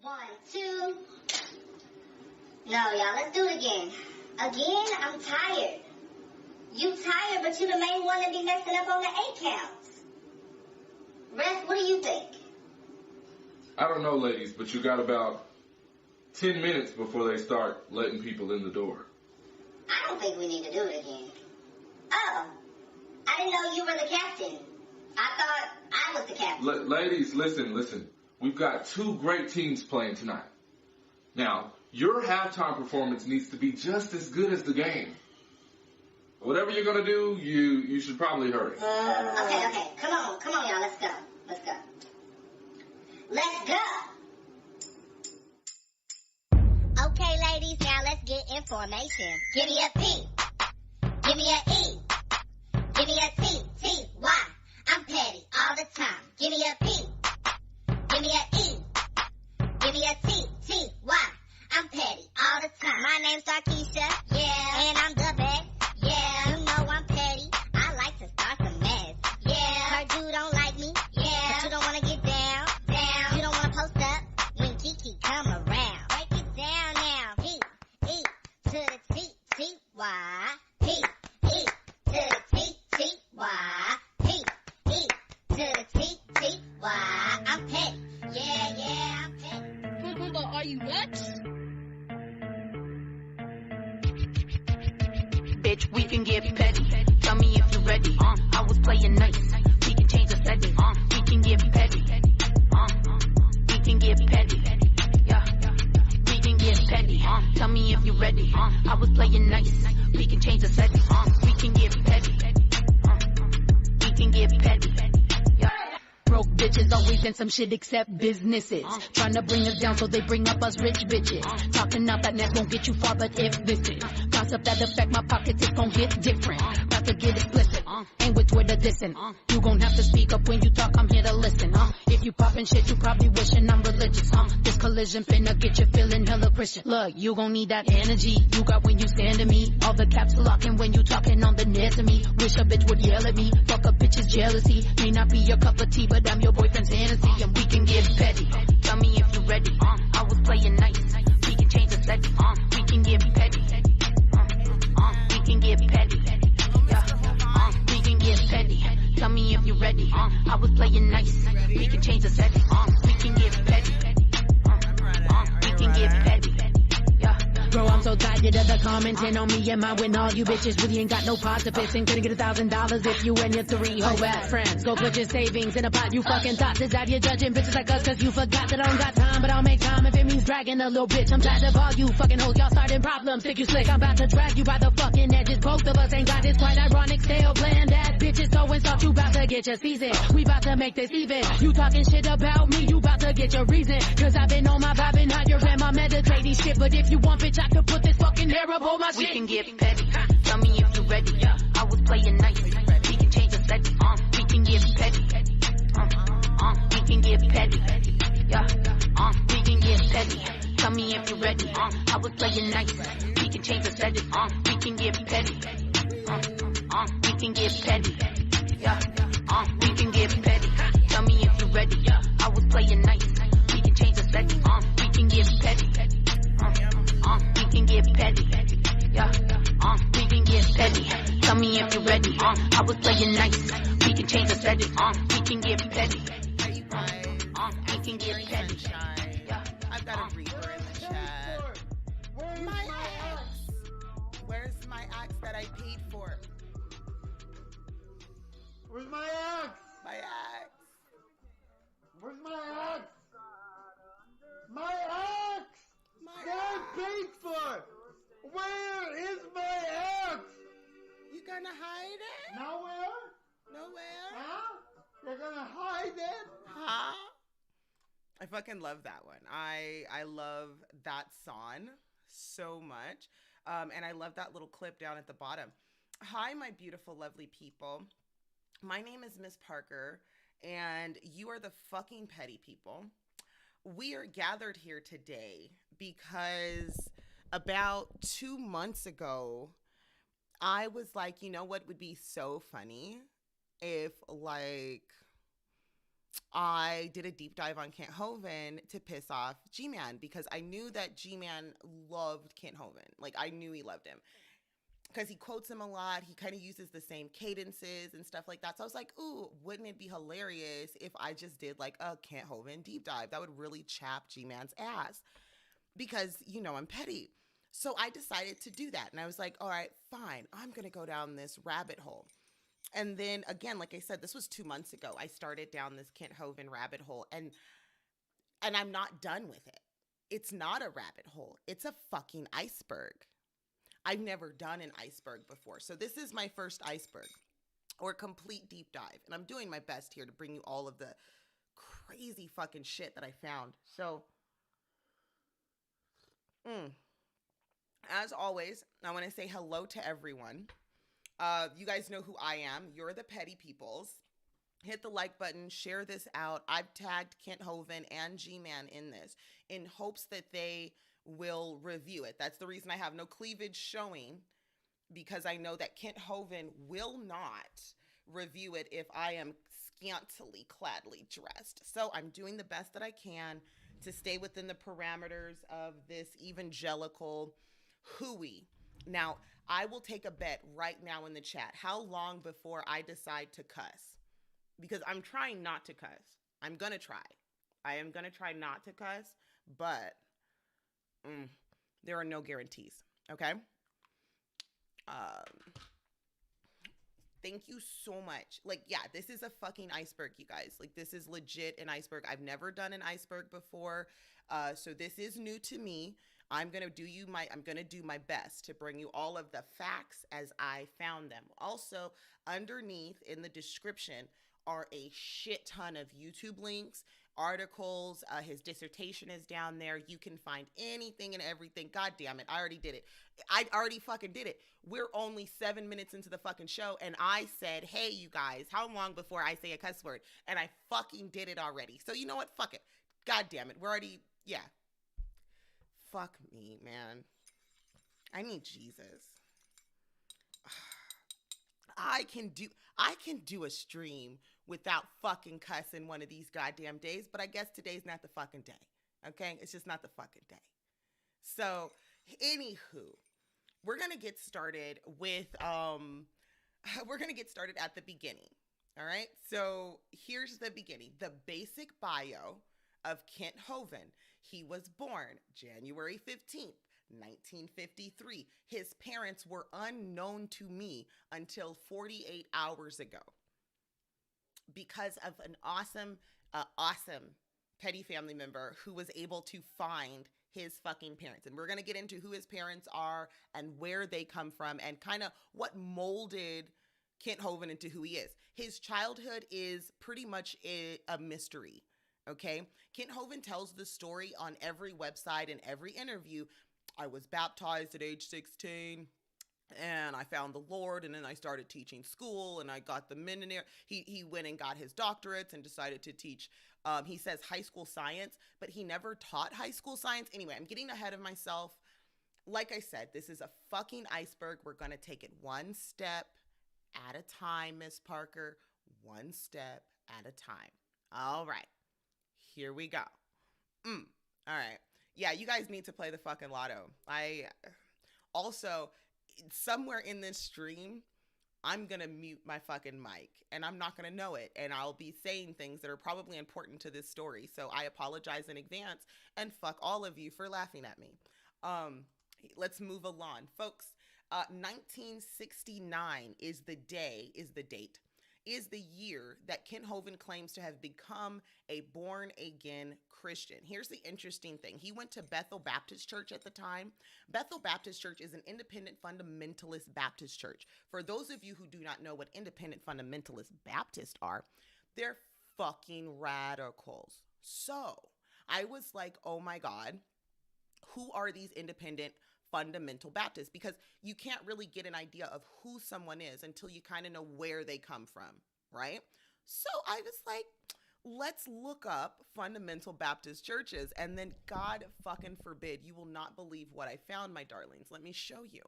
1, 2. No, y'all, let's do it again. Again, I'm tired. You tired, but you the main one that be messing up on the 8 counts. Ref, what do you think? I don't know, ladies, but you got about 10 minutes before they start letting people in the door. I don't think we need to do it again. Oh, I didn't know you were the captain. I thought I was the captain. Ladies, listen. We've got 2 great teams playing tonight. Now, your halftime performance needs to be just as good as the game. Whatever you're going to do, you should probably hurry. Okay. Come on, y'all. Let's go. Let's go. Okay, ladies, now let's get information. Give me a P. Give me a E. Give me a T. T. Y. I'm petty all the time. Give me a P. Give me a E. Give me a T. T. Y. I'm petty all the time. My name's Sarkeisha. Yeah. And I'm the best. Yeah. You know I'm petty. I like to start some mess. Yeah. Heard you don't like me. Yeah. But you don't want to get down. You don't want to post up when Kiki come around. Break it down now. P. E. To the T. T. Y. P. E. To the T. T. Y. P. E. To the T. T. Y. I'm petty. Yeah, I'm petty. Are you nuts? Bitch, we can get petty. Tell me if you're ready. I was playing nice. We can change the setting. We can get petty. We can get petty. Yeah. We can get petty. Tell me if you're ready. I was playing nice. We can change the setting. We can get petty. We can get petty. Yeah. Broke bitches always in some shit except businesses. Trying to bring us down so they bring up us rich bitches. Talking out that net won't get you far, but if this is gossip that affect my pockets, it's gon' get different. About to get explicit. Ain't with Twitter dissing. You gon' have to speak up when you talk, I'm here to listen. If you poppin' shit, you probably wishing I'm religious. This collision finna get you feeling hella Christian. Look, you gon' need that energy you got when you stand to me. All the caps locking when you talking on the near to me. Wish a bitch would yell at me. Fuck a bitch's jealousy. May not be your cup of tea, but I'm your boyfriend's fantasy. And we can get petty. Tell me if you ready. I was playing nice. We can change the setting. We can get petty. We can get petty. Yeah. We can get petty. Tell me if you're ready. I was playing nice. We can change the setting. We can get petty. We can get petty. Yeah. Bro, I'm so tired of the commenting on me and mine when all you bitches really ain't got no pots to piss and couldn't get $1,000 if you and your 3 hoe ass friends go put your savings in a pot. You fucking thought to have you judging bitches like us cause you forgot that I don't got time, but I'll make time if it means dragging a little bitch. I'm tired of all you fucking hoes, y'all starting problems. Think you slick, I'm about to drag you by the fucking edges. Both of us ain't got this quite ironic, stale, bland ass bitches. So and thought you about to get your season. We about to make this even. You talking shit about me, you about to get your reason. Cause I've been on my vibe and higher and my meditating shit. But if you want, bitch, I could put this fucking hair up on my shit. We can get petty. Tell me if you ready. I was playing nice. We can change the setting. We can get petty. We can get petty. Yeah. We can get petty. Tell me if you ready. I was playing nice. We can change the setting. We can get petty. We can get petty. Yeah. We can get petty. Tell me if you ready. I was playing nice. We can change the setting. We can get petty. We can get petty. Yeah. We can get petty. Tell me if you're ready. I was playing nice. We can change the setting. We can get petty. We can get petty. Yeah. I've got a reaper in the chat. My axe. Where's my axe that I paid for? Where's my axe? My axe. Where's my axe? My axe! That I paid for! Where is my axe? You gonna hide it? Nowhere? Nowhere? Huh? You're gonna hide it? Huh? I fucking love that one. I love that song so much. And I love that little clip down at the bottom. Hi, my beautiful, lovely people. My name is MrzParker, and you are the fucking petty people. We are gathered here today because about 2 months ago, I was like, you know what would be so funny if, like, I did a deep dive on Kent Hovind to piss off GMAN because I knew that GMAN loved Kent Hovind. Like, I knew he loved him because he quotes him a lot. He kind of uses the same cadences and stuff like that. So I was like, ooh, wouldn't it be hilarious if I just did like a Kent Hovind deep dive? That would really chap G-Man's ass because, you know, I'm petty. So I decided to do that. And I was like, all right, fine. I'm going to go down this rabbit hole. And then again, like I said, this was 2 months ago. I started down this Kent Hovind rabbit hole and I'm not done with it. It's not a rabbit hole. It's a fucking iceberg. I've never done an iceberg before. So this is my first iceberg or complete deep dive. And I'm doing my best here to bring you all of the crazy fucking shit that I found. So, as always, I want to say hello to everyone. You guys know who I am. You're the petty peoples. Hit the like button, share this out. I've tagged Kent Hovind and G-Man in this in hopes that they will review it. That's the reason I have no cleavage showing, because I know that Kent Hovind will not review it if I am scantily cladly dressed. So I'm doing the best that I can to stay within the parameters of this evangelical hooey. Now, I will take a bet right now in the chat. How long before I decide to cuss? Because I'm trying not to cuss. I'm going to try. I am going to try not to cuss, but there are no guarantees, okay? Thank you so much. Like, yeah, this is a fucking iceberg, you guys. Like, this is legit an iceberg. I've never done an iceberg before, so this is new to me. I'm going to do my best to bring you all of the facts as I found them. Also, underneath in the description are a shit ton of YouTube links, articles. His dissertation is down there. You can find anything and everything. God damn it. I already did it. I already fucking did it. We're only 7 minutes into the fucking show. And I said, hey, you guys, how long before I say a cuss word? And I fucking did it already. So you know what? Fuck it. God damn it. We're already, yeah. Fuck me, man. I need Jesus. I can do a stream without fucking cussing one of these goddamn days, but I guess today's not the fucking day. Okay? It's just not the fucking day. So, anywho, we're going to get started with we're going to get started at the beginning. All right? So, here's the beginning. The basic bio of Kent Hovind. He was born January 15th, 1953. His parents were unknown to me until 48 hours ago because of an awesome petty family member who was able to find his fucking parents. And we're going to get into who his parents are and where they come from and kind of what molded Kent Hovind into who he is. His childhood is pretty much a mystery. Okay, Kent Hovind tells the story on every website and every interview. I was baptized at age 16 and I found the Lord, and then I started teaching school and I got the seminary. He went and got his doctorates and decided to teach, he says high school science, but he never taught high school science. Anyway, I'm getting ahead of myself. Like I said, this is a fucking iceberg. We're going to take it one step at a time, Miss Parker, one step at a time. All right. Here we go. All right. Yeah, you guys need to play the fucking lotto. I also, somewhere in this stream, I'm going to mute my fucking mic and I'm not going to know it. And I'll be saying things that are probably important to this story. So I apologize in advance and fuck all of you for laughing at me. Let's move along. Folks, 1969 is the year that Kent Hovind claims to have become a born-again Christian. Here's the interesting thing. He went to Bethel Baptist Church at the time. Bethel Baptist Church is an independent fundamentalist Baptist church. For those of you who do not know what independent fundamentalist Baptists are, they're fucking radicals. So I was like, oh my God, who are these independent fundamental Baptists? Because you can't really get an idea of who someone is until you kind of know where they come from, right? So I was like, let's look up fundamental Baptist churches. And then God fucking forbid, you will not believe what I found, my darlings. Let me show you.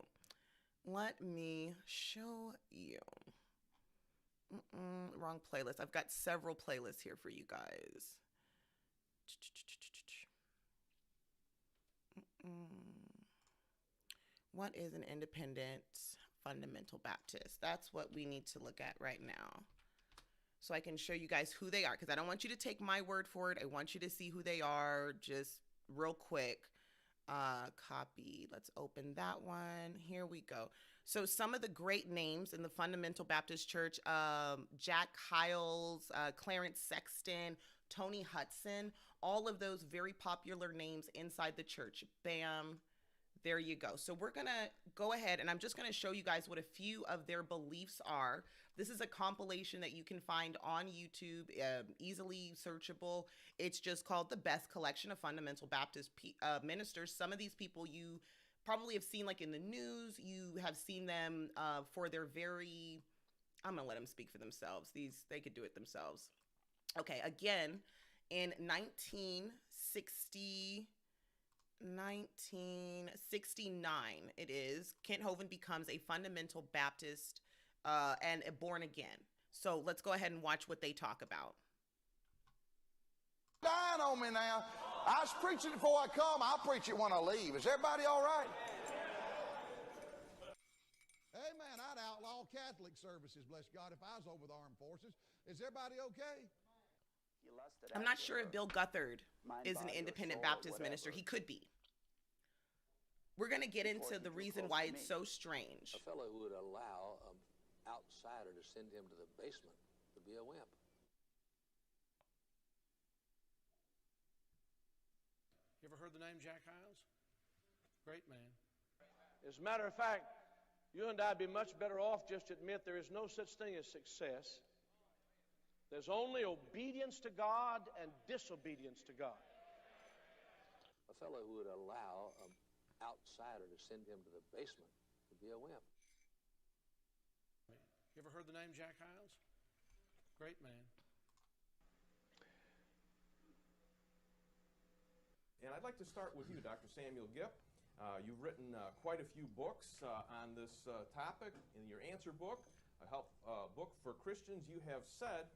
Wrong playlist. I've got several playlists here for you guys. What is an independent fundamental Baptist? That's what we need to look at right now. So I can show you guys who they are, because I don't want you to take my word for it. I want you to see who they are just real quick. Copy. Let's open that one. Here we go. So some of the great names in the Fundamental Baptist Church, Jack Hiles, Clarence Sexton, Tony Hudson, all of those very popular names inside the church. Bam. There you go. So we're going to go ahead and I'm just going to show you guys what a few of their beliefs are. This is a compilation that you can find on YouTube, easily searchable. It's just called The Best Collection of Fundamental Baptist Ministers. Some of these people you probably have seen like in the news. You have seen them for their very, I'm going to let them speak for themselves. They could do it themselves. Okay, again, in 1969, it is, Kent Hovind becomes a fundamental Baptist and a born again. So let's go ahead and watch what they talk about. Dying on me now. I was preaching it before I come. I'll preach it when I leave. Is everybody all right? Hey, man, I'd outlaw Catholic services, bless God, if I was over the armed forces. Is everybody okay? I'm not sure if Bill Guthard is an independent Baptist minister. He could be. We're going to get into the reason why it's so strange. A fellow who would allow an outsider to send him to the basement would be a wimp. You ever heard the name Jack Hiles? Great man. As a matter of fact, you and I'd be much better off just to admit there is no such thing as success. There's only obedience to God and disobedience to God. A fellow who would allow an outsider to send him to the basement would be a wimp. You ever heard the name Jack Hiles? Great man. And I'd like to start with you, Dr. Samuel Gipp. You've written quite a few books on this topic. In your answer book, a help book for Christians, you have said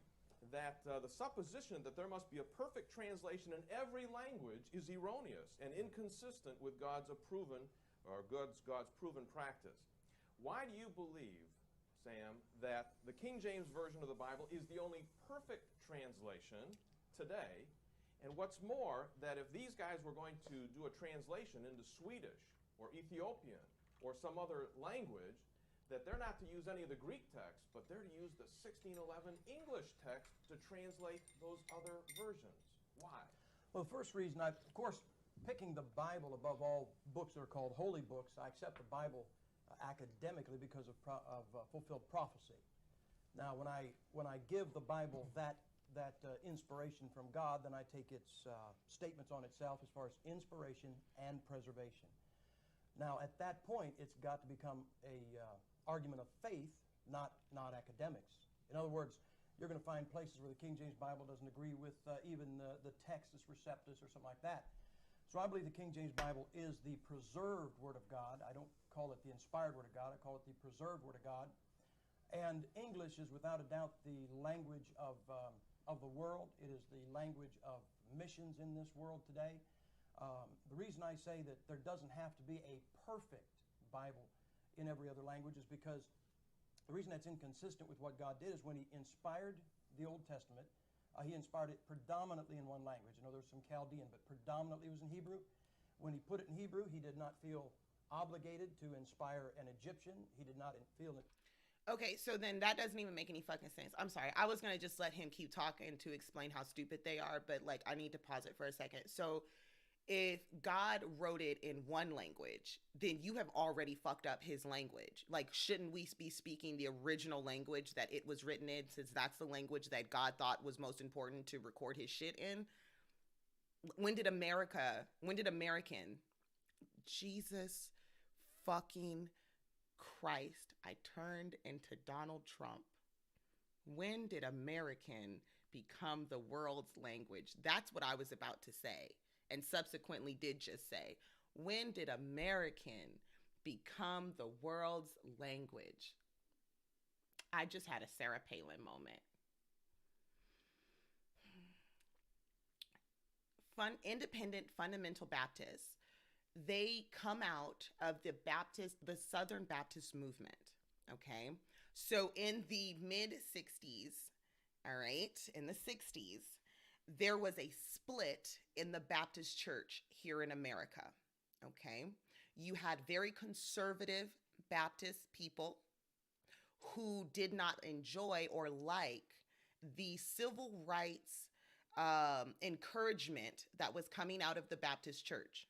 that the supposition that there must be a perfect translation in every language is erroneous and inconsistent with God's proven practice. Why do you believe, Sam, that the King James Version of the Bible is the only perfect translation today? And what's more, that if these guys were going to do a translation into Swedish or Ethiopian or some other language, that they're not to use any of the Greek text, but they're to use the 1611 English text to translate those other versions. Why? Well, the first reason, of course, picking the Bible above all books that are called holy books, I accept the Bible academically because of fulfilled prophecy. Now, when I give the Bible that inspiration from God, then I take its statements on itself as far as inspiration and preservation. Now, at that point, it's got to become a argument of faith, not academics. In other words, you're going to find places where the King James Bible doesn't agree with even the Textus Receptus or something like that. So I believe the King James Bible is the preserved Word of God. I don't call it the inspired Word of God. I call it the preserved Word of God. And English is without a doubt the language of the world. It is the language of missions in this world today. The reason I say that there doesn't have to be a perfect Bible in every other language is because the reason that's inconsistent with what God did is when He inspired the Old Testament, He inspired it predominantly in one language. You know, there's some Chaldean, but predominantly it was in Hebrew. When He put it in Hebrew, He did not feel obligated to inspire an Egyptian. He did not feel it. Okay, so then that doesn't even make any fucking sense. I'm sorry. I was going to just let him keep talking to explain how stupid they are, but like I need to pause it for a second. So if God wrote it in one language, then you have already fucked up His language. Like, shouldn't we be speaking the original language that it was written in, since that's the language that God thought was most important to record His shit in? When did American, Jesus fucking Christ, I turned into Donald Trump. When did American become the world's language? That's what I was about to say, and subsequently did just say. When did American become the world's language? I just had a Sarah Palin moment. Independent fundamental Baptists, they come out of the Southern Baptist movement. Okay. So in the mid 60s, all right, in the 60s, there was a split in the Baptist church here in America. Okay. You had very conservative Baptist people who did not enjoy or like the civil rights encouragement that was coming out of the Baptist church.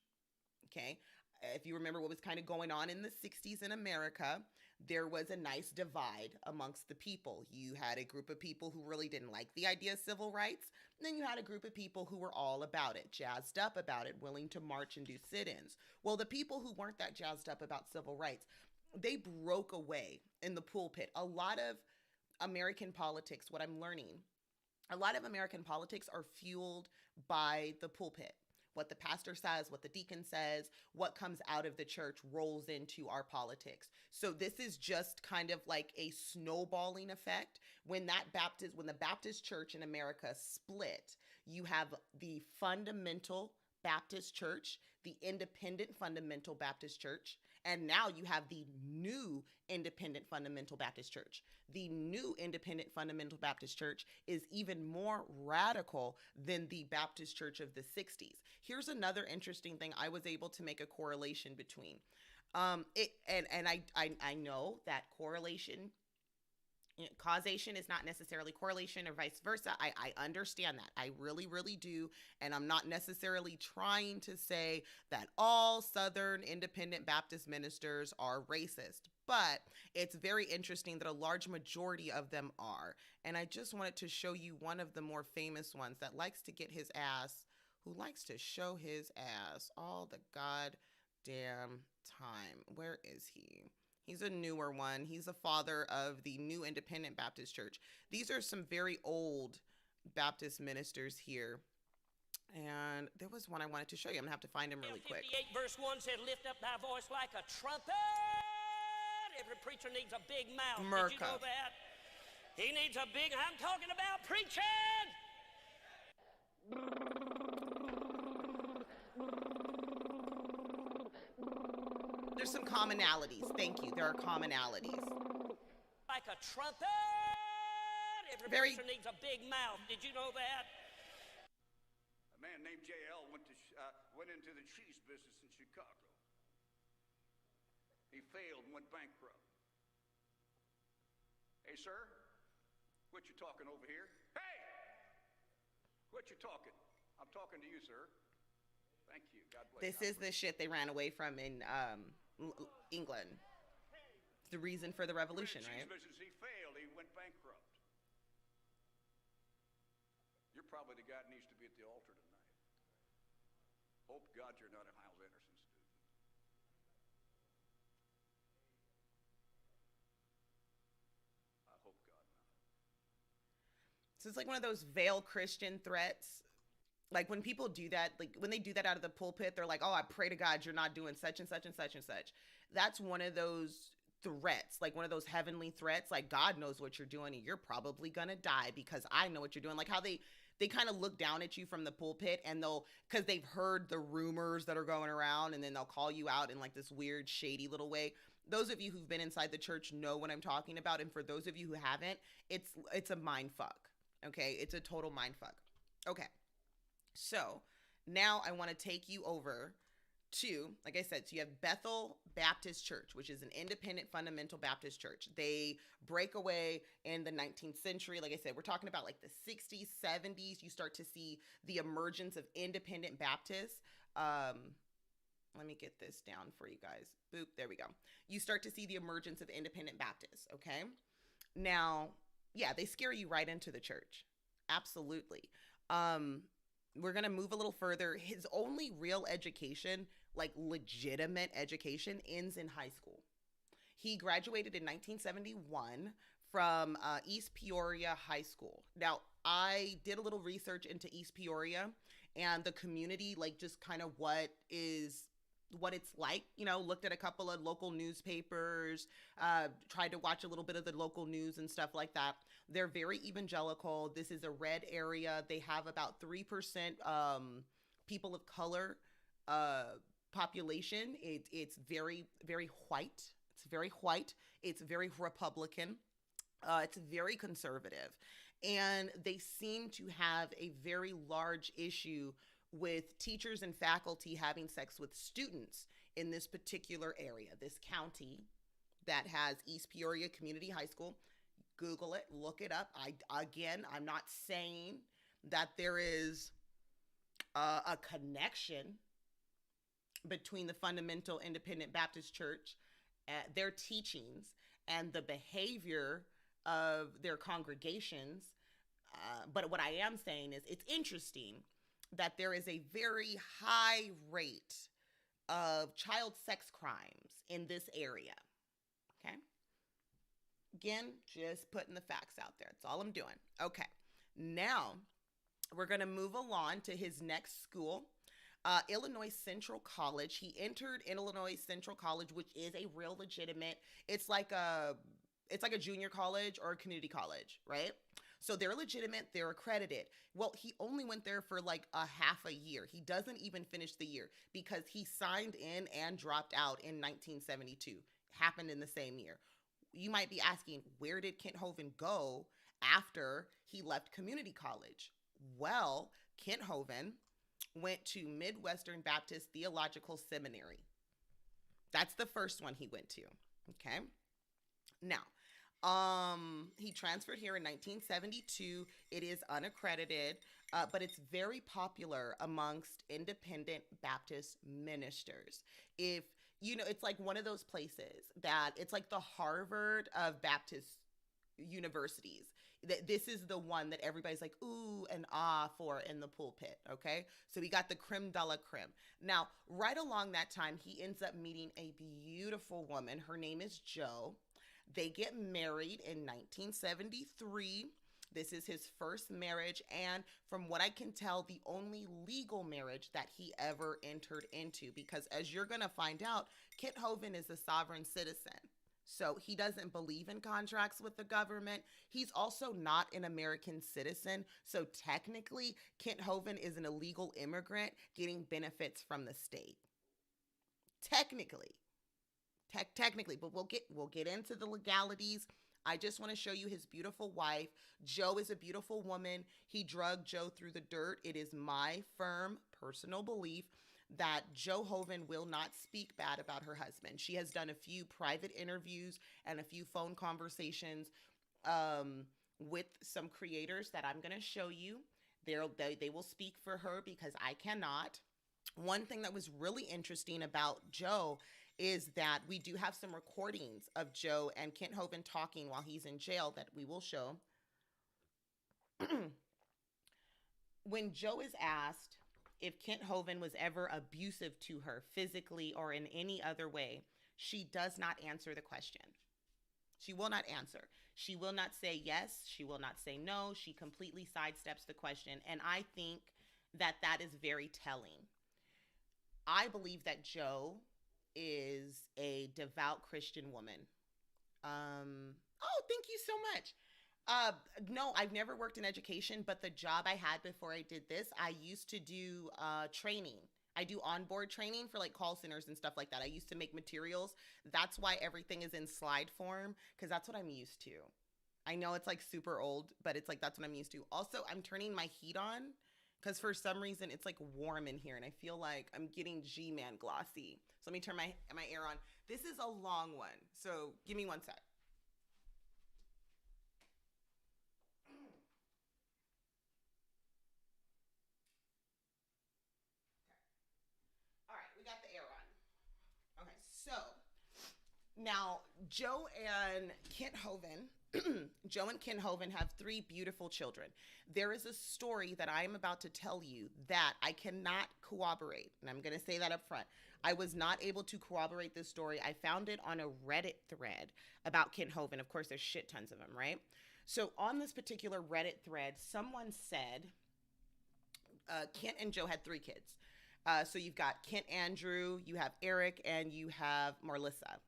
Okay. If you remember what was kind of going on in the 60s in America, there was a nice divide amongst the people. You had a group of people who really didn't like the idea of civil rights. And then you had a group of people who were all about it, jazzed up about it, willing to march and do sit-ins. Well, the people who weren't that jazzed up about civil rights, they broke away in the pulpit. A lot of American politics, what I'm learning, a lot of American politics are fueled by the pulpit. What the pastor says, what the deacon says, what comes out of the church rolls into our politics. So this is just kind of like a snowballing effect. When the Baptist church in America split, you have the fundamental Baptist church, the independent fundamental Baptist church, and now you have the new independent fundamental Baptist church. The new independent fundamental Baptist church is even more radical than the Baptist church of the 60s. Here's another interesting thing I was able to make a correlation between. I know that correlation, causation is not necessarily correlation or vice versa. I understand that. I really, really do. And I'm not necessarily trying to say that all Southern independent Baptist ministers are racist, but it's very interesting that a large majority of them are. And I just wanted to show you one of the more famous ones that likes to get his ass, who likes to show his ass all the goddamn time. Where is he? He's a newer one. He's the father of the new independent Baptist church. These are some very old Baptist ministers here. And there was one I wanted to show you. I'm going to have to find him really quick. 58 verse 1 said, lift up thy voice like a trumpet. Every preacher needs a big mouth. Did you know that? He needs a big, I'm talking about preaching. There's some commonalities. Thank you. There are commonalities. Like a trumpet. Every preacher needs a big mouth. Did you know that? A man named J.L. went into the cheese business in Chicago. He failed and went bankrupt. Hey, sir, quit you talking over here. Hey! Quit you talking. I'm talking to you, sir. Thank you. God bless. This is the shit they ran away from in England. It's the reason for the revolution, right? He failed. He went bankrupt. You're probably the guy that needs to be at the altar tonight. Hope God you're not a Miles Anderson student. I hope God not. So it's like one of those veiled Christian threats. Like when people do that, like when they do that out of the pulpit, they're like, oh, I pray to God you're not doing such and such and such and such. That's one of those threats, like one of those heavenly threats. Like God knows what you're doing and you're probably gonna die because I know what you're doing. Like how they kind of look down at you from the pulpit and because they've heard the rumors that are going around, and then they'll call you out in like this weird shady little way. Those of you who've been inside the church know what I'm talking about. And for those of you who haven't, it's a mind fuck. Okay. It's a total mind fuck. Okay. So now I want to take you over to, like I said, so you have Bethel Baptist Church, which is an independent fundamental Baptist church. They break away in the 19th century. Like I said, we're talking about like the 60s, 70s. You start to see the emergence of independent Baptists. Let me get this down for you guys. Boop, there we go. You start to see the emergence of independent Baptists, okay? Now, yeah, they scare you right into the church. Absolutely. We're going to move a little further. His only real education, like legitimate education, ends in high school. He graduated in 1971 from East Peoria High School. Now, I did a little research into East Peoria and the community, like just kind of what is what it's like, looked at a couple of local newspapers, tried to watch a little bit of the local news and stuff like that. They're very evangelical. This is a red area. They have about 3% people of color population. It's very, very white. It's very white. It's very Republican. It's very conservative. And they seem to have a very large issue with teachers and faculty having sex with students in this particular area, this county that has East Peoria Community High School. Google it, look it up. I'm not saying that there is a connection between the Fundamental Independent Baptist Church, their teachings, and the behavior of their congregations. But what I am saying is it's interesting that there is a very high rate of child sex crimes in this area. Okay. Again, just putting the facts out there. That's all I'm doing. Okay. Now we're going to move along to his next school, Illinois Central College. He entered Illinois Central College, which is a real legitimate, it's like a junior college or a community college, right? So they're legitimate, they're accredited. Well, he only went there for like a half a year. He doesn't even finish the year because he signed in and dropped out in 1972. Happened in the same year. You might be asking, where did Kent Hovind go after he left community college? Well, Kent Hovind went to Midwestern Baptist Theological Seminary. That's the first one he went to, okay? Now, he transferred here in 1972. It is unaccredited, but it's very popular amongst independent Baptist ministers. If it's like one of those places that it's like the Harvard of Baptist universities. This is the one that everybody's like, ooh and ah for in the pulpit, okay? So we got the creme de la creme. Now, right along that time, he ends up meeting a beautiful woman. Her name is Jo. They get married in 1973. This is his first marriage, and from what I can tell, the only legal marriage that he ever entered into, because as you're going to find out, Kent Hovind is a sovereign citizen. So he doesn't believe in contracts with the government. He's also not an American citizen. So technically, Kent Hovind is an illegal immigrant getting benefits from the state. Technically, but we'll get into the legalities. I just want to show you his beautiful wife. Jo is a beautiful woman. He drugged Jo through the dirt. It is my firm personal belief that Jo Hovind will not speak bad about her husband. She has done a few private interviews and a few phone conversations with some creators that I'm going to show you. They will speak for her because I cannot. One thing that was really interesting about Jo is that we do have some recordings of Jo and Kent Hovind talking while he's in jail that we will show. When Jo is asked if Kent Hovind was ever abusive to her physically or in any other way, she does not answer the question. She will not answer. She will not say yes. She will not say no. She completely sidesteps the question. And I think that that is very telling. I believe that Jo is a devout Christian woman. Oh, thank you so much. No, I've never worked in education, but the job I had before I did this, I used to do training. I do onboard training for like call centers and stuff like that. I used to make materials. That's why everything is in slide form, because that's what I'm used to. I know it's like super old, but it's like that's what I'm used to. Also, I'm turning my heat on because for some reason it's like warm in here and I feel like I'm getting GMAN glossy. So let me turn my air on. This is a long one, so give me one sec. All right, we got the air on. Okay, so now Jo and Kent Hovind, Jo and Kent Hovind have 3 beautiful children. There is a story that I am about to tell you that I cannot corroborate, and I'm going to say that up front. I was not able to corroborate this story. I found it on a Reddit thread about Kent Hovind. Of course, there's shit tons of them, right? So on this particular Reddit thread, someone said Kent and Jo had 3 kids. So you've got Kent Andrew, you have Eric, and you have Marlissa.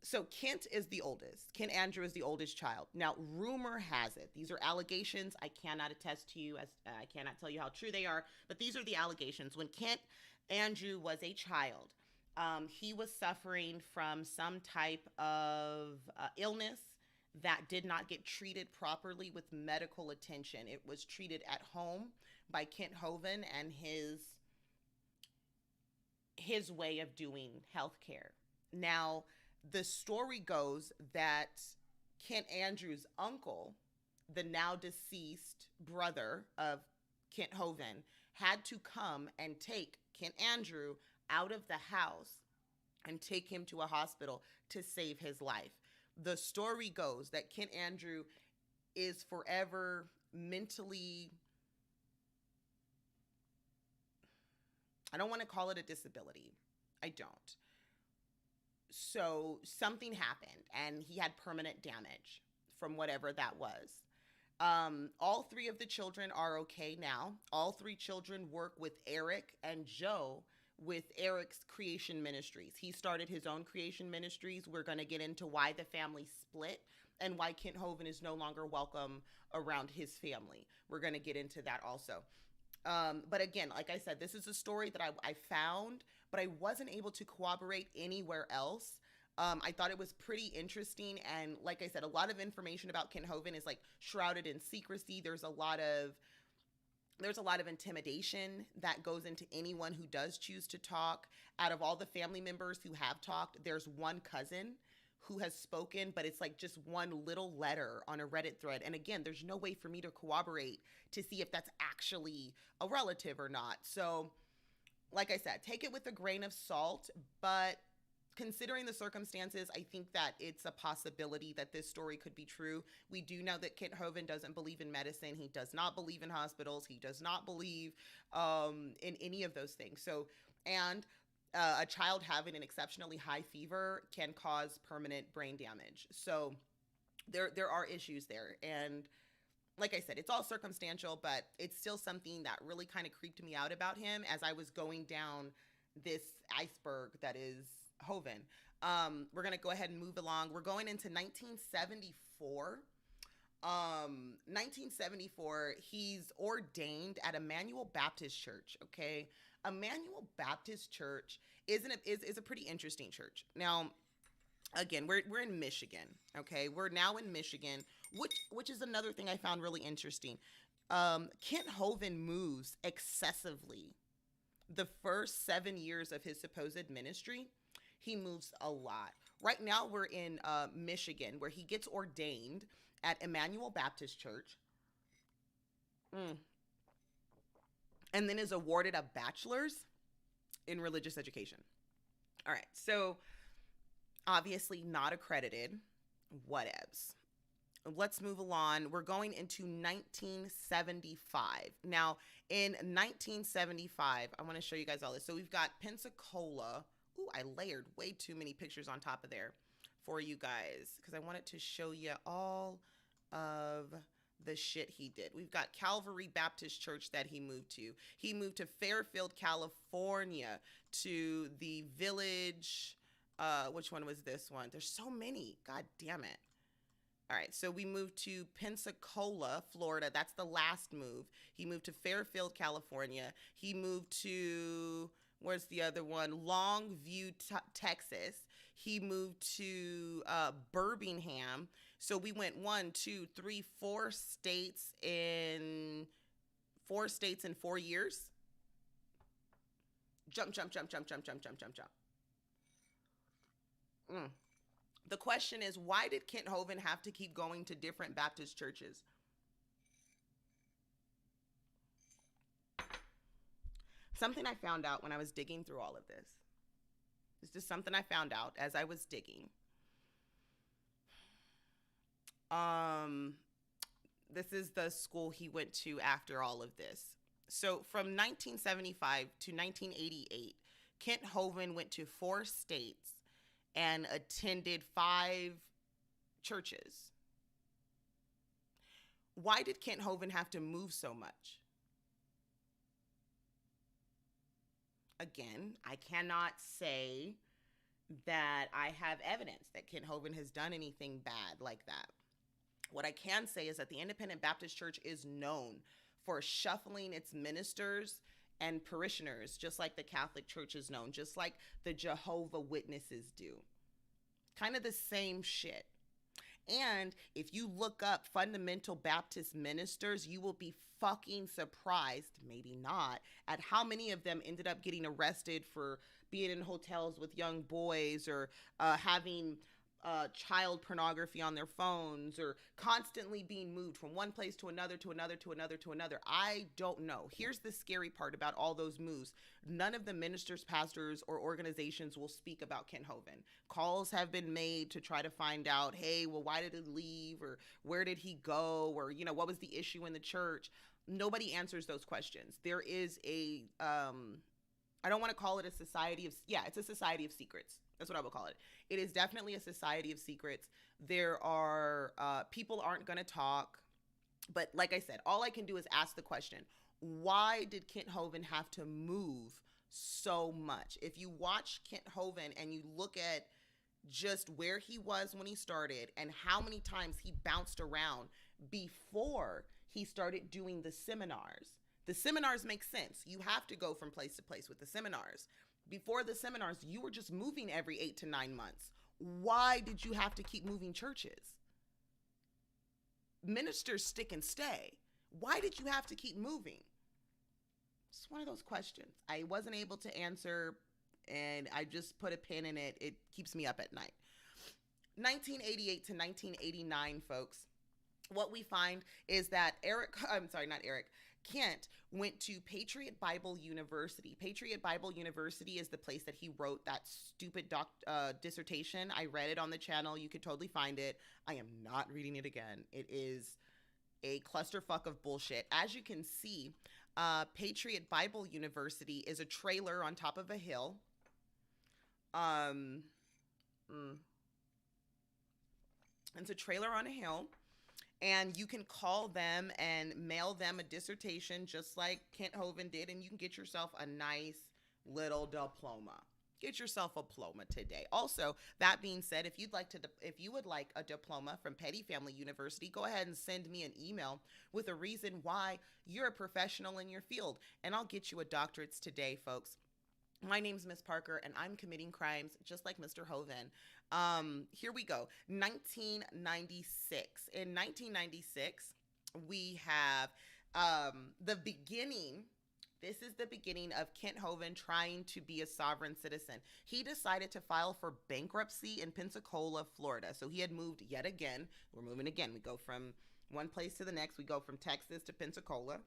So Kent is the oldest. Kent Andrew is the oldest child. Now, rumor has it, these are allegations. I cannot attest to you, as I cannot tell you how true they are, but these are the allegations. When Kent Andrew was a child, he was suffering from some type of illness that did not get treated properly with medical attention. It was treated at home by Kent Hovind and his way of doing healthcare. Now, the story goes that Kent Andrew's uncle, the now deceased brother of Kent Hovind, had to come and take Kent Andrew out of the house and take him to a hospital to save his life. The story goes that Kent Andrew is forever mentally, I don't want to call it a disability. I don't. So something happened and he had permanent damage from whatever that was. All three of the children are okay now. All three children work with Eric and Joe with Eric's creation ministries. He started his own creation ministries. We're going to get into why the family split and why Kent Hovind is no longer welcome around his family. We're going to get into that also. But again, like I said, this is a story that I found, but I wasn't able to corroborate anywhere else. I thought it was pretty interesting. And like I said, a lot of information about Kent Hovind is like shrouded in secrecy. There's a lot of intimidation that goes into anyone who does choose to talk. Out of all the family members who have talked, there's one cousin who has spoken, but it's like just one little letter on a Reddit thread. And again, there's no way for me to corroborate to see if that's actually a relative or not. So like I said, take it with a grain of salt, but considering the circumstances, I think that it's a possibility that this story could be true. We do know that Kent Hovind doesn't believe in medicine. He does not believe in hospitals. He does not believe in any of those things. So, and a child having an exceptionally high fever can cause permanent brain damage. So there are issues there. And like I said, it's all circumstantial, but it's still something that really kind of creeped me out about him as I was going down this iceberg that is Hovind. We're going to go ahead and move along. We're going into 1974. 1974, he's ordained at Emmanuel Baptist Church, okay? Emmanuel Baptist Church is a pretty interesting church. Now, again, we're in Michigan, okay? We're now in Michigan, which is another thing I found really interesting. Kent Hovind moves excessively. The first 7 years of his supposed ministry, he moves a lot. Right now, we're in Michigan, where he gets ordained at Emmanuel Baptist Church, and then is awarded a bachelor's in religious education. All right, so obviously not accredited, whatevs. Let's move along. We're going into 1975. Now, in 1975, I want to show you guys all this. So we've got Pensacola. Ooh, I layered way too many pictures on top of there for you guys because I wanted to show you all of the shit he did. We've got Calvary Baptist Church that he moved to. He moved to Fairfield, California, to the Village. Which one was this one? There's so many. God damn it. All right, so we moved to Pensacola, Florida. That's the last move. He moved to Fairfield, California. He moved to, where's the other one? Longview, Texas. He moved to Birmingham. So we went 4 states in 4 years. Jump. The question is, why did Kent Hovind have to keep going to different Baptist churches? Something I found out when I was digging through all of this. It's just something I found out as I was digging. This is the school he went to after all of this. So from 1975 to 1988, Kent Hovind went to 4 states and attended 5 churches. Why did Kent Hovind have to move so much? Again, I cannot say that I have evidence that Kent Hovind has done anything bad like that. What I can say is that the Independent Baptist Church is known for shuffling its ministers and parishioners, just like the Catholic Church is known, just like the Jehovah Witnesses do. Kind of the same shit. And if you look up fundamental Baptist ministers, you will be fucking surprised, maybe not, at how many of them ended up getting arrested for being in hotels with young boys, or having child pornography on their phones, or constantly being moved from one place to another, to another, to another, to another. I don't know. Here's the scary part about all those moves. None of the ministers, pastors, or organizations will speak about Kent Hovind. Calls have been made to try to find out, hey, well, why did he leave? Or where did he go? Or, you know, what was the issue in the church? Nobody answers those questions. There is a, I don't want to call it a society of, it's a society of secrets. That's what I would call it. It is definitely a society of secrets. There are, people aren't going to talk. But like I said, all I can do is ask the question, why did Kent Hovind have to move so much? If you watch Kent Hovind and you look at just where he was when he started and how many times he bounced around before he started doing the seminars make sense. You have to go from place to place with the seminars. Before the seminars, you were just moving every 8 to 9 months. Why did you have to keep moving churches? Ministers stick and stay. Why did you have to keep moving? It's one of those questions I wasn't able to answer, and I just put a pin in it. It keeps me up at night. 1988 to 1989, folks. What we find is that Kent went to Patriot Bible University. Patriot Bible University is the place that he wrote that stupid dissertation. I read it on the channel. You could totally find it. I am not reading it again. It is a clusterfuck of bullshit. As you can see, Patriot Bible University is a trailer on top of a hill. It's a trailer on a hill. And you can call them and mail them a dissertation just like Kent Hovind did, and you can get yourself a nice little diploma. Get yourself a diploma today. Also, that being said, if you would like a diploma from Petty Family University, go ahead and send me an email with a reason why you're a professional in your field, and I'll get you a doctorate today, folks. My name's Ms. Parker, and I'm committing crimes just like Mr. Hovind. Here we go. 1996. In 1996, we have the beginning. This is the beginning of Kent Hovind trying to be a sovereign citizen. He decided to file for bankruptcy in Pensacola, Florida. So he had moved yet again. We're moving again. We go from one place to the next. We go from Texas to Pensacola.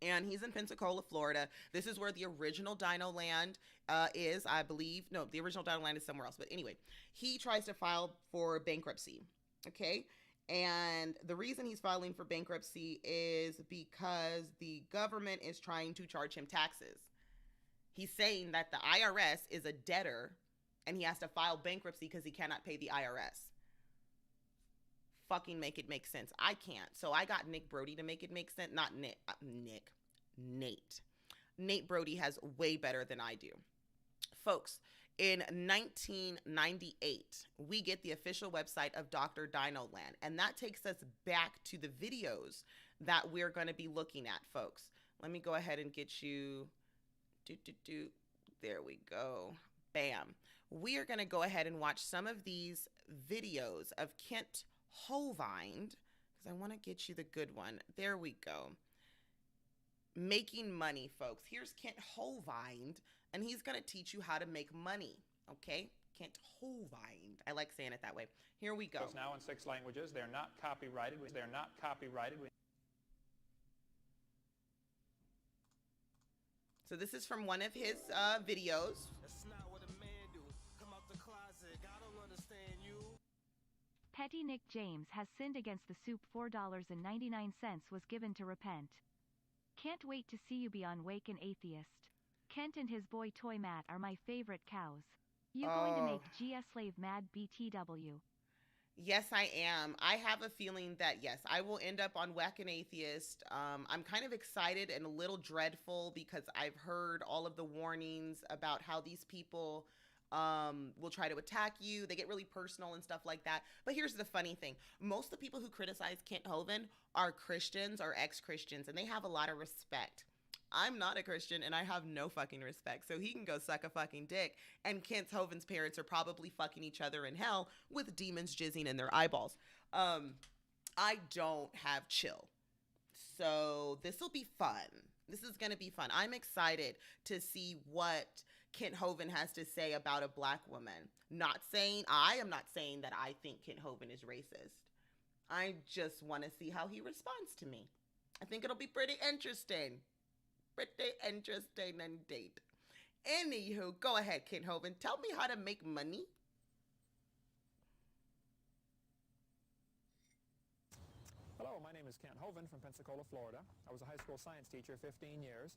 And he's in Pensacola, Florida. This is where the original Dino Land is, I believe. No, the original Dino Land is somewhere else. But anyway, he tries to file for bankruptcy, okay? And the reason he's filing for bankruptcy is because the government is trying to charge him taxes. He's saying that the IRS is a debtor, and he has to file bankruptcy because he cannot pay the IRS. Fucking make it make sense. I can't. So I got Nick Brody to make it make sense. Not Nick. Nate. Nate Brody has way better than I do. Folks, in 1998, we get the official website of Dr. Dino Land, and that takes us back to the videos that we're going to be looking at, folks. Let me go ahead and get you. There we go. Bam. We are going to go ahead and watch some of these videos of Kent Hovind, because I want to get you the good one. There we go. Making money, folks. Here's Kent Hovind, and he's going to teach you how to make money, okay? Kent Hovind. I like saying it that way. Here we go. Now in 6 languages. They're not copyrighted. They're not copyrighted. So this is from one of his videos. That's not what a man do. Come out the closet. I don't understand you. Petty Nick James has sinned against the soup. $4.99 was given to repent. Can't wait to see you beyond Wake and Atheist. Kent and his boy Toy Matt are my favorite cows. You going to make GS Slave mad BTW. Yes, I am. I have a feeling that, yes, I will end up on Whack an Atheist. I'm kind of excited and a little dreadful because I've heard all of the warnings about how these people will try to attack you. They get really personal and stuff like that. But here's the funny thing. Most of the people who criticize Kent Hovind are Christians or ex-Christians, and they have a lot of respect. I'm not a Christian and I have no fucking respect. So he can go suck a fucking dick. And Kent Hovind's parents are probably fucking each other in hell with demons jizzing in their eyeballs. I don't have chill. So this will be fun. This is going to be fun. I'm excited to see what Kent Hovind has to say about a black woman. I am not saying that I think Kent Hovind is racist. I just want to see how he responds to me. I think it'll be pretty interesting. Pretty interesting indeed. Anywho, go ahead, Kent Hovind. Tell me how to make money. Hello, my name is Kent Hovind from Pensacola, Florida. I was a high school science teacher 15 years.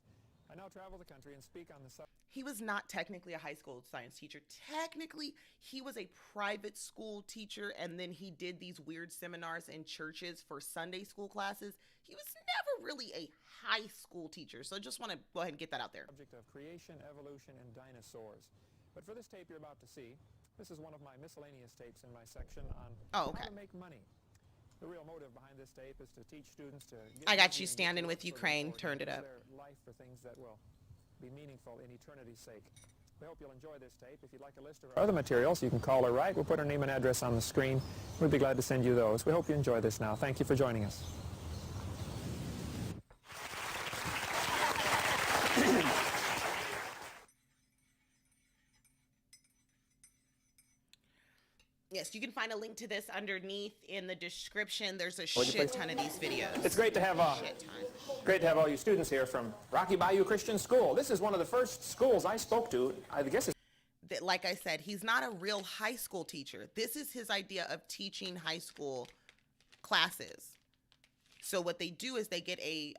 I now travel the country and speak on the subject. He was not technically a high school science teacher. Technically, he was a private school teacher, and then he did these weird seminars in churches for Sunday school classes. He was never really a high school teacher, so I just want to go ahead and get that out there. Subject of creation, evolution, and dinosaurs. But for this tape you're about to see, this is one of my miscellaneous tapes in my section on how to make money. The real motive behind this tape is to teach students to get I got you standing with Ukraine. Turned it up. Their life for things that will be meaningful in eternity's sake. We hope you'll enjoy this tape. If you'd like a list of our other materials, you can call or write. We'll put our name and address on the screen. We'd be glad to send you those. We hope you enjoy this now. Thank you for joining us. Yes, you can find a link to this underneath in the description. There's a shit ton of these videos. It's great to have all you students here from Rocky Bayou Christian School. This is one of the first schools I spoke to. I guess it's like I said, he's not a real high school teacher. This is his idea of teaching high school classes. So what they do is they get a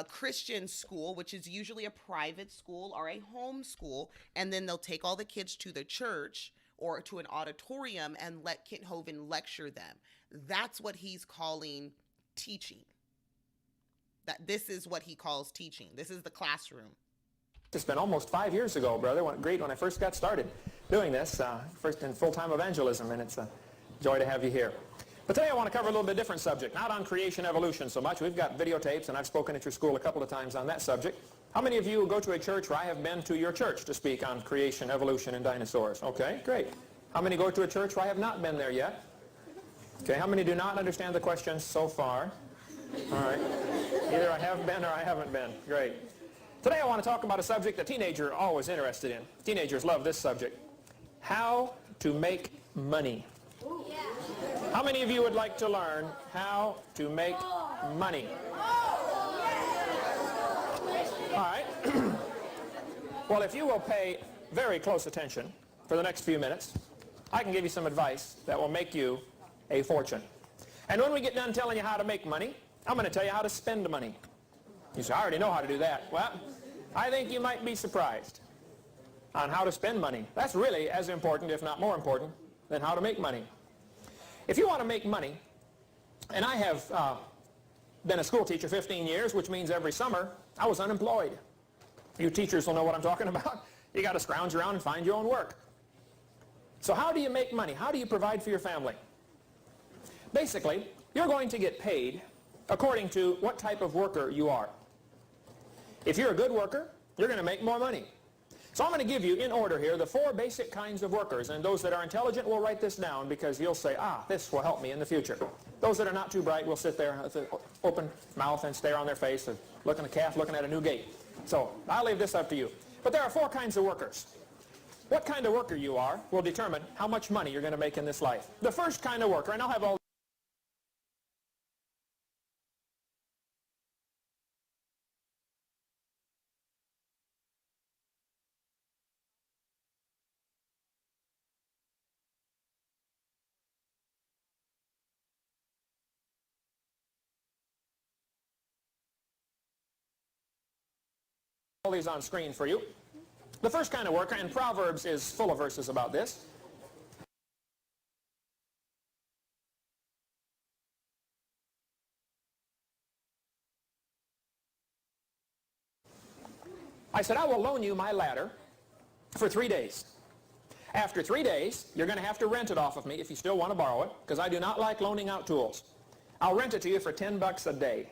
Christian school, which is usually a private school or a home school, and then they'll take all the kids to the church or to an auditorium and let Kent Hovind lecture them. That's what he's calling teaching. This is what he calls teaching. This is the classroom. It's been almost 5 years ago, brother. Great when I first got started doing this, first in full-time evangelism, and it's a joy to have you here. But today I want to cover a little bit different subject, not on creation evolution so much. We've got videotapes, and I've spoken at your school a couple of times on that subject. How many of you go to a church where I have been to your church to speak on creation, evolution, and dinosaurs? Okay, great. How many go to a church where I have not been there yet? Okay, how many do not understand the question so far? All right. Either I have been or I haven't been. Great. Today I want to talk about a subject a teenager always interested in. Teenagers love this subject. How to make money. How many of you would like to learn how to make money? All right. Well, if you will pay very close attention for the next few minutes, I can give you some advice that will make you a fortune. And when we get done telling you how to make money, I'm going to tell you how to spend money. You say, I already know how to do that. Well, I think you might be surprised on how to spend money. That's really as important, if not more important, than how to make money. If you want to make money, and I have been a school teacher 15 years, which means every summer I was unemployed. You teachers will know what I'm talking about. You got to scrounge around and find your own work. So how do you make money? How do you provide for your family? Basically, you're going to get paid according to what type of worker you are. If you're a good worker, you're going to make more money. So I'm going to give you, in order here, the 4 basic kinds of workers. And those that are intelligent will write this down because you'll say, this will help me in the future. Those that are not too bright will sit there with an open mouth and stare on their face and looking at a calf, looking at a new gate. So I'll leave this up to you. But there are 4 kinds of workers. What kind of worker you are will determine how much money you're going to make in this life. The first kind of worker, and I'll have all these on screen for you. The first kind of worker, and Proverbs is full of verses about this. I said, I will loan you my ladder for 3 days. After 3 days, you're going to have to rent it off of me if you still want to borrow it, because I do not like loaning out tools. I'll rent it to you for $10 a day,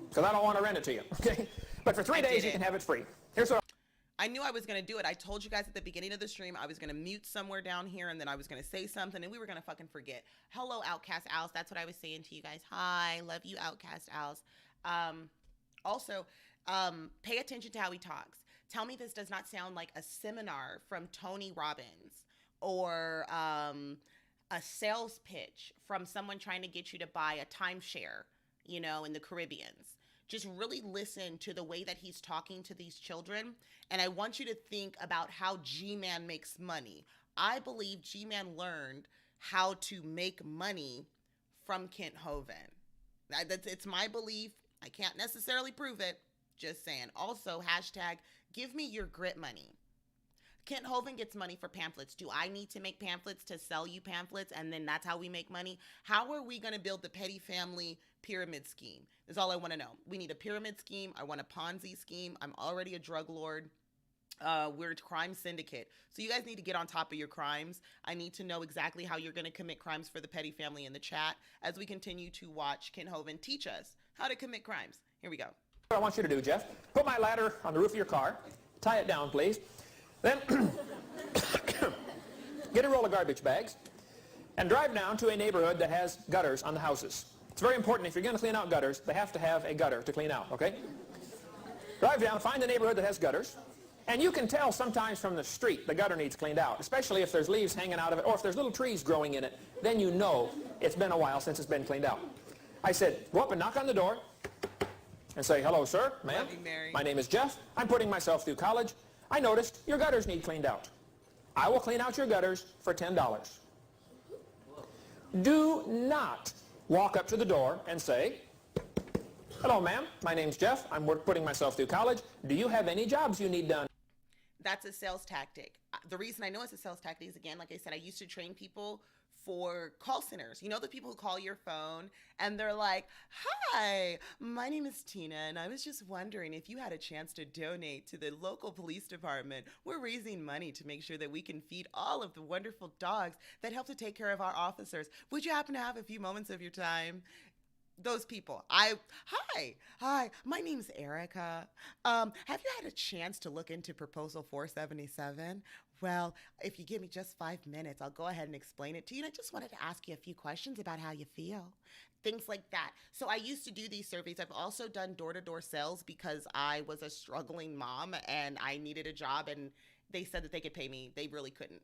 because I don't want to rent it to you, okay? But for 3 days, you can have it free. Here's what I knew I was going to do it. I told you guys at the beginning of the stream I was going to mute somewhere down here, and then I was going to say something, and we were going to fucking forget. Hello, Outcast Alice. That's what I was saying to you guys. Hi. Love you, Outcast Alice. Also, pay attention to how he talks. Tell me this does not sound like a seminar from Tony Robbins or a sales pitch from someone trying to get you to buy a timeshare, you know, in the Caribbeans. Just really listen to the way that he's talking to these children. And I want you to think about how GMAN makes money. I believe GMAN learned how to make money from Kent Hovind. It's my belief. I can't necessarily prove it. Just saying. Also, hashtag, give me your grit money. Kent Hovind gets money for pamphlets. Do I need to make pamphlets to sell you pamphlets and then that's how we make money? How are we going to build the petty family pyramid scheme? That's all I want to know. We need a pyramid scheme. I want a Ponzi scheme. I'm already a drug lord. We're a crime syndicate. So you guys need to get on top of your crimes. I need to know exactly how you're going to commit crimes for the petty family in the chat as we continue to watch Kent Hovind teach us how to commit crimes. Here we go. I want you to do, Jeff. Put my ladder on the roof of your car. Tie it down, please. Then get a roll of garbage bags and drive down to a neighborhood that has gutters on the houses. It's very important if you're going to clean out gutters, they have to have a gutter to clean out, okay? Drive down, find the neighborhood that has gutters, and you can tell sometimes from the street the gutter needs cleaned out, especially if there's leaves hanging out of it or if there's little trees growing in it, then you know it's been a while since it's been cleaned out. I said, go up and knock on the door and say, hello, sir, ma'am. My name is Jeff. I'm putting myself through college. I noticed your gutters need cleaned out. I will clean out your gutters for $10. Do not walk up to the door and say, hello, ma'am. My name's Jeff. I'm putting myself through college. Do you have any jobs you need done? That's a sales tactic. The reason I know it's a sales tactic is, again, like I said, I used to train people for call centers. You know, the people who call your phone and they're like, hi, my name is Tina, and I was just wondering if you had a chance to donate to the local police department. We're raising money to make sure that we can feed all of the wonderful dogs that help to take care of our officers. Would you happen to have a few moments of your time? Those people. Hi, my name's Erica. Have you had a chance to look into Proposal 477? Well, if you give me just 5 minutes, I'll go ahead and explain it to you. And I just wanted to ask you a few questions about how you feel. Things like that. So I used to do these surveys. I've also done door-to-door sales because I was a struggling mom and I needed a job, and they said that they could pay me. They really couldn't.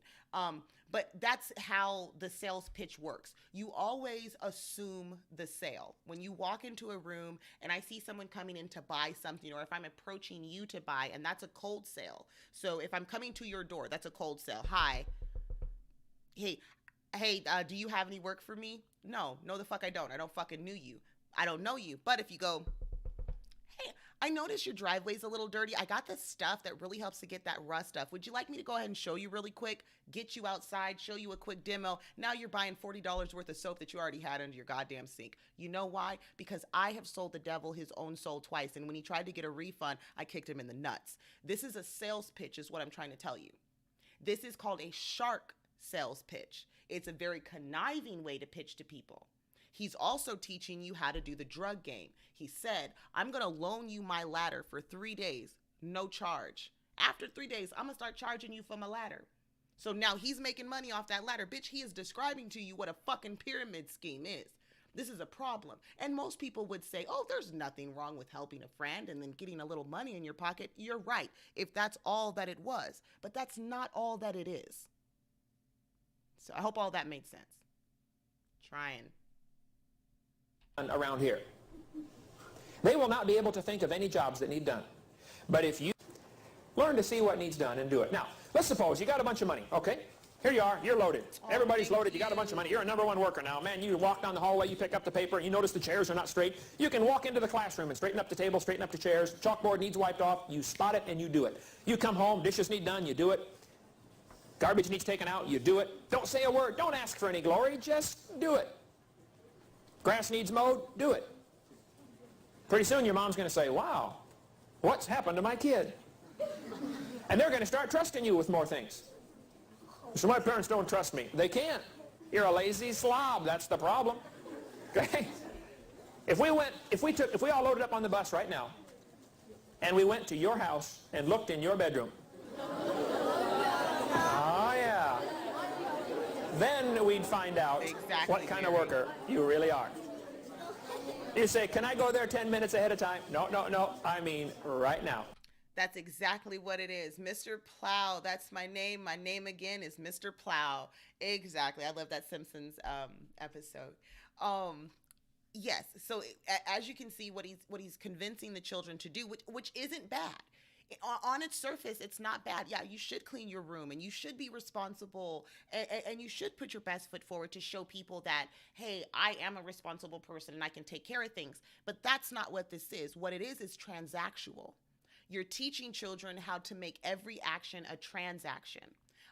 But that's how the sales pitch works. You always assume the sale. When you walk into a room and I see someone coming in to buy something, or if I'm approaching you to buy, and that's a cold sale. So if I'm coming to your door, that's a cold sale. Hi. Hey, do you have any work for me? No, the fuck I don't. I don't fucking know you. I don't know you. But if you go, hey, I noticed your driveway's a little dirty. I got this stuff that really helps to get that rust off. Would you like me to go ahead and show you really quick? Get you outside, show you a quick demo. Now you're buying $40 worth of soap that you already had under your goddamn sink. You know why? Because I have sold the devil his own soul twice, and when he tried to get a refund, I kicked him in the nuts. This is a sales pitch is what I'm trying to tell you. This is called a shark sales pitch. It's a very conniving way to pitch to people. He's also teaching you how to do the drug game. He said, I'm going to loan you my ladder for 3 days, no charge. After 3 days, I'm going to start charging you for my ladder. So now he's making money off that ladder. Bitch, he is describing to you what a fucking pyramid scheme is. This is a problem. And most people would say, oh, there's nothing wrong with helping a friend and then getting a little money in your pocket. You're right, if that's all that it was. But that's not all that it is. So I hope all that made sense. Trying. Around here. They will not be able to think of any jobs that need done. But if you learn to see what needs done and do it. Now, let's suppose you got a bunch of money, okay? Here you are, you're loaded. Everybody's loaded, you got a bunch of money. You're a #1 worker now. Man, you walk down the hallway, you pick up the paper, you notice the chairs are not straight. You can walk into the classroom and straighten up the table, straighten up the chairs. Chalkboard needs wiped off, you spot it and you do it. You come home, dishes need done, you do it. Garbage needs taken out, you do it. Don't say a word, don't ask for any glory, just do it. Grass needs mowed, do it. Pretty soon your mom's going to say, wow, what's happened to my kid? And they're going to start trusting you with more things. So my parents don't trust me. They can't. You're a lazy slob. That's the problem. Okay? If we all loaded up on the bus right now, and we went to your house and looked in your bedroom. Oh, yeah. Then we'd find out what kind of worker you really are. You say, can I go there 10 minutes ahead of time? No, no, no. I mean, right now. That's exactly what it is. Mr. Plow, that's my name. My name again is Mr. Plow. Exactly. I love that Simpsons episode. Yes. So as you can see, what he's convincing the children to do, which isn't bad. On its surface, it's not bad. Yeah, you should clean your room and you should be responsible and you should put your best foot forward to show people that, hey, I am a responsible person and I can take care of things. But that's not what this is. What it is transactional. You're teaching children how to make every action a transaction.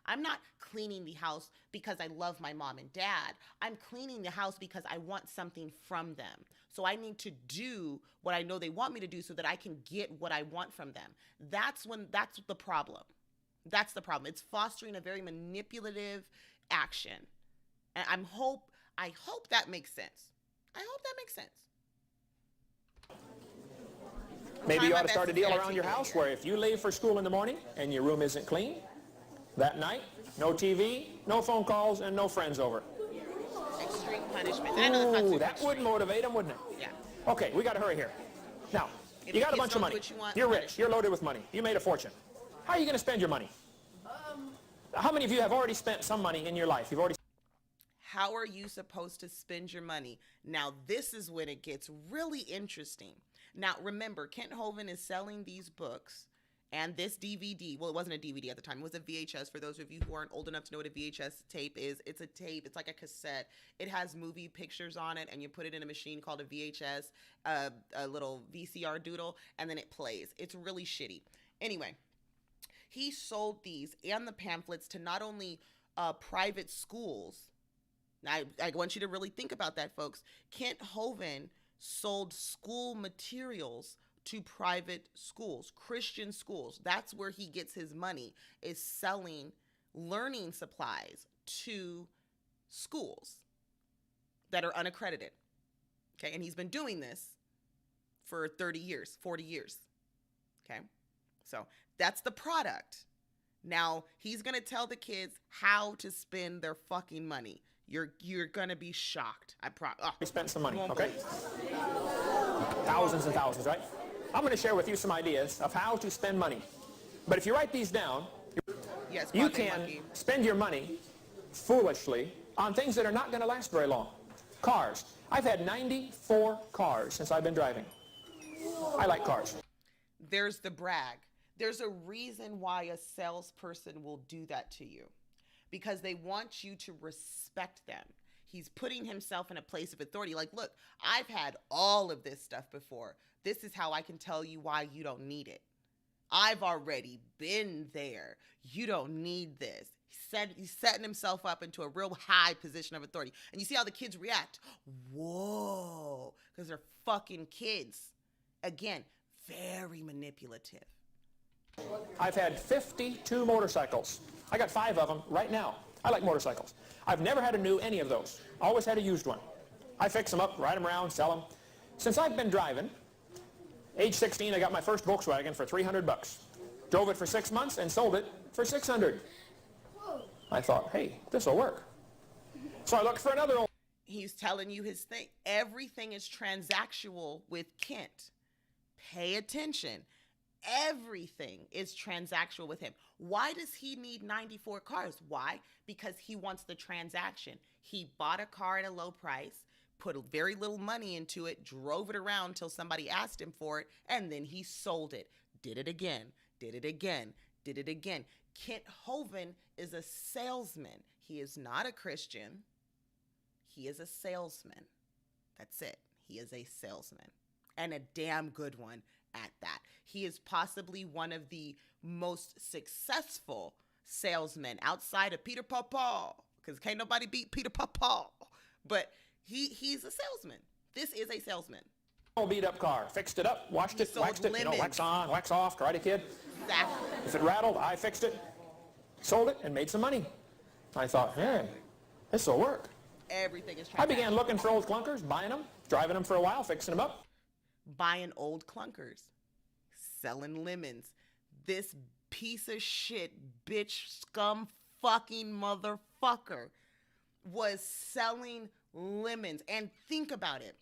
I'm not cleaning the house because I love my mom and dad. I'm cleaning the house because I want something from them. So I need to do what I know they want me to do so that I can get what I want from them. That's the problem. That's the problem. It's fostering a very manipulative action. And I hope that makes sense. I hope that makes sense. Maybe you ought to start a deal around your house where if you leave for school in the morning and your room isn't clean, that night, no TV, no phone calls, and no friends over. Extreme punishment. Ooh, that would motivate them, wouldn't it? Yeah. Okay, we got to hurry here. Now, you got a bunch of money. You're rich. You're loaded with money. You made a fortune. How are you going to spend your money? How many of you have already spent some money in your life? You've already. How are you supposed to spend your money? Now, this is when it gets really interesting. Now, remember, Kent Hovind is selling these books and this DVD. Well, it wasn't a DVD at the time. It was a VHS. For those of you who aren't old enough to know what a VHS tape is, it's a tape. It's like a cassette. It has movie pictures on it, and you put it in a machine called a VHS, a little VCR doodle, and then it plays. It's really shitty. Anyway, he sold these and the pamphlets to not only private schools. Now, I want you to really think about that, folks. Kent Hovind sold school materials to private schools, Christian schools. That's where he gets his money, is selling learning supplies to schools that are unaccredited. Okay, and he's been doing this for 30 years, 40 years. Okay, so that's the product. Now, he's going to tell the kids how to spend their fucking money. You're gonna be shocked. We spent some money, okay? Thousands and thousands, right? I'm gonna share with you some ideas of how to spend money. But if you write these down, you can spend your money foolishly on things that are not gonna last very long. Cars. I've had 94 cars since I've been driving. I like cars. There's the brag. There's a reason why a salesperson will do that to you. Because they want you to respect them. He's putting himself in a place of authority. Like, look, I've had all of this stuff before. This is how I can tell you why you don't need it. I've already been there. You don't need this. He's setting himself up into a real high position of authority. And you see how the kids react. Whoa, because they're fucking kids. Again, very manipulative. I've had 52 motorcycles. I got 5 of them right now. I like motorcycles. I've never had a new any of those. Always had a used one. I fix them up, ride them around, sell them. Since I've been driving, age 16, I got my first Volkswagen for $300. Drove it for 6 months and sold it for $600. I thought, hey, this will work. So I looked for another old. He's telling you his thing. Everything is transactional with Kent. Pay attention. Everything is transactional with him. Why does he need 94 cars? Why? Because he wants the transaction. He bought a car at a low price, put very little money into it, drove it around until somebody asked him for it, and then he sold it. Did it again, did it again, did it again. Kent Hovind is a salesman. He is not a Christian. He is a salesman. That's it. He is a salesman. And a damn good one at that. He is possibly one of the most successful salesmen outside of Peter Papa, because can't nobody beat Peter Papa. But he's a salesman. This is a salesman. Old beat up car. Fixed it up, washed it, waxed it, wax on, wax off, Karate Kid. Exactly. If it rattled, I fixed it, sold it, and made some money. I thought, man, this will work. Everything is I began looking for old clunkers, buying them, driving them for a while, fixing them up. Buying old clunkers, selling lemons. This piece of shit, bitch, scum, fucking motherfucker was selling lemons. And think about it.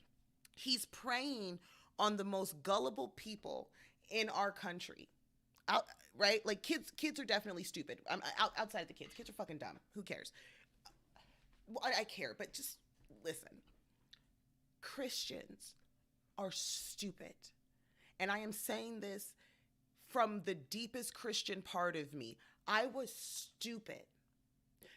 He's preying on the most gullible people in our country. Right? Like kids are definitely stupid. Outside of the kids are fucking dumb. Who cares? Well, I care, but just listen. Christians are stupid. And I am saying this from the deepest Christian part of me. I was stupid.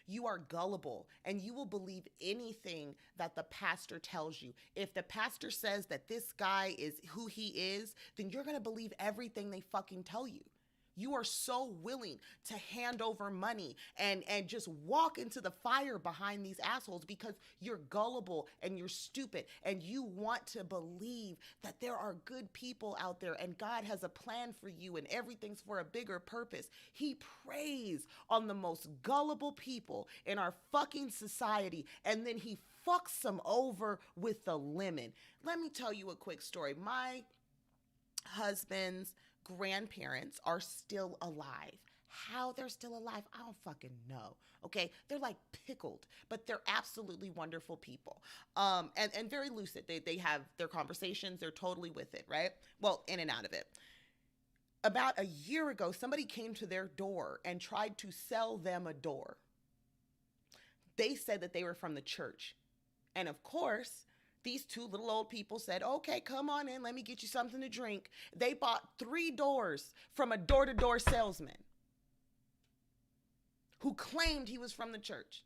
You are gullible, and you will believe anything that the pastor tells you. If the pastor says that this guy is who he is, then you're going to believe everything they fucking tell you. You are so willing to hand over money and just walk into the fire behind these assholes because you're gullible and you're stupid and you want to believe that there are good people out there and God has a plan for you and everything's for a bigger purpose. He preys on the most gullible people in our fucking society, and then he fucks them over with the lemon. Let me tell you a quick story. My husband's grandparents are still alive. How they're still alive, I don't fucking know. Okay, they're like pickled, but they're absolutely wonderful people, and very lucid. They have their conversations. They're totally with it, right? Well, in and out of it. About a year ago, somebody came to their door and tried to sell them a door. They said that they were from the church, and of course, these two little old people said, okay, come on in. Let me get you something to drink. They bought 3 doors from a door-to-door salesman who claimed he was from the church.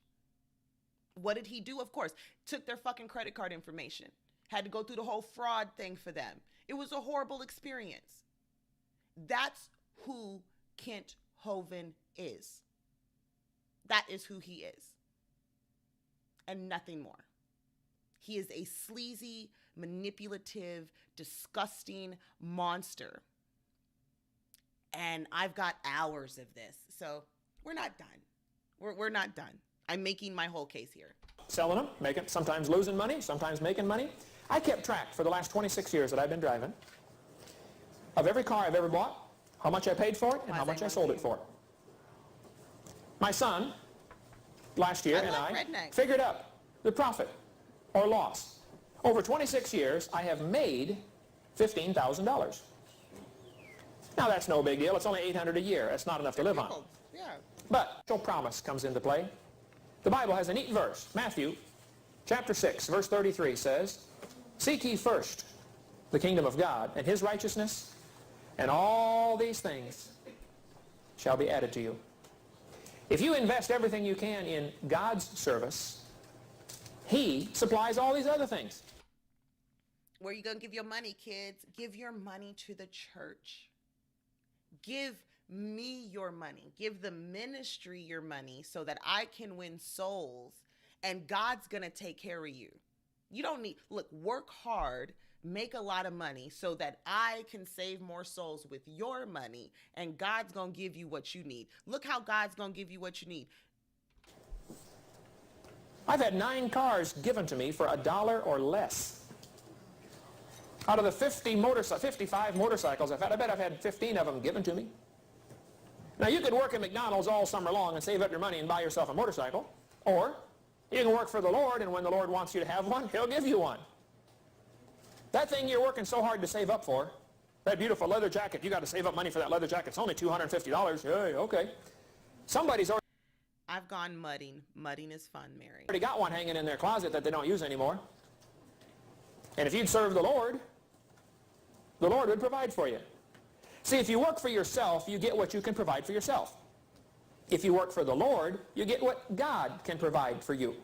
What did he do? Of course, took their fucking credit card information. Had to go through the whole fraud thing for them. It was a horrible experience. That's who Kent Hovind is. That is who he is. And nothing more. He is a sleazy, manipulative, disgusting monster. And I've got hours of this. So we're not done. We're not done. I'm making my whole case here. Selling them, sometimes losing money, sometimes making money. I kept track for the last 26 years that I've been driving of every car I've ever bought, how much I paid for it, and how much I sold it for. My son, last year, and I figured out the profit or loss. Over 26 years, I have made $15,000. Now, that's no big deal. It's only $800 a year. That's not enough to live on. Yeah. But no promise comes into play. The Bible has a neat verse. Matthew chapter 6, verse 33 says, seek ye first the kingdom of God and his righteousness, and all these things shall be added to you. If you invest everything you can in God's service, he supplies all these other things. Where are you going to give your money, kids? Give your money to the church. Give me your money. Give the ministry your money so that I can win souls, and God's going to take care of you. You don't need, look, work hard, make a lot of money so that I can save more souls with your money, and God's going to give you what you need. Look how God's going to give you what you need. I've had 9 cars given to me for $1 or less. Out of the 55 motorcycles I've had, I bet I've had 15 of them given to me. Now, you could work at McDonald's all summer long and save up your money and buy yourself a motorcycle. Or you can work for the Lord, and when the Lord wants you to have one, he'll give you one. That thing you're working so hard to save up for, that beautiful leather jacket, you got to save up money for that leather jacket. It's only $250. Hey, okay. Somebody's already... I've gone mudding. Mudding is fun, Mary. Already got one hanging in their closet that they don't use anymore. And if you'd serve the Lord would provide for you. See, if you work for yourself, you get what you can provide for yourself. If you work for the Lord, you get what God can provide for you.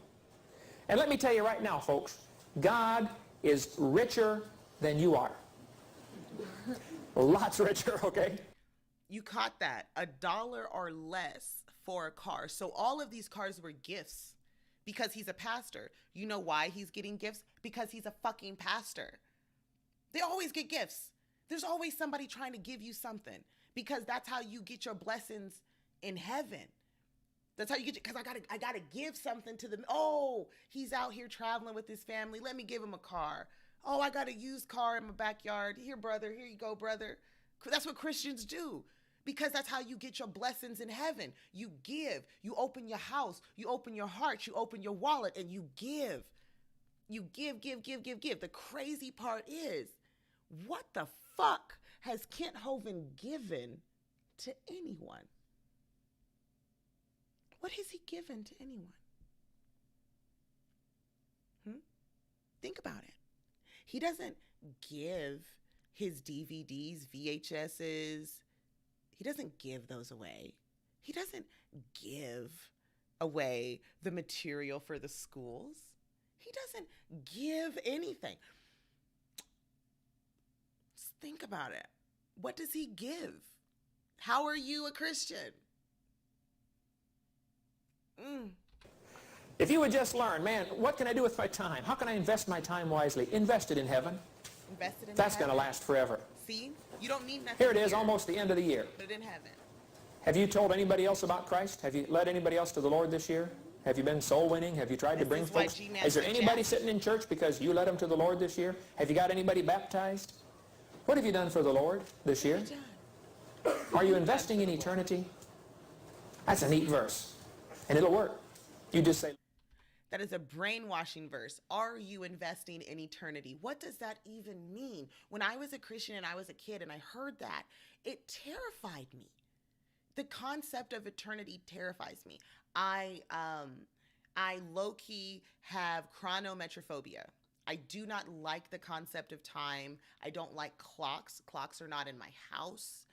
And let me tell you right now, folks, God is richer than you are. Lots richer, okay? You caught that. $1 or less for a car. So all of these cars were gifts because he's a pastor. You know why he's getting gifts? Because he's a fucking pastor. They always get gifts. There's always somebody trying to give you something because that's how you get your blessings in heaven. That's how you get, because I gotta give something to them. Oh, he's out here traveling with his family. Let me give him a car. Oh, I got a used car in my backyard. Here, brother. Here you go, brother. That's what Christians do. Because that's how you get your blessings in heaven. You give. You open your house. You open your heart. You open your wallet and you give. You give. The crazy part is, what the fuck has Kent Hovind given to anyone? What has he given to anyone? Think about it. He doesn't give his DVDs, VHSs. He doesn't give those away. He doesn't give away the material for the schools. He doesn't give anything. Just think about it. What does he give? How are you a Christian? If you would just learn, man, what can I do with my time? How can I invest my time wisely? Invest it in heaven. Invest it in That's heaven. going to last forever. See? You don't need nothing. Here it is, almost the end of the year. Put it in heaven. Have you told anybody else about Christ? Have you led anybody else to the Lord this year? Have you been soul winning? Have you tried to bring folks? GMAN Is there anybody sitting in church because you led them to the Lord this year? Have you got anybody baptized? What have you done for the Lord this year? Are you investing in eternity? That's a neat verse. And it'll work. You just say... That is a brainwashing verse. Are you investing in eternity? What does that even mean? When I was a Christian and I was a kid and I heard that, it terrified me. The concept of eternity terrifies me. I low-key have chronometrophobia. I do not like the concept of time. I don't like clocks. Clocks are not in my house.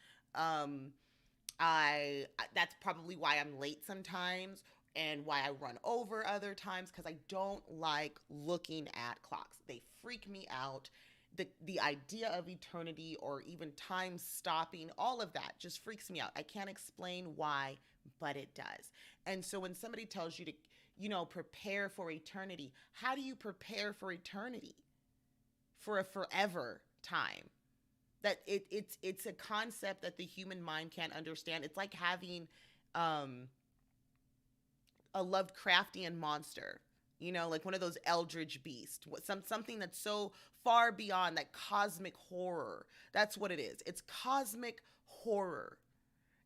That's probably why I'm late sometimes and why I run over other times, because I don't like looking at clocks. They freak me out. The idea of eternity or even time stopping, all of that just freaks me out. I can't explain why, but it does. And so when somebody tells you to, prepare for eternity, how do you prepare for eternity? For a forever time? That it's a concept that the human mind can't understand. It's like having a Lovecraftian monster, like one of those eldritch beasts, something that's so far beyond that cosmic horror. That's what it is. It's cosmic horror.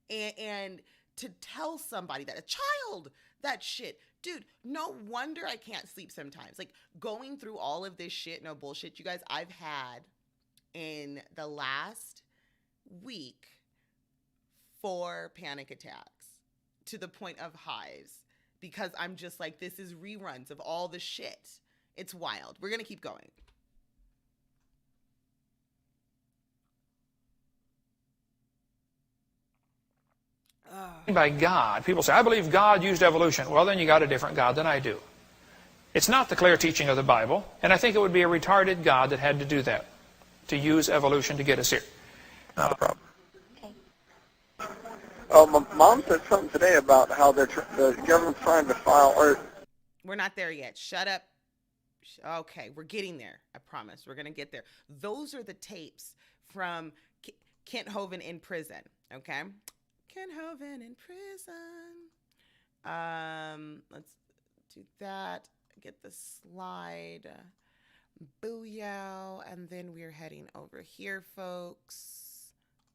And to tell somebody that, a child, that shit, dude, no wonder I can't sleep sometimes. Like going through all of this shit, no bullshit, you guys, I've had in the last week 4 panic attacks to the point of hives. Because I'm just like, this is reruns of all the shit. It's wild. We're going to keep going. By God. People say, I believe God used evolution. Well, then you got a different God than I do. It's not the clear teaching of the Bible, and I think it would be a retarded God that had to do that, to use evolution to get us here. Not a problem. Oh, my mom said something today about how the government's trying to file, or... We're not there yet. Shut up. Okay, we're getting there. I promise. We're going to get there. Those are the tapes from Kent Hovind in prison, okay? Kent Hovind in prison. Let's do that. Get the slide. Booyah. And then we're heading over here, folks.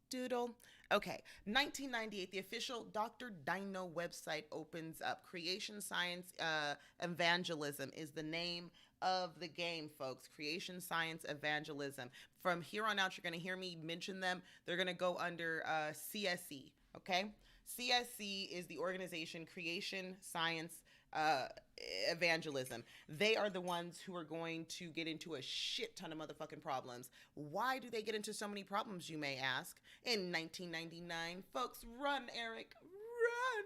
Doodle. Okay, 1998, the official Dr. Dino website opens up. Creation Science Evangelism is the name of the game, folks. Creation Science Evangelism. From here on out, you're going to hear me mention them. They're going to go under CSE, okay? CSE is the organization Creation Science Evangelism. They are the ones who are going to get into a shit ton of motherfucking problems. Why do they get into so many problems, you may ask? In 1999, folks, run, Eric, run.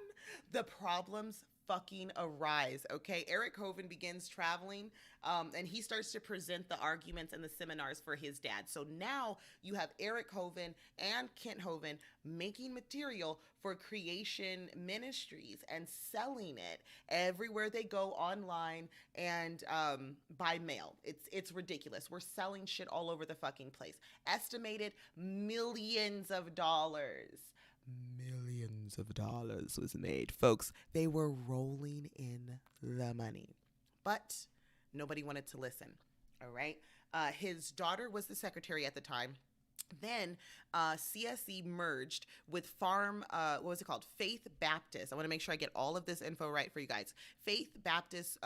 The problems fucking arise, okay? Eric Hovind begins traveling, and he starts to present the arguments and the seminars for his dad. So now you have Eric Hovind and Kent Hovind making material for Creation Ministries and selling it everywhere they go, online and by mail. It's ridiculous. We're selling shit all over the fucking place. Estimated millions of dollars. Millions of dollars was made. Folks, they were rolling in the money. But nobody wanted to listen. All right. His daughter was the secretary at the time. Then CSE merged with Faith Baptist. I want to make sure I get all of this info right for you guys. Faith Baptist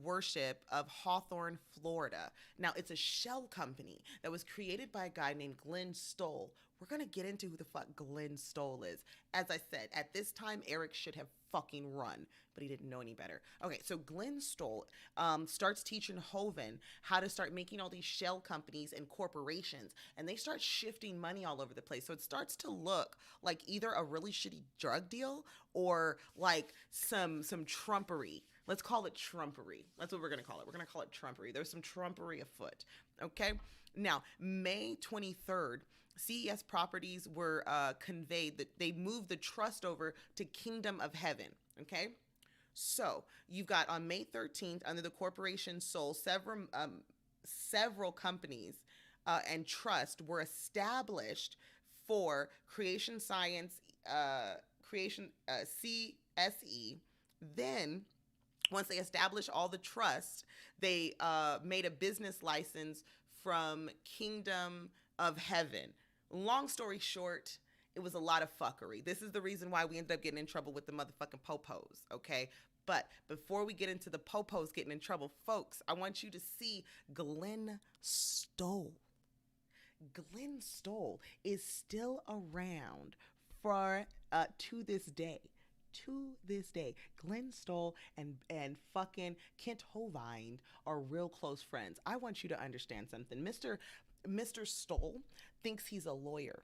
Worship of Hawthorne, Florida. Now, it's a shell company that was created by a guy named Glenn Stoll. We're going to get into who the fuck Glenn Stoll is. As I said, at this time, Eric should have fucking run, but he didn't know any better. Okay, so Glenn Stoll starts teaching Hovind how to start making all these shell companies and corporations, and they start shifting money all over the place. So it starts to look like either a really shitty drug deal or like some trumpery. Let's call it trumpery. That's what we're going to call it. We're going to call it trumpery. There's some trumpery afoot, okay? Now, May 23rd, CES Properties were conveyed that they moved the trust over to Kingdom of Heaven, okay? So you've got on May 13th, under the corporation sold, several companies and trust were established for Creation Science, CSE. Then once they established all the trusts, they made a business license from Kingdom of Heaven. Long story short, it was a lot of fuckery. This is the reason why we ended up getting in trouble with the motherfucking popos, okay? But before we get into the popos getting in trouble, folks, I want you to see Glenn Stoll. Glenn Stoll is still around for to this day. To this day, Glenn Stoll and fucking Kent Hovind are real close friends. I want you to understand something. Mr. Stoll thinks he's a lawyer.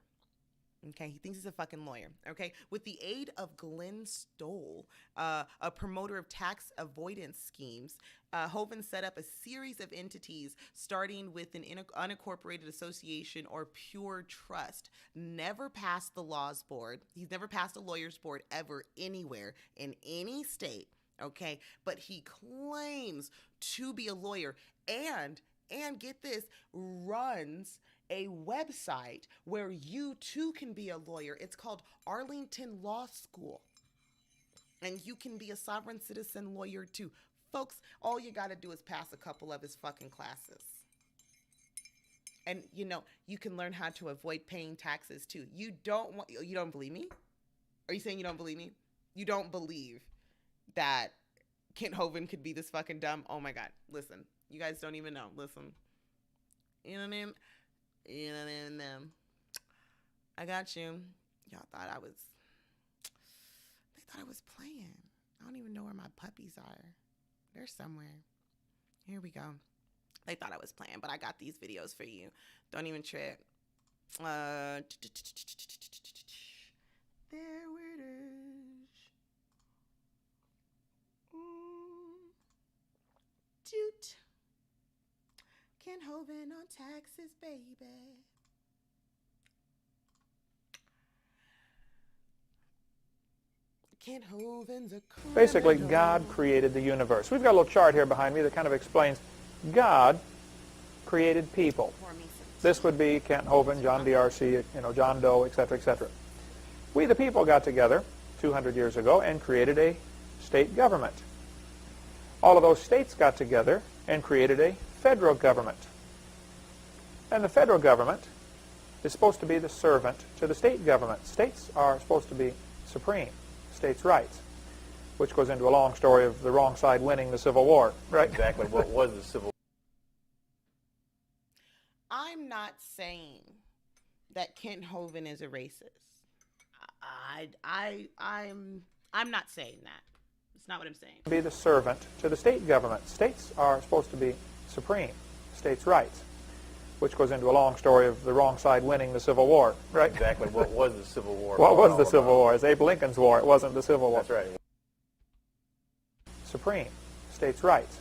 Okay, he thinks he's a fucking lawyer. Okay, with the aid of Glenn Stoll, a promoter of tax avoidance schemes, Hovind set up a series of entities, starting with an unincorporated association or pure trust. Never passed the laws board. He's never passed a lawyer's board ever anywhere in any state. Okay, but he claims to be a lawyer and get this, runs a website where you too can be a lawyer. It's called Arlington Law School. And you can be a sovereign citizen lawyer too. Folks, all you got to do is pass a couple of his fucking classes. And you know, you can learn how to avoid paying taxes too. You don't believe me? Are you saying you don't believe me? You don't believe that Kent Hovind could be this fucking dumb? Oh my God. Listen, you guys don't even know. Listen. You know what I mean? You know what I mean? I got you. Y'all thought I was playing. I don't even know where my puppies are. They're somewhere. Here we go. They thought I was playing, but I got these videos for you. Don't even trip. There it is. Toot. Kent Hovind on taxes, baby. Kent Hovind's a criminal. Basically, God created the universe. We've got a little chart here behind me that kind of explains God created people. This would be Kent Hovind, John DRC, John Doe, etc., etc. We, the people, got together 200 years ago and created a state government. All of those states got together and created a federal government. And the federal government is supposed to be the servant to the state government. States are supposed to be supreme, states' rights, which goes into a long story of the wrong side winning the Civil War, right? Exactly. What was the Civil War? I'm not saying that Kent Hovind is a racist. I'm not saying that. It's not what I'm saying. Be the servant to the state government. States are supposed to be supreme, states' rights, which goes into a long story of the wrong side winning the Civil War, right? Exactly. What was the Civil War? What was the Civil War? It's Abe Lincoln's war. It wasn't the Civil War. That's right. supreme, states' rights,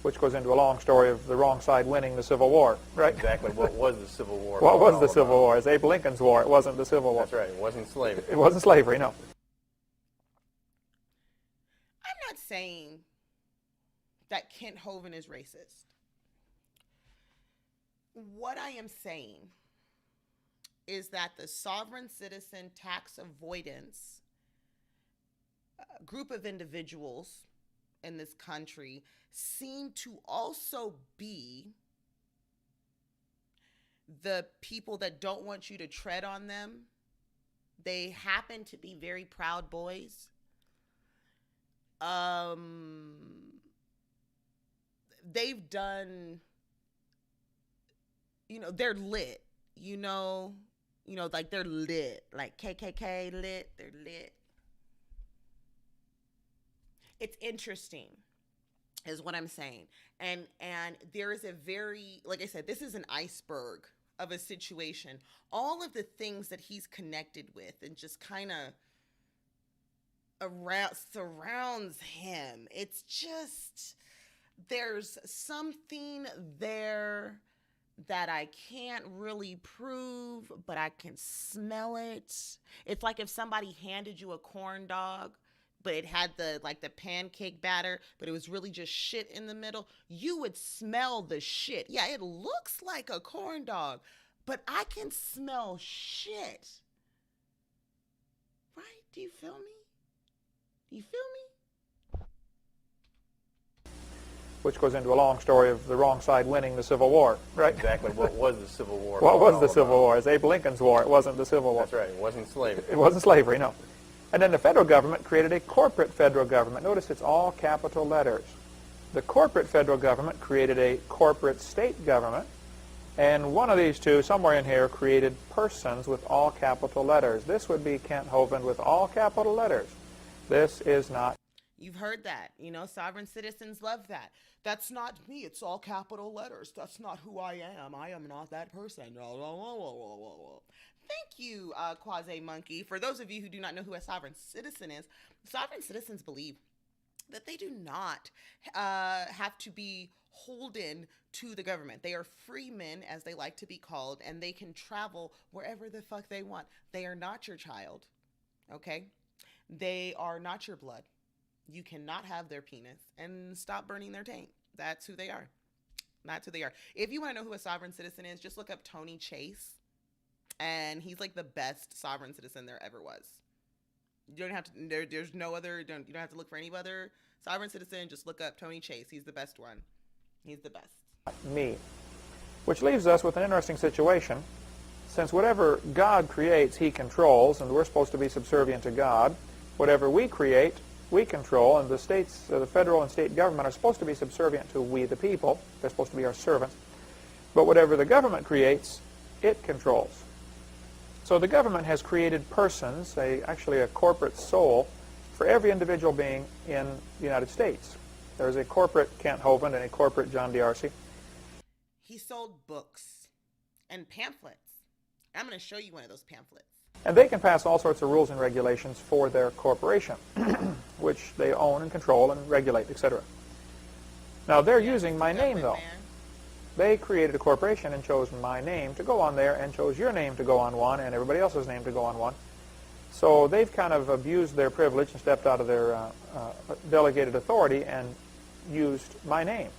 which goes into a long story of the wrong side winning the Civil War, right? Exactly. What was the Civil War? What was the Civil War? It's Abe Lincoln's war. It wasn't the Civil War. That's right. It wasn't slavery. It wasn't slavery, no. I'm not saying that Kent Hovind is racist. What I am saying is that the sovereign citizen tax avoidance group of individuals in this country seem to also be the people that don't want you to tread on them. They happen to be very proud boys. They've done, they're lit, like they're lit, like KKK lit, they're lit. It's interesting is what I'm saying. And there is a very, like I said, this is an iceberg of a situation. All of the things that he's connected with and just kind of surrounds him. It's just, there's something there that I can't really prove, but I can smell it. It's like if somebody handed you a corn dog, but it had the pancake batter, but it was really just shit in the middle. You would smell the shit. Yeah, it looks like a corn dog, but I can smell shit. Right? Do you feel me? Do you feel me? Which goes into a long story of the wrong side winning the Civil War, right? Exactly. What was the Civil War? What was the Civil War? It's Abe Lincoln's war. It wasn't the Civil War. That's right. It wasn't slavery. It wasn't slavery, no. And then the federal government created a corporate federal government. Notice it's all capital letters. The corporate federal government created a corporate state government. And one of these two, somewhere in here, created persons with all capital letters. This would be Kent Hovind with all capital letters. This is not. You've heard that. Sovereign citizens love that. That's not me. It's all capital letters. That's not who I am. I am not that person. Thank you, Quasi Monkey. For those of you who do not know who a sovereign citizen is, sovereign citizens believe that they do not have to be holden to the government. They are free men, as they like to be called, and they can travel wherever the fuck they want. They are not your child, okay? They are not your blood. You cannot have their penis, and stop burning their taint. That's who they are. That's who they are. If you want to know who a sovereign citizen is, just look up Tony Chase. And he's like the best sovereign citizen there ever was. You don't have to, there's no other, you don't have to look for any other sovereign citizen. Just look up Tony Chase. He's the best one. He's the best. Me. Which leaves us with an interesting situation. Since whatever God creates, he controls, and we're supposed to be subservient to God. Whatever we create, we control, and the states, the federal and state government are supposed to be subservient to we the people. They're supposed to be our servants. But whatever the government creates, it controls. So the government has created persons, actually a corporate soul, for every individual being in the United States. There's a corporate Kent Hovind and a corporate John D'Arcy. He sold books and pamphlets. I'm going to show you one of those pamphlets. And they can pass all sorts of rules and regulations for their corporation, which they own and control and regulate, etc. Now they're using my name, though. They created a corporation and chose my name to go on there and chose your name to go on one and everybody else's name to go on one. So they've kind of abused their privilege and stepped out of their delegated authority and used my name.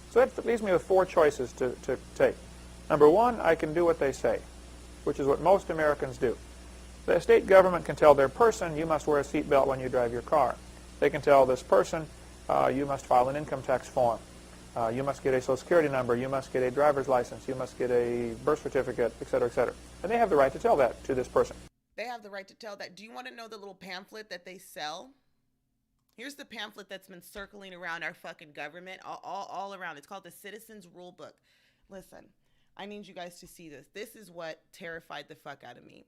So that leaves me with four choices to take. Number one, I can do what they say, which is what most Americans do. The state government can tell their person, you must wear a seatbelt when you drive your car. They can tell this person, you must file an income tax form. You must get a Social Security number, you must get a driver's license, you must get a birth certificate, etc., etc. And they have the right to tell that to this person. They have the right to tell that. Do you want to know the little pamphlet that they sell? Here's the pamphlet that's been circling around our fucking government, all around. It's called the Citizens Rule Book. Listen, I need you guys to see this. This is what terrified the fuck out of me.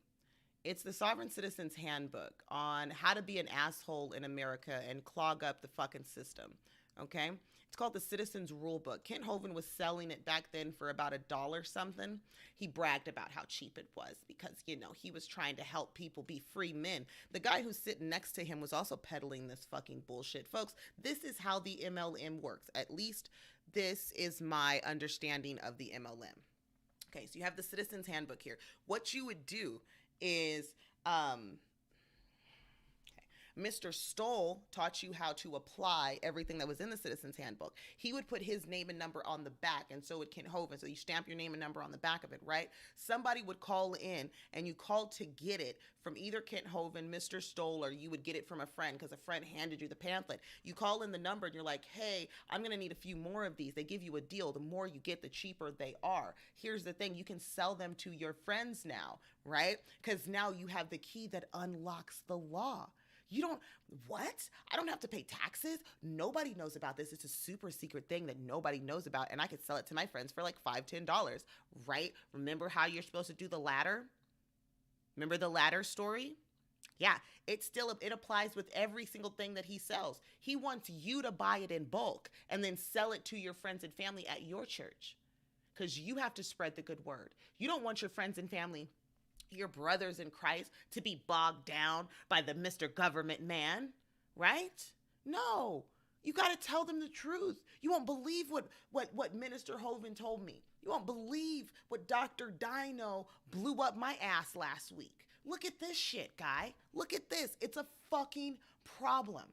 It's the Sovereign Citizen's Handbook on how to be an asshole in America and clog up the fucking system. Okay. It's called the Citizens Rule Book. Kent Hovind was selling it back then for about $1 something. He bragged about how cheap it was because, you know, he was trying to help people be free men. The guy who's sitting next to him was also peddling this fucking bullshit. Folks, this is how the MLM works. At least this is my understanding of the MLM. Okay, so you have the Citizens Handbook here. What you would do is, Mr. Stoll taught you how to apply everything that was in the Citizens Handbook. He would put his name and number on the back, and so would Kent Hovind. So you stamp your name and number on the back of it, right? Somebody would call in, and you called to get it from either Kent Hovind, Mr. Stoll, or you would get it from a friend because a friend handed you the pamphlet. You call in the number, and you're like, hey, I'm going to need a few more of these. They give you a deal. The more you get, the cheaper they are. Here's the thing. You can sell them to your friends now, right? Because now you have the key that unlocks the law. You don't, what? I don't have to pay taxes? Nobody knows about this. It's a super secret thing that nobody knows about, and I could sell it to my friends for like $5, $10, right? Remember how you're supposed to do the ladder? Remember the ladder story? Yeah, it applies with every single thing that he sells. He wants you to buy it in bulk and then sell it to your friends and family at your church because you have to spread the good word. You don't want your friends and family, your brothers in Christ, to be bogged down by the Mr. Government man, right? No, you got to tell them the truth. You won't believe what Minister Hovind told me. You won't believe what Dr. Dino blew up my ass last week. Look at this shit, guy. Look at this. It's a fucking problem.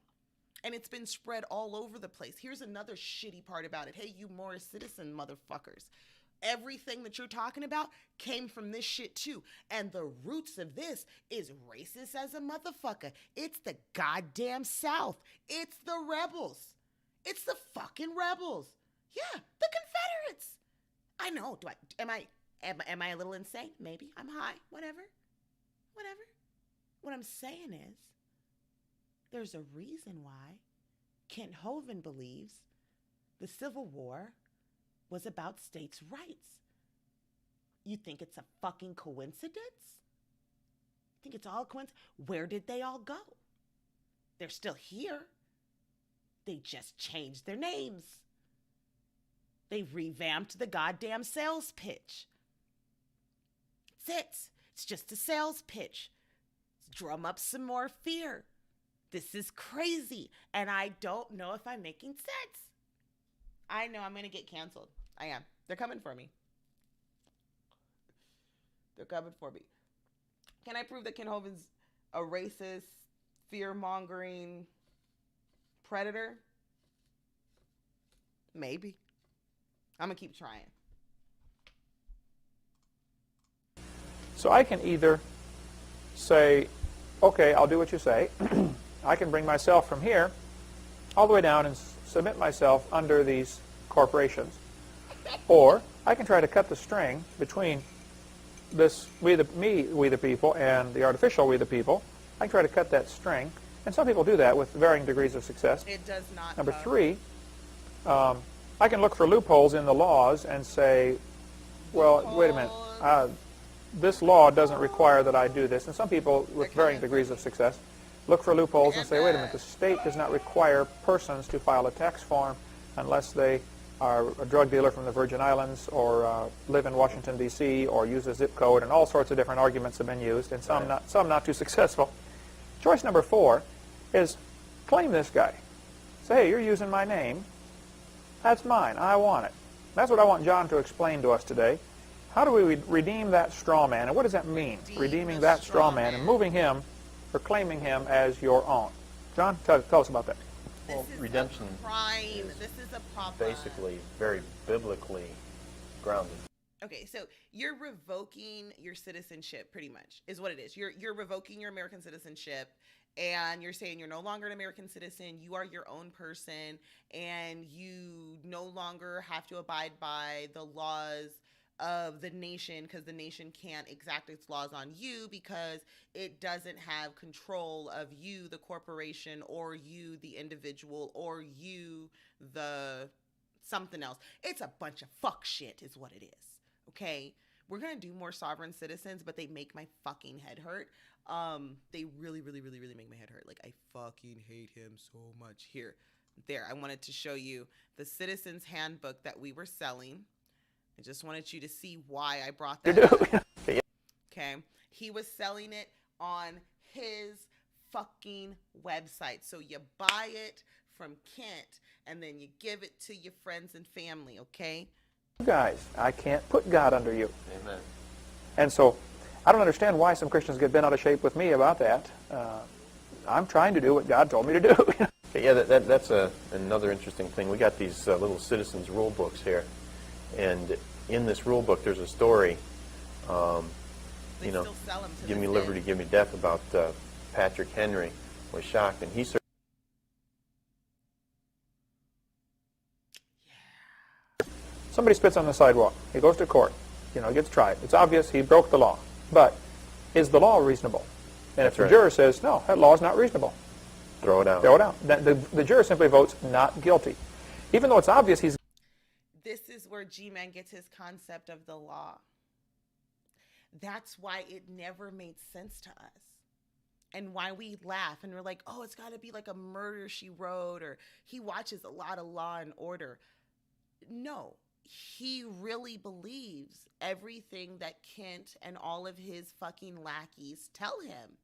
And it's been spread all over the place. Here's another shitty part about it. Hey, you Morris Citizen motherfuckers. Everything that you're talking about came from this shit too. And the roots of this is racist as a motherfucker. It's the goddamn South. It's the rebels. It's the fucking rebels. Yeah, the Confederates. I know. Am I a little insane? Maybe. I'm high. Whatever. What I'm saying is there's a reason why Kent Hovind believes the Civil War was about states' rights. You think it's a fucking coincidence? Think it's all coincidence? Where did they all go? They're still here. They just changed their names. They revamped the goddamn sales pitch. That's it. It's just a sales pitch. Let's drum up some more fear. This is crazy, and I don't know if I'm making sense. I know I'm going to get canceled. I am. They're coming for me. They're coming for me. Can I prove that Kent Hovind's a racist, fear-mongering predator? Maybe. I'm going to keep trying. So I can either say, okay, I'll do what you say. I can bring myself from here all the way down and submit myself under these corporations. Or I can try to cut the string between this we the people and the artificial we the people. I can try to cut that string, and some people do that with varying degrees of success. It does not. Number three, I can look for loopholes in the laws and say, well, wait a minute, this law doesn't require that I do this. And some people with varying degrees of success look for loopholes and say, wait a minute, the state does not require persons to file a tax form unless they are a drug dealer from the Virgin Islands or live in Washington, D.C., or use a zip code, and all sorts of different arguments have been used, and some not too successful. Choice number 4 is claim this guy. Say, hey, you're using my name. That's mine. I want it. That's what I want John to explain to us today. How do we redeem that straw man, and what does that mean, redeeming that straw man and moving him or claiming him as your own? John, tell us about that. Well, redemption This is a problem. Basically very biblically grounded. Okay, so you're revoking your citizenship, pretty much, is what it is. You're revoking your American citizenship, and you're saying you're no longer an American citizen. You are your own person, and you no longer have to abide by the laws of the nation, because the nation can't exact its laws on you because it doesn't have control of you, the corporation, or you, the individual, or you, the something else. It's a bunch of fuck shit is what it is. Okay? We're going to do more sovereign citizens, but they make my fucking head hurt. They really, really, really, really make my head hurt. Like, I fucking hate him so much. Here, There, I wanted to show you the Citizen's Handbook that we were selling. I just wanted you to see why I brought that up. Okay. He was selling it on his fucking website. So you buy it from Kent and then you give it to your friends and family, okay? Guys, I can't put God under you. Amen. And so I don't understand why some Christians get bent out of shape with me about that. I'm trying to do what God told me to do. Okay, yeah, that's another interesting thing. We got these little citizens' rule books here, and in this rule book there's a story, you know, give me liberty, give me death, about Patrick Henry was shocked, and he Somebody spits on the sidewalk. He goes to court. You know, gets tried. It's obvious he broke the law. But is the law reasonable? And if the juror says, no, that law is not reasonable, throw it out. Throw it out. The juror simply votes not guilty. Even though it's obvious he's... This is where GMAN gets his concept of the law. That's why it never made sense to us. And why we laugh and we're like, oh, it's got to be like a Murder, She Wrote, or he watches a lot of Law and Order. No, he really believes everything that Kent and all of his fucking lackeys tell him.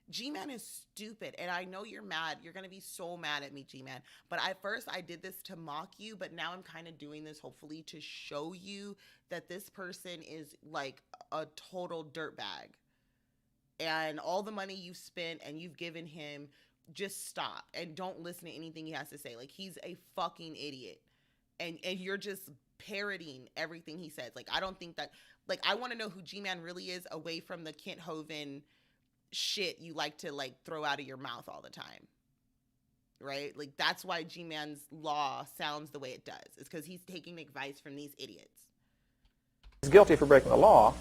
G-Man is stupid, and I know you're mad. You're going to be so mad at me, G-Man. But first I did this to mock you, but now I'm kind of doing this hopefully to show you that this person is like a total dirtbag. And all the money you've spent and you've given him, just stop and don't listen to anything he has to say. Like, he's a fucking idiot. And you're just parroting everything he says. Like, I don't think that, like, I want to know who G-Man really is away from the Kent Hovind shit you like to, like, throw out of your mouth all the time. Right? Like, that's why G-Man's law sounds the way it does. It's because he's taking advice from these idiots. He's guilty for breaking the law.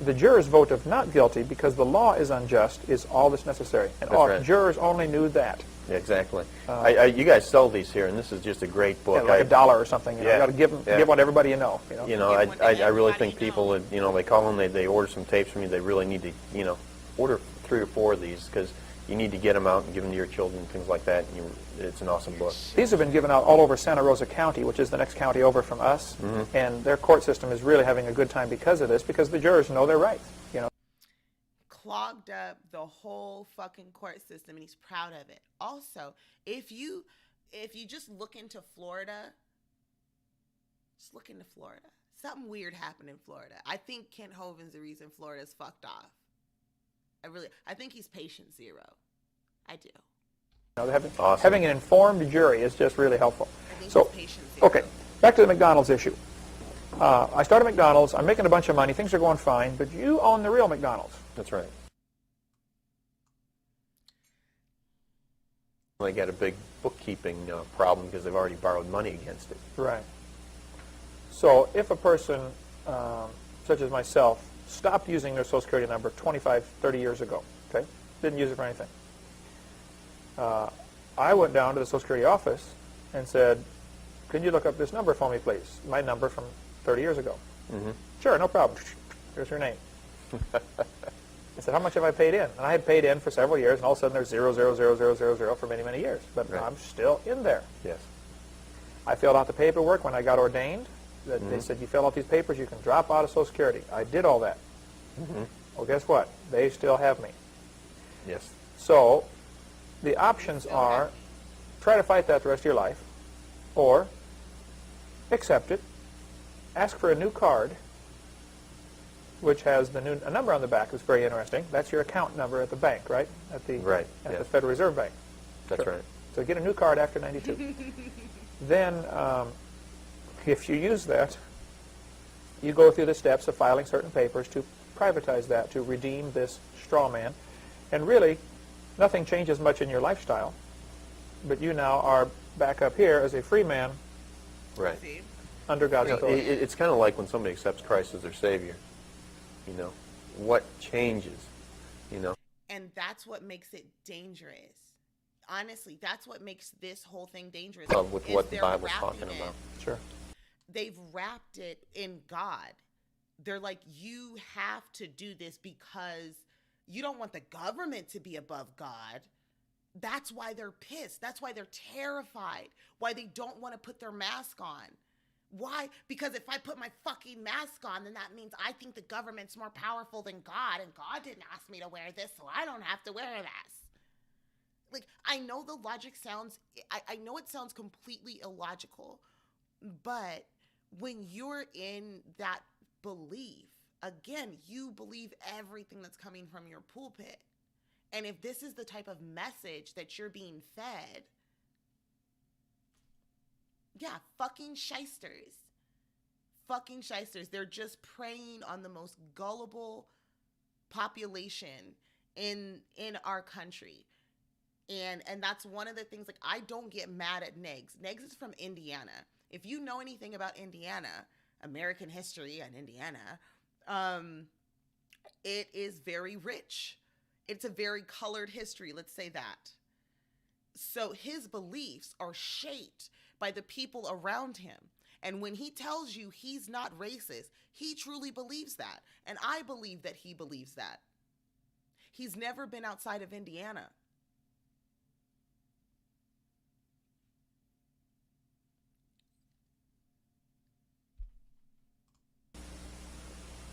The jurors vote of not guilty because the law is unjust is all that's necessary. And jurors only knew that. Yeah, exactly. You guys sell these here, and this is just a great book. Yeah, like $1 or something. You know, you got to give one to everybody you know. I really think people, they call them, they order some tapes from you. They really need to, order 3 or 4 of these, because you need to get them out and give them to your children and things like that. And it's an awesome book. These have been given out all over Santa Rosa County, which is the next county over from us. Mm-hmm. And their court system is really having a good time because of this, because the jurors know their rights. Clogged up the whole fucking court system, and he's proud of it. Also, if you just look into Florida, something weird happened in Florida. I think Kent Hovind's the reason Florida's fucked off. I think he's patient zero. I do. Having an informed jury is just really helpful. So, okay, back to the McDonald's issue. I started McDonald's. I'm making a bunch of money. Things are going fine, but you own the real McDonald's. That's right. They got a big bookkeeping problem because they've already borrowed money against it. Right. So if a person, such as myself, stopped using their Social Security number 25, 30 years ago, okay, didn't use it for anything, I went down to the Social Security office and said, can you look up this number for me, please? My number from 30 years ago. Mm-hmm. Sure, no problem. Here's her name. I said, how much have I paid in? And I had paid in for several years, and all of a sudden there's 0000000 for many, many years. But I'm still in there. Yes. I filled out the paperwork when I got ordained. They said, you fill out these papers, you can drop out of Social Security. I did all that. Mm-hmm. Well, guess what? They still have me. Yes. So the options are try to fight that the rest of your life, or accept it, ask for a new card, which has a number on the back that's very interesting. That's your account number at the bank, right? At the Federal Reserve Bank. That's right. So get a new card after 92. Then, if you use that, you go through the steps of filing certain papers to privatize that, to redeem this straw man. And really, nothing changes much in your lifestyle, but you now are back up here as a free man. Right. Under God's authority. It's kind of like when somebody accepts Christ as their Savior. What changes, And that's what makes it dangerous. Honestly, that's what makes this whole thing dangerous. With what the Bible's talking about. Sure. They've wrapped it in God. They're like, you have to do this because you don't want the government to be above God. That's why they're pissed. That's why they're terrified. Why they don't want to put their mask on. Why? Because if I put my fucking mask on, then that means I think the government's more powerful than God, and God didn't ask me to wear this, so I don't have to wear this. Like, I know the logic sounds, I know it sounds completely illogical, but when you're in that belief, again, you believe everything that's coming from your pulpit. And if this is the type of message that you're being fed, yeah, fucking shysters. Fucking shysters. They're just preying on the most gullible population in our country. And that's one of the things, like, I don't get mad at Negs. Negs is from Indiana. If you know anything about Indiana, American history and Indiana, it is very rich. It's a very colored history, let's say that. So his beliefs are shaped by the people around him. And when he tells you he's not racist, he truly believes that. And I believe that he believes that. He's never been outside of Indiana.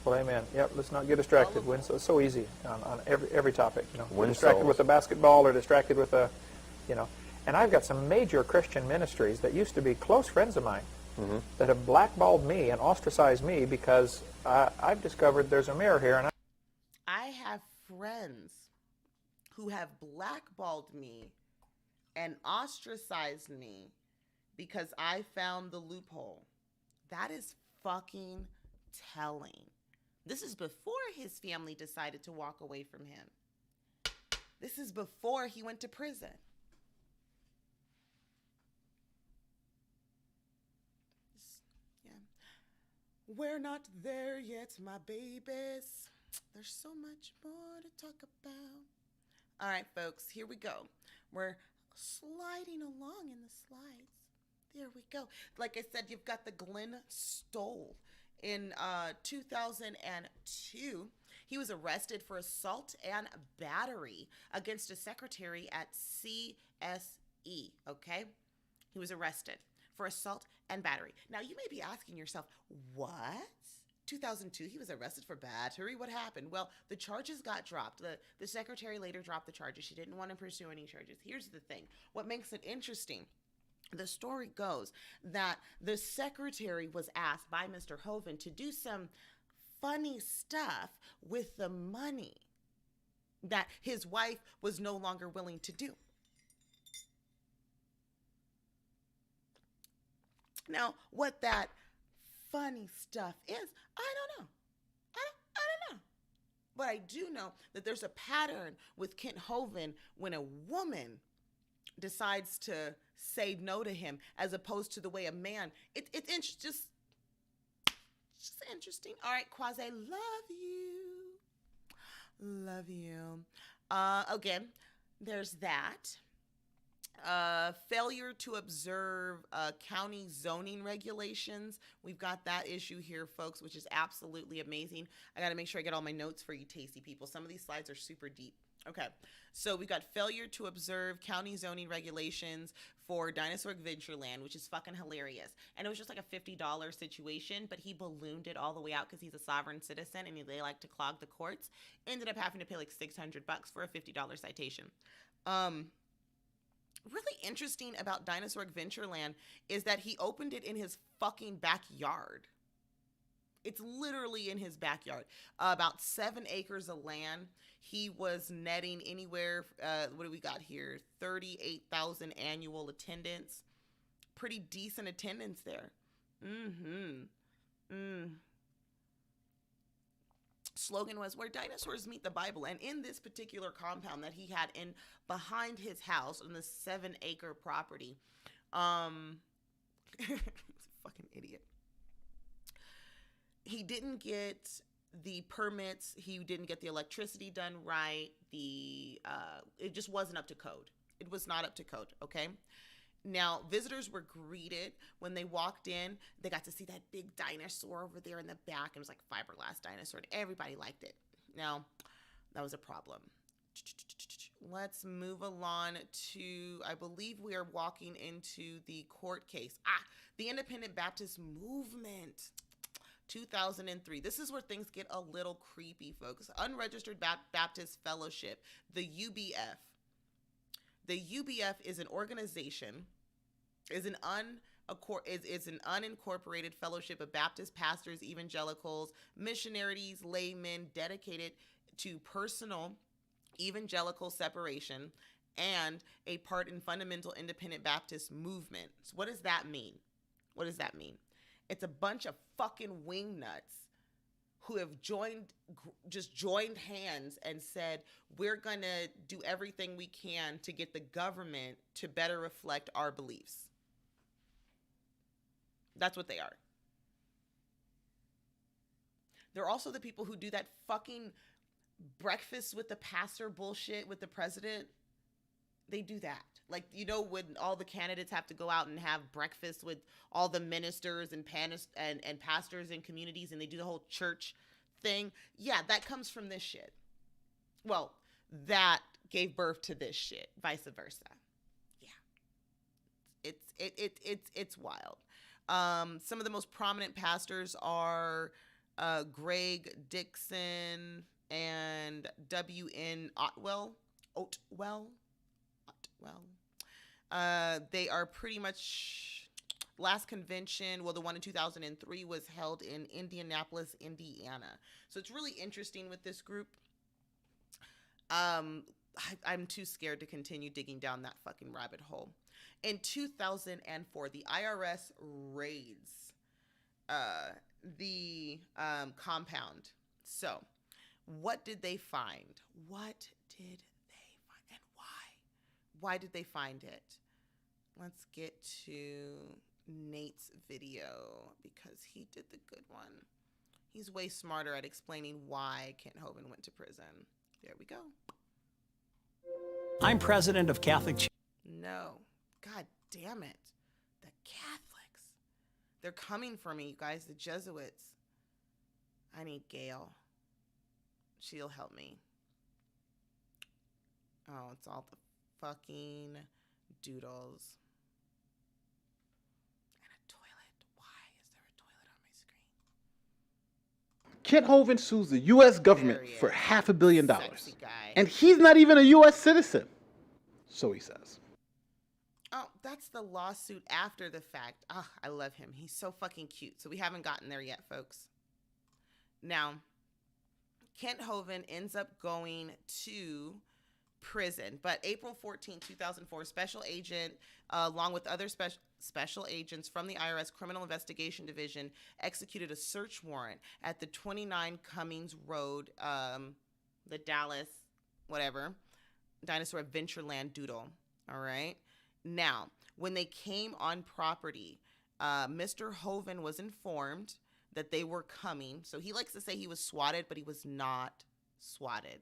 Well, amen. Yep, let's not get distracted. It's so easy on every topic. We're distracted with the basketball or distracted with a, And I've got some major Christian ministries that used to be close friends of mine that have blackballed me and ostracized me because I've discovered there's a mirror here. And I have friends who have blackballed me and ostracized me because I found the loophole. That is fucking telling. This is before his family decided to walk away from him. This is before he went to prison. Yeah. We're not there yet, my babies. There's so much more to talk about. All right, folks, here we go. We're sliding along in the slides. There we go. Like I said, you've got the Glenn Stoll. In 2002, he was arrested for assault and battery against a secretary at CSE, okay? He was arrested for assault and battery. Now, you may be asking yourself, what? 2002, he was arrested for battery? What happened? Well, the charges got dropped. The secretary later dropped the charges. She didn't want to pursue any charges. Here's the thing. What makes it interesting, the story goes that the secretary was asked by Mr. Hovind to do some funny stuff with the money that his wife was no longer willing to do. Now, what that funny stuff is, I don't know. I don't know. But I do know that there's a pattern with Kent Hovind when a woman decides to say no to him, as opposed to the way a man. It's just interesting. All right, Quasi, love you. Again, there's that. Failure to observe county zoning regulations. We've got that issue here, folks, which is absolutely amazing. I got to make sure I get all my notes for you tasty people. Some of these slides are super deep. Okay, so we got failure to observe county zoning regulations for Dinosaur Adventureland, which is fucking hilarious. And it was just like a $50 situation, but he ballooned it all the way out because he's a sovereign citizen and they like to clog the courts. Ended up having to pay like $600 for a $50 citation. Really interesting about Dinosaur Adventureland is that he opened it in his fucking backyard. It's literally in his backyard. About 7 acres of land. He was netting anywhere, what do we got here? 38,000 annual attendance. Pretty decent attendance there. Slogan was where dinosaurs meet the Bible. And in this particular compound that he had in behind his house on the 7-acre property, he's a fucking idiot. He didn't get the permits. He didn't get the electricity done right. It just wasn't up to code. It was not up to code, okay? Now, visitors were greeted when they walked in. They got to see that big dinosaur over there in the back. It was like fiberglass dinosaur. And everybody liked it. Now, that was a problem. let's move along to, I believe we are walking into the court case. The Independent Baptist Movement. 2003. This is where things get a little creepy, folks. Unregistered Baptist Fellowship, the UBF. The UBF is an organization, is an unincorporated fellowship of Baptist pastors, evangelicals, missionaries, laymen dedicated to personal evangelical separation and a part in fundamental independent Baptist movement. So what does that mean? What does that mean? It's a bunch of fucking wingnuts who have joined hands and said, we're going to do everything we can to get the government to better reflect our beliefs. That's what they are. They're also the people who do that fucking breakfast with the pastor bullshit with the president. They do that. Like, you know, when all the candidates have to go out and have breakfast with all the ministers and pastors in communities, and they do the whole church thing. Yeah, that comes from this shit. Well, that gave birth to this shit, vice versa. Yeah. It's wild. Some of the most prominent pastors are Greg Dixon and W.N. Otwell. They are pretty much, last convention, well, the one in 2003 was held in Indianapolis, Indiana. So it's really interesting with this group. I'm too scared to continue digging down that fucking rabbit hole. In 2004, the IRS raids the compound. So what did they find? What did they find, and why? Why did they find it? Let's get to Nate's video because he did the good one. He's way smarter at explaining why Kent Hovind went to prison. There we go. I'm president of Catholic. No. God damn it. The Catholics. They're coming for me, you guys, the Jesuits. I need Gail. She'll help me. Oh, it's all the fucking doodles. And a toilet. Why is there a toilet on my screen? Kent Hovind sues the U.S. government for $500 million. And he's not even a U.S. citizen. So he says. Oh, that's the lawsuit after the fact. Oh, I love him. He's so fucking cute. So we haven't gotten there yet, folks. Now, Kent Hovind ends up going to prison. But April 14, 2004, special agent, along with other special agents from the IRS Criminal Investigation Division, executed a search warrant at the 29 Cummings Road, the Dallas, whatever, Dinosaur Adventureland Doodle. All right. Now, when they came on property, Mr. Hovind was informed that they were coming. So he likes to say he was swatted, but he was not swatted.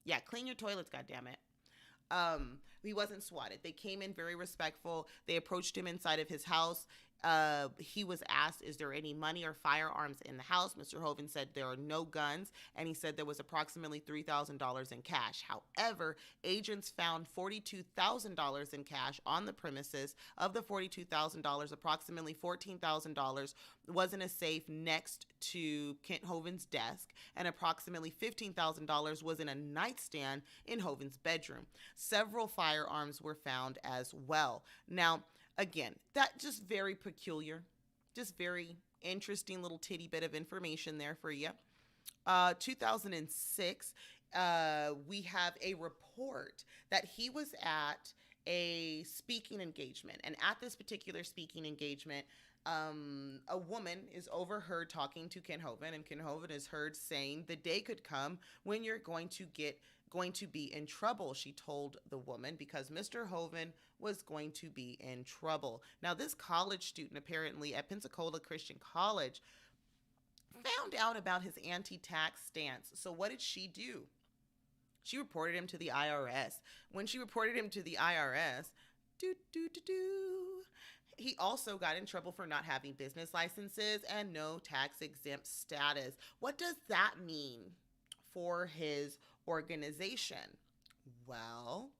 Yeah, clean your toilets, goddammit. He wasn't swatted. They came in very respectful. They approached him inside of his house. He was asked, is there any money or firearms in the house? Mr. Hovind said there are no guns, and he said there was approximately $3,000 in cash. However, agents found $42,000 in cash on the premises. Of the $42,000, approximately $14,000 was in a safe next to Kent Hovind's desk, and approximately $15,000 was in a nightstand in Hovind's bedroom. Several firearms were found as well. Now, again, that just very peculiar, just very interesting little titty bit of information there for you. 2006, we have a report that he was at a speaking engagement. And at this particular speaking engagement, a woman is overheard talking to Kent Hovind, and Kent Hovind is heard saying, the day could come when you're going to be in trouble, she told the woman, because Mr. Hovind was going to be in trouble. Now, this college student apparently at Pensacola Christian College found out about his anti-tax stance. So what did she do? She reported him to the IRS. When she reported him to the IRS, he also got in trouble for not having business licenses and no tax-exempt status. What does that mean for his organization? Well,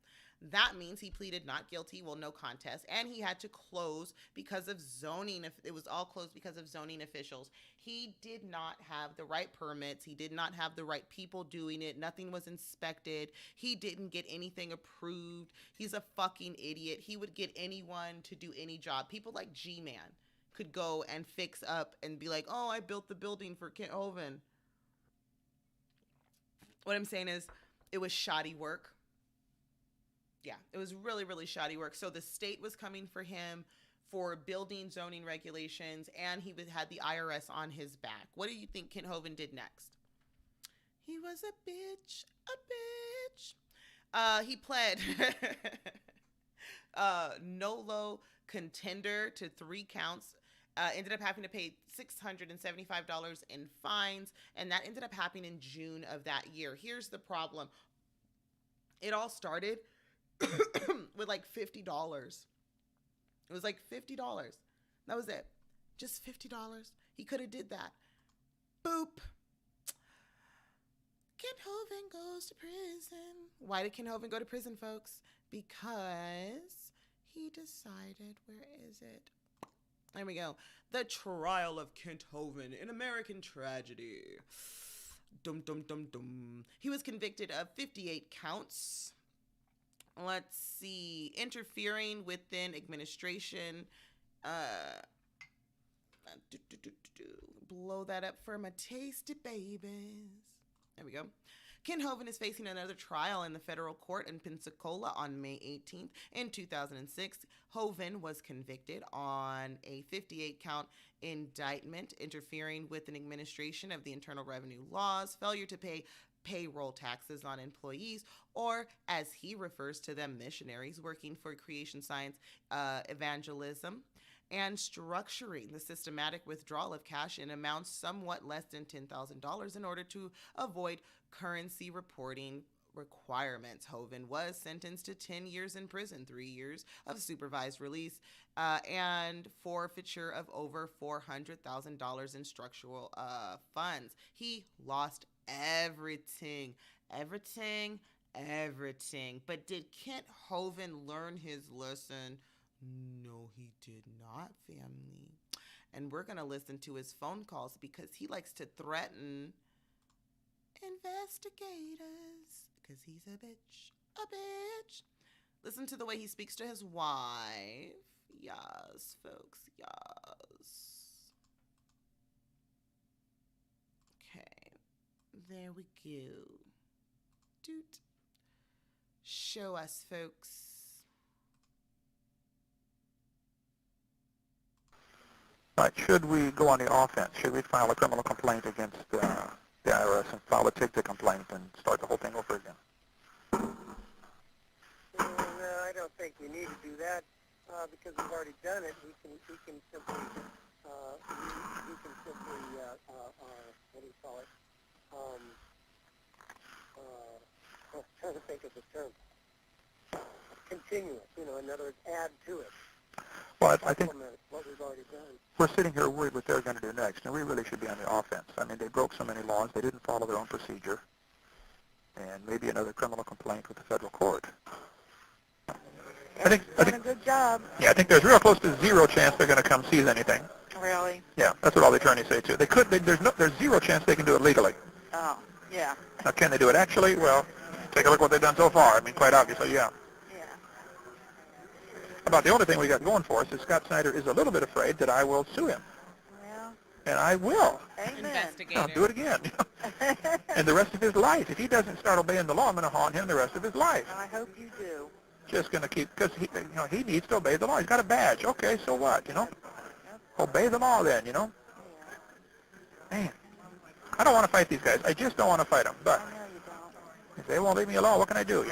that means he pleaded not guilty, well, no contest, and he had to close because of zoning. It was all closed because of zoning officials. He did not have the right permits. He did not have the right people doing it. Nothing was inspected. He didn't get anything approved. He's a fucking idiot. He would get anyone to do any job. People like GMAN could go and fix up and be like, oh, I built the building for Kent Hovind. What I'm saying is it was shoddy work. Yeah, it was really, really shoddy work. So the state was coming for him for building zoning regulations, and he had the IRS on his back. What do you think Kent Hovind did next? He was a bitch, he pled no-low contender to 3 counts. Ended up having to pay $675 in fines, and that ended up happening in June of that year. Here's the problem. It all started with like $50. It was like $50. That was it. Just $50. He could have did that. Boop. Kent Hovind goes to prison. Why did Kent Hovind go to prison, folks? Because he decided, where is it? There we go. The trial of Kent Hovind, an American tragedy. Dum, dum, dum, dum. He was convicted of 58 counts. Let's see. Interfering within administration. Blow that up for my tasty babies. There we go. Kent Hovind is facing another trial in the federal court in Pensacola on May 18th. In 2006, Hovind was convicted on a 58-count indictment interfering with an administration of the Internal Revenue laws, failure to pay payroll taxes on employees, or as he refers to them, missionaries working for creation science evangelism, and structuring the systematic withdrawal of cash in amounts somewhat less than $10,000 in order to avoid currency reporting requirements. Hovind was sentenced to 10 years in prison, 3 years of supervised release, and forfeiture of over $400,000 in structural funds. He lost everything. But did Kent Hovind learn his lesson? No, he did not, family. And we're going to listen to his phone calls because he likes to threaten investigators because he's a bitch. Listen to the way he speaks to his wife. Yes, folks, yes. Okay, there we go. Doot. Show us, folks. All right, should we go on the offense? Should we file a criminal complaint against the IRS and file a tick-tick complaint and start the whole thing over again? No, I don't think we need to do that because we've already done it. We can simply what do you call it? I'm trying to think of the term. Continuous, in other words, add to it. Well, I think what we've already done. we're sitting here worried what they're going to do next, and we really should be on the offense. I mean, they broke so many laws, they didn't follow their own procedure, and maybe another criminal complaint with the federal court. I think a good job. Yeah, I think there's real close to zero chance they're going to come seize anything. Really? Yeah, that's what all the attorneys say too. There's zero chance they can do it legally. Oh, yeah. Now, can they do it actually? Well, take a look at what they've done so far. I mean, quite obviously, yeah. About the only thing we got going for us is Scott Snyder is a little bit afraid that I will sue him. Well, and I will. Investigator. I'll do it again. And the rest of his life. If he doesn't start obeying the law, I'm going to haunt him the rest of his life. I hope you do. Just going to keep, because he needs to obey the law. He's got a badge. Okay, so what, Obey the law then, Man, I don't want to fight these guys. I just don't want to fight them. But if they won't leave me alone, what can I do,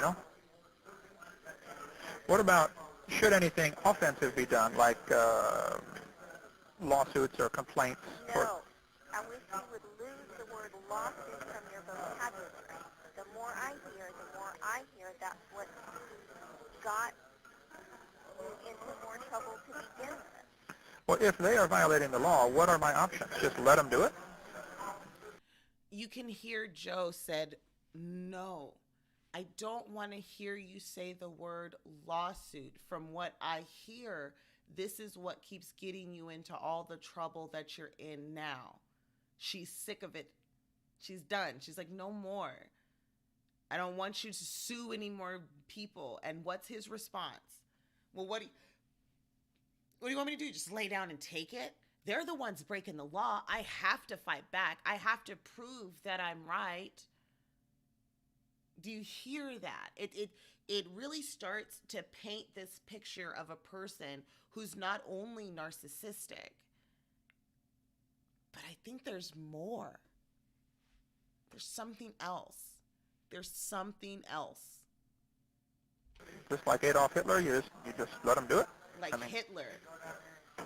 What about, should anything offensive be done, like lawsuits or complaints? No. I wish you would lose the word lawsuit from your vocabulary. The more I hear, that's what got you into more trouble to begin with. Well, if they are violating the law, what are my options? Just let them do it? You can hear Joe said no. I don't want to hear you say the word lawsuit. From what I hear, this is what keeps getting you into all the trouble that you're in now. She's sick of it. She's done. She's like, no more. I don't want you to sue any more people. And what's his response? Well, what do you want me to do? Just lay down and take it? They're the ones breaking the law. I have to fight back. I have to prove that I'm right. Do you hear that? It really starts to paint this picture of a person who's not only narcissistic, but I think there's more. There's something else. There's something else. Just like Adolf Hitler, you just let him do it? Like Hitler.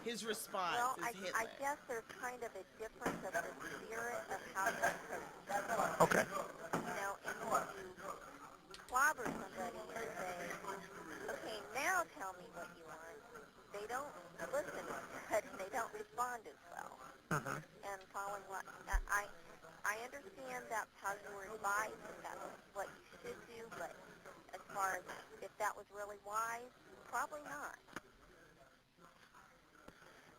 His response is Hitler. I guess there's kind of a difference of the spirit of how you approach it. Okay. You know, and when you clobber somebody and say, okay, now tell me what you want, they don't listen as good and they don't respond as well. Mm-hmm. And following what, I understand that's how you were advised and that's what you should do, but as far as if that was really wise, probably not.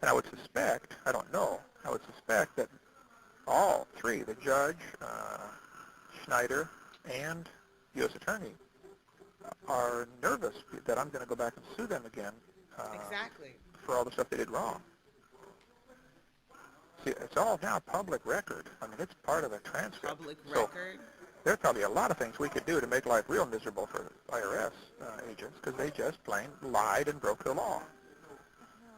And I would suspect, I don't know, I would suspect that all three, the judge, Schneider, and U.S. Attorney, are nervous that I'm going to go back and sue them again exactly. for all the stuff they did wrong. See, it's all now public record. I mean, it's part of a transcript. Public so record. There's probably a lot of things we could do to make life real miserable for IRS agents because they just plain lied and broke the law.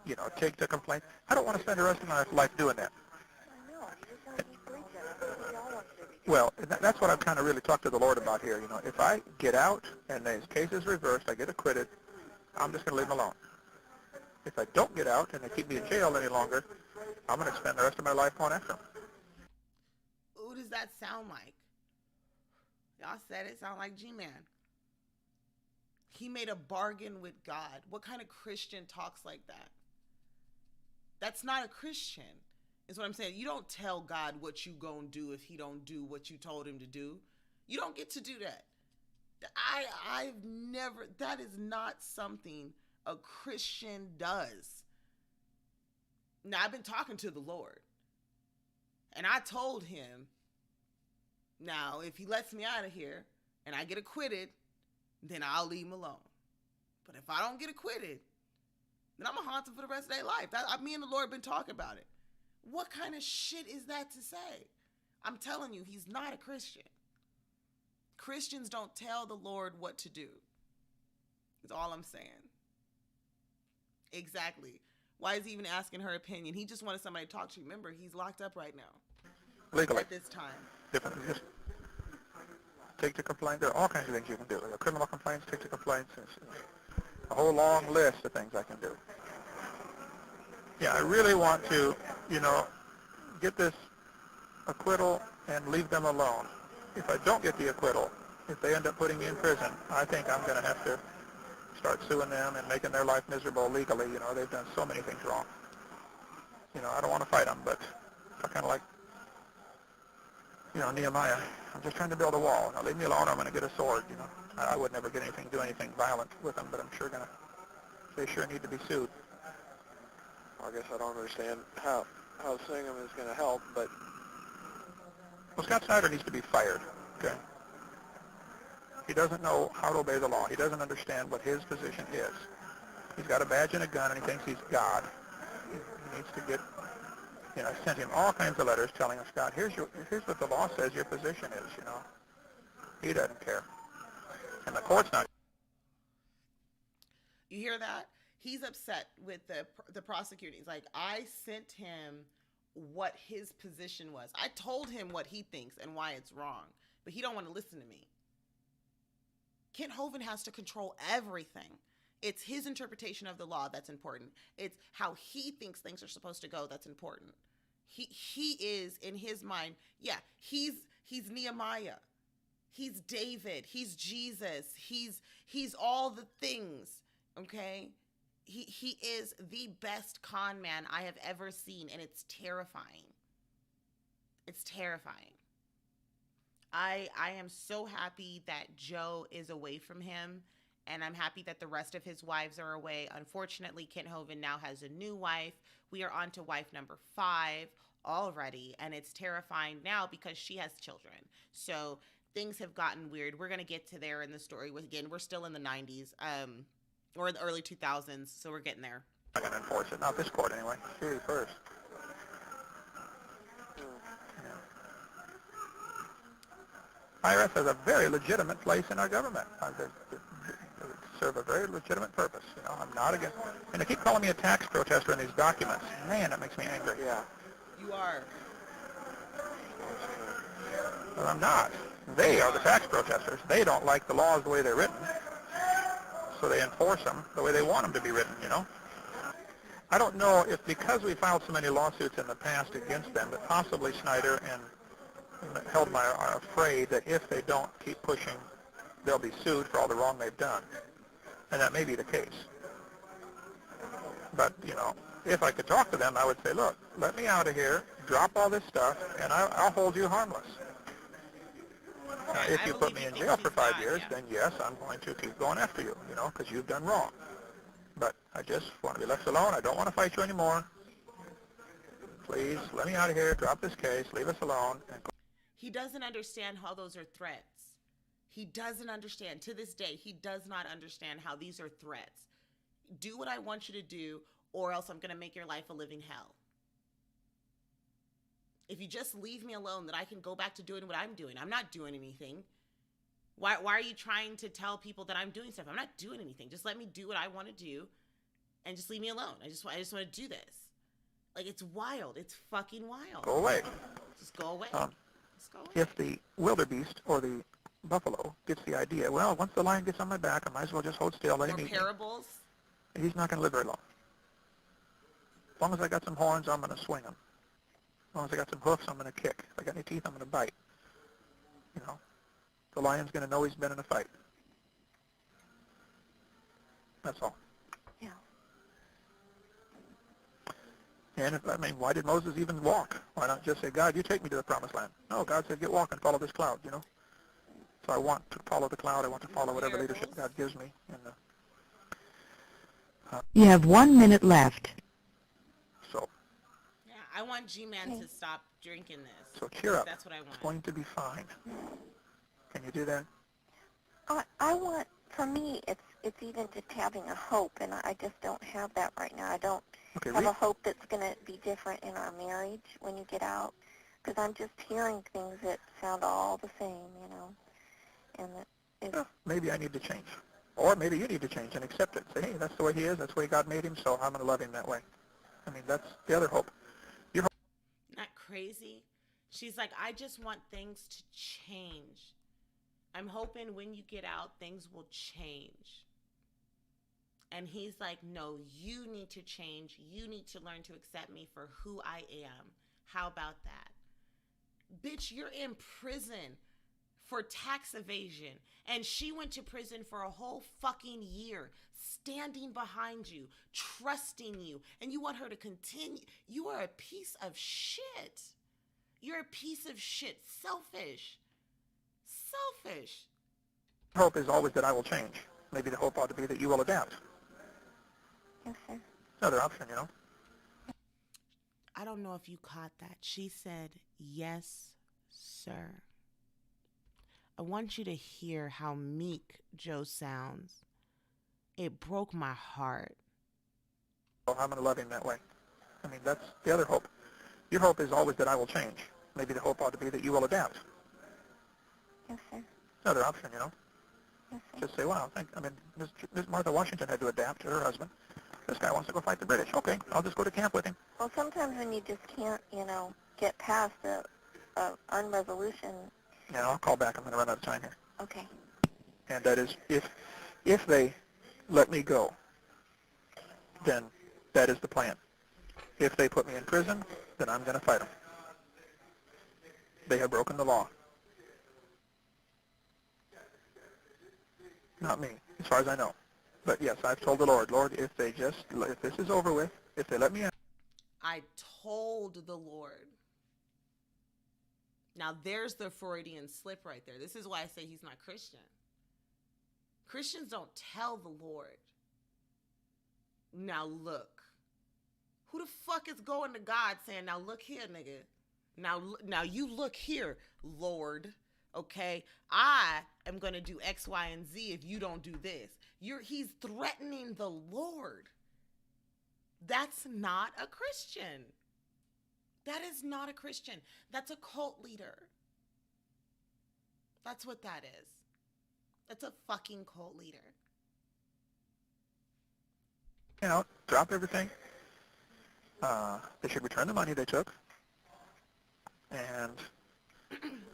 You know, take the complaint. I don't want to spend the rest of my life doing that. Well, that's what I've kind of really talked to the Lord about here. You know, if I get out and the case is reversed, I get acquitted, I'm just going to leave them alone. If I don't get out and they keep me in jail any longer, I'm going to spend the rest of my life going after them. Who does that sound like? Y'all said it sound like GMAN. He made a bargain with God. What kind of Christian talks like that? That's not a Christian, is what I'm saying. You don't tell God what you gonna do if he don't do what you told him to do. You don't get to do that. I've never, that is not something a Christian does. Now, I've been talking to the Lord, and I told him, now, if he lets me out of here and I get acquitted, then I'll leave him alone. But if I don't get acquitted, then I'm going to haunt him for the rest of their life. Me and the Lord have been talking about it. What kind of shit is that to say? I'm telling you, he's not a Christian. Christians don't tell the Lord what to do. That's all I'm saying. Exactly. Why is he even asking her opinion? He just wanted somebody to talk to. Remember, he's locked up right now. Legally. At this time. Different. Just take the complaint. There are all kinds of things you can do. There are criminal complaints, take the complaints. A whole long list of things I can do. Yeah, I really want to, you know, get this acquittal and leave them alone. If I don't get the acquittal, if they end up putting me in prison, I think I'm going to have to start suing them and making their life miserable legally. You know, they've done so many things wrong. You know, I don't want to fight them, but I kind of like, you know, Nehemiah. I'm just trying to build a wall. Now leave me alone. I'm going to get a sword. You know, I would never get anything, do anything violent with them, but I'm sure going to. They sure need to be sued. I guess I don't understand how suing them is going to help, but. Well, Scott Snyder needs to be fired. Okay. He doesn't know how to obey the law. He doesn't understand what his position is. He's got a badge and a gun, and he thinks he's God. He needs to get. You know, I sent him all kinds of letters telling him, Scott, here's what the law says your position is, you know. He doesn't care. And the court's not. You hear that? He's upset with the prosecutor. He's like, I sent him what his position was. I told him what he thinks and why it's wrong, but he don't want to listen to me. Kent Hovind has to control everything. It's his interpretation of the law that's important. It's how he thinks things are supposed to go that's important. He is, in his mind, yeah, he's Nehemiah. He's David. He's Jesus. He's all the things, okay? He is the best con man I have ever seen, and it's terrifying. It's terrifying. I am so happy that Joe is away from him, and I'm happy that the rest of his wives are away. Unfortunately, Kent Hovind now has a new wife. We are on to wife number 5 already, and it's terrifying now because she has children. So things have gotten weird. We're going to get to there in the story. Again, we're still in the 90s or the early 2000s, so we're getting there. I'm going to enforce it. Not this court, anyway. See first. IRS has a very legitimate place in our government. They serve a very legitimate purpose. You know, I'm not against. And they keep calling me a tax protester in these documents. Man, that makes me angry. Yeah. You are. Well, I'm not. They are the tax protesters. They don't like the laws the way they're written, so they enforce them the way they want them to be written, you know. I don't know if because we filed so many lawsuits in the past against them that possibly Snyder and Heldmeyer are afraid that if they don't keep pushing, they'll be sued for all the wrong they've done. And that may be the case. But, you know, if I could talk to them, I would say, look, let me out of here, drop all this stuff, and I'll hold you harmless. If you put me in jail for 5 years, then yes, I'm going to keep going after you, you know, because you've done wrong. But I just want to be left alone. I don't want to fight you anymore. Please, let me out of here, drop this case, leave us alone. He doesn't understand how those are threats. He doesn't understand. To this day, he does not understand how these are threats. Do what I want you to do, or else I'm going to make your life a living hell. If you just leave me alone, then I can go back to doing what I'm doing. I'm not doing anything. Why are you trying to tell people that I'm doing stuff? I'm not doing anything. Just let me do what I want to do, and just leave me alone. I just want to do this. Like, it's wild. It's fucking wild. Go away. Just go away. Just go away. If the wildebeest or the buffalo gets the idea, well, once the lion gets on my back, I might as well just hold still, let him eat me. Parables. He's not going to live very long. As long as I got some horns, I'm going to swing them. As long as I got some hoofs, I'm going to kick. If I got any teeth, I'm going to bite. You know, the lion's going to know he's been in a fight. That's all. Yeah. And, I mean, why did Moses even walk? Why not just say, God, you take me to the promised land? No, God said, get walking, follow this cloud, you know. So I want to follow the cloud. I want to follow whatever leadership God gives me. And, you have 1 minute left. So. Yeah, I want GMAN to stop drinking this. So cheer up. That's what I want. It's going to be fine. Can you do that? I want, for me, it's even just having a hope, and I just don't have that right now. I don't have a hope that's going to be different in our marriage when you get out, because I'm just hearing things that sound all the same, you know. And maybe I need to change. Or maybe you need to change and accept it. Say, hey, that's the way he is. That's the way God made him, so I'm going to love him that way. I mean, that's the other hope. Not crazy. She's like, I just want things to change. I'm hoping when you get out, things will change. And he's like, no, you need to change. You need to learn to accept me for who I am. How about that? Bitch, you're in prison for tax evasion. And she went to prison for a whole fucking year, standing behind you, trusting you. And you want her to continue. You are a piece of shit. You're a piece of shit. Selfish. Selfish. Hope is always that I will change. Maybe the hope ought to be that you will adapt. Yes, sir. Another option, you know. I don't know if you caught that. She said, yes, sir. I want you to hear how meek Joe sounds. It broke my heart. I'm going to love him that way. I mean, that's the other hope. Your hope is always that I will change. Maybe the hope ought to be that you will adapt. Yes, sir. Another option, you know. Yes, sir. Just say, wow, Miss Martha Washington had to adapt to her husband. This guy wants to go fight the British. Okay, I'll just go to camp with him. Well, sometimes when you just can't, you know, get past the unresolution. Yeah, I'll call back. I'm going to run out of time here. Okay. And that is, if they let me go, then that is the plan. If they put me in prison, then I'm going to fight them. They have broken the law. Not me, as far as I know. But yes, I've told the Lord, if this is over with, if they let me out. I told the Lord. Now, there's the Freudian slip right there. This is why I say he's not Christian. Christians don't tell the Lord, now look. Who the fuck is going to God saying, now look here, nigga. Now you look here, Lord. Okay? I am going to do X, Y, and Z if you don't do this. He's threatening the Lord. That's not a Christian. That is not a Christian. That's a cult leader. That's what that is. That's a fucking cult leader. You know, drop everything. They should return the money they took and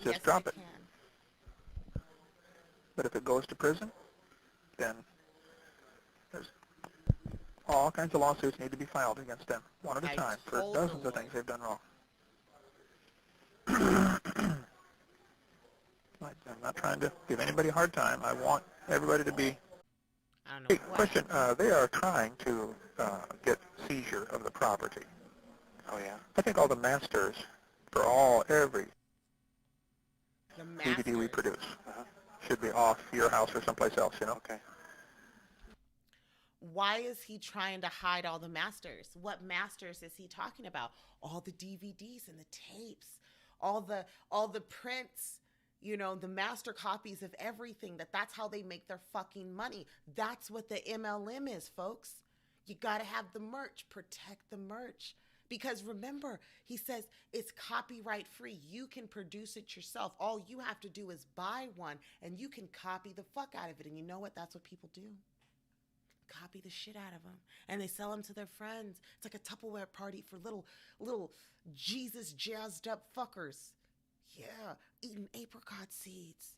just yes, drop it. Can. But if it goes to prison, then there's all kinds of lawsuits need to be filed against them, one at a time, for dozens of things they've done wrong. I'm not trying to give anybody a hard time. I want everybody to be... I don't know. Hey, question. They are trying to get seizure of the property. Oh, yeah? I think all the masters for every DVD we produce should be off your house or someplace else, you know? Okay. Why is he trying to hide all the masters? What masters is he talking about? All the DVDs and the tapes, all the prints, you know, the master copies of everything. That's how they make their fucking money. That's what the MLM is, folks. You got to have the merch. Protect the merch. Because remember, he says it's copyright free. You can produce it yourself. All you have to do is buy one and you can copy the fuck out of it. And you know what? That's what people do. Copy the shit out of them. And they sell them to their friends. It's like a Tupperware party for little Jesus jazzed up fuckers. Yeah, eating apricot seeds.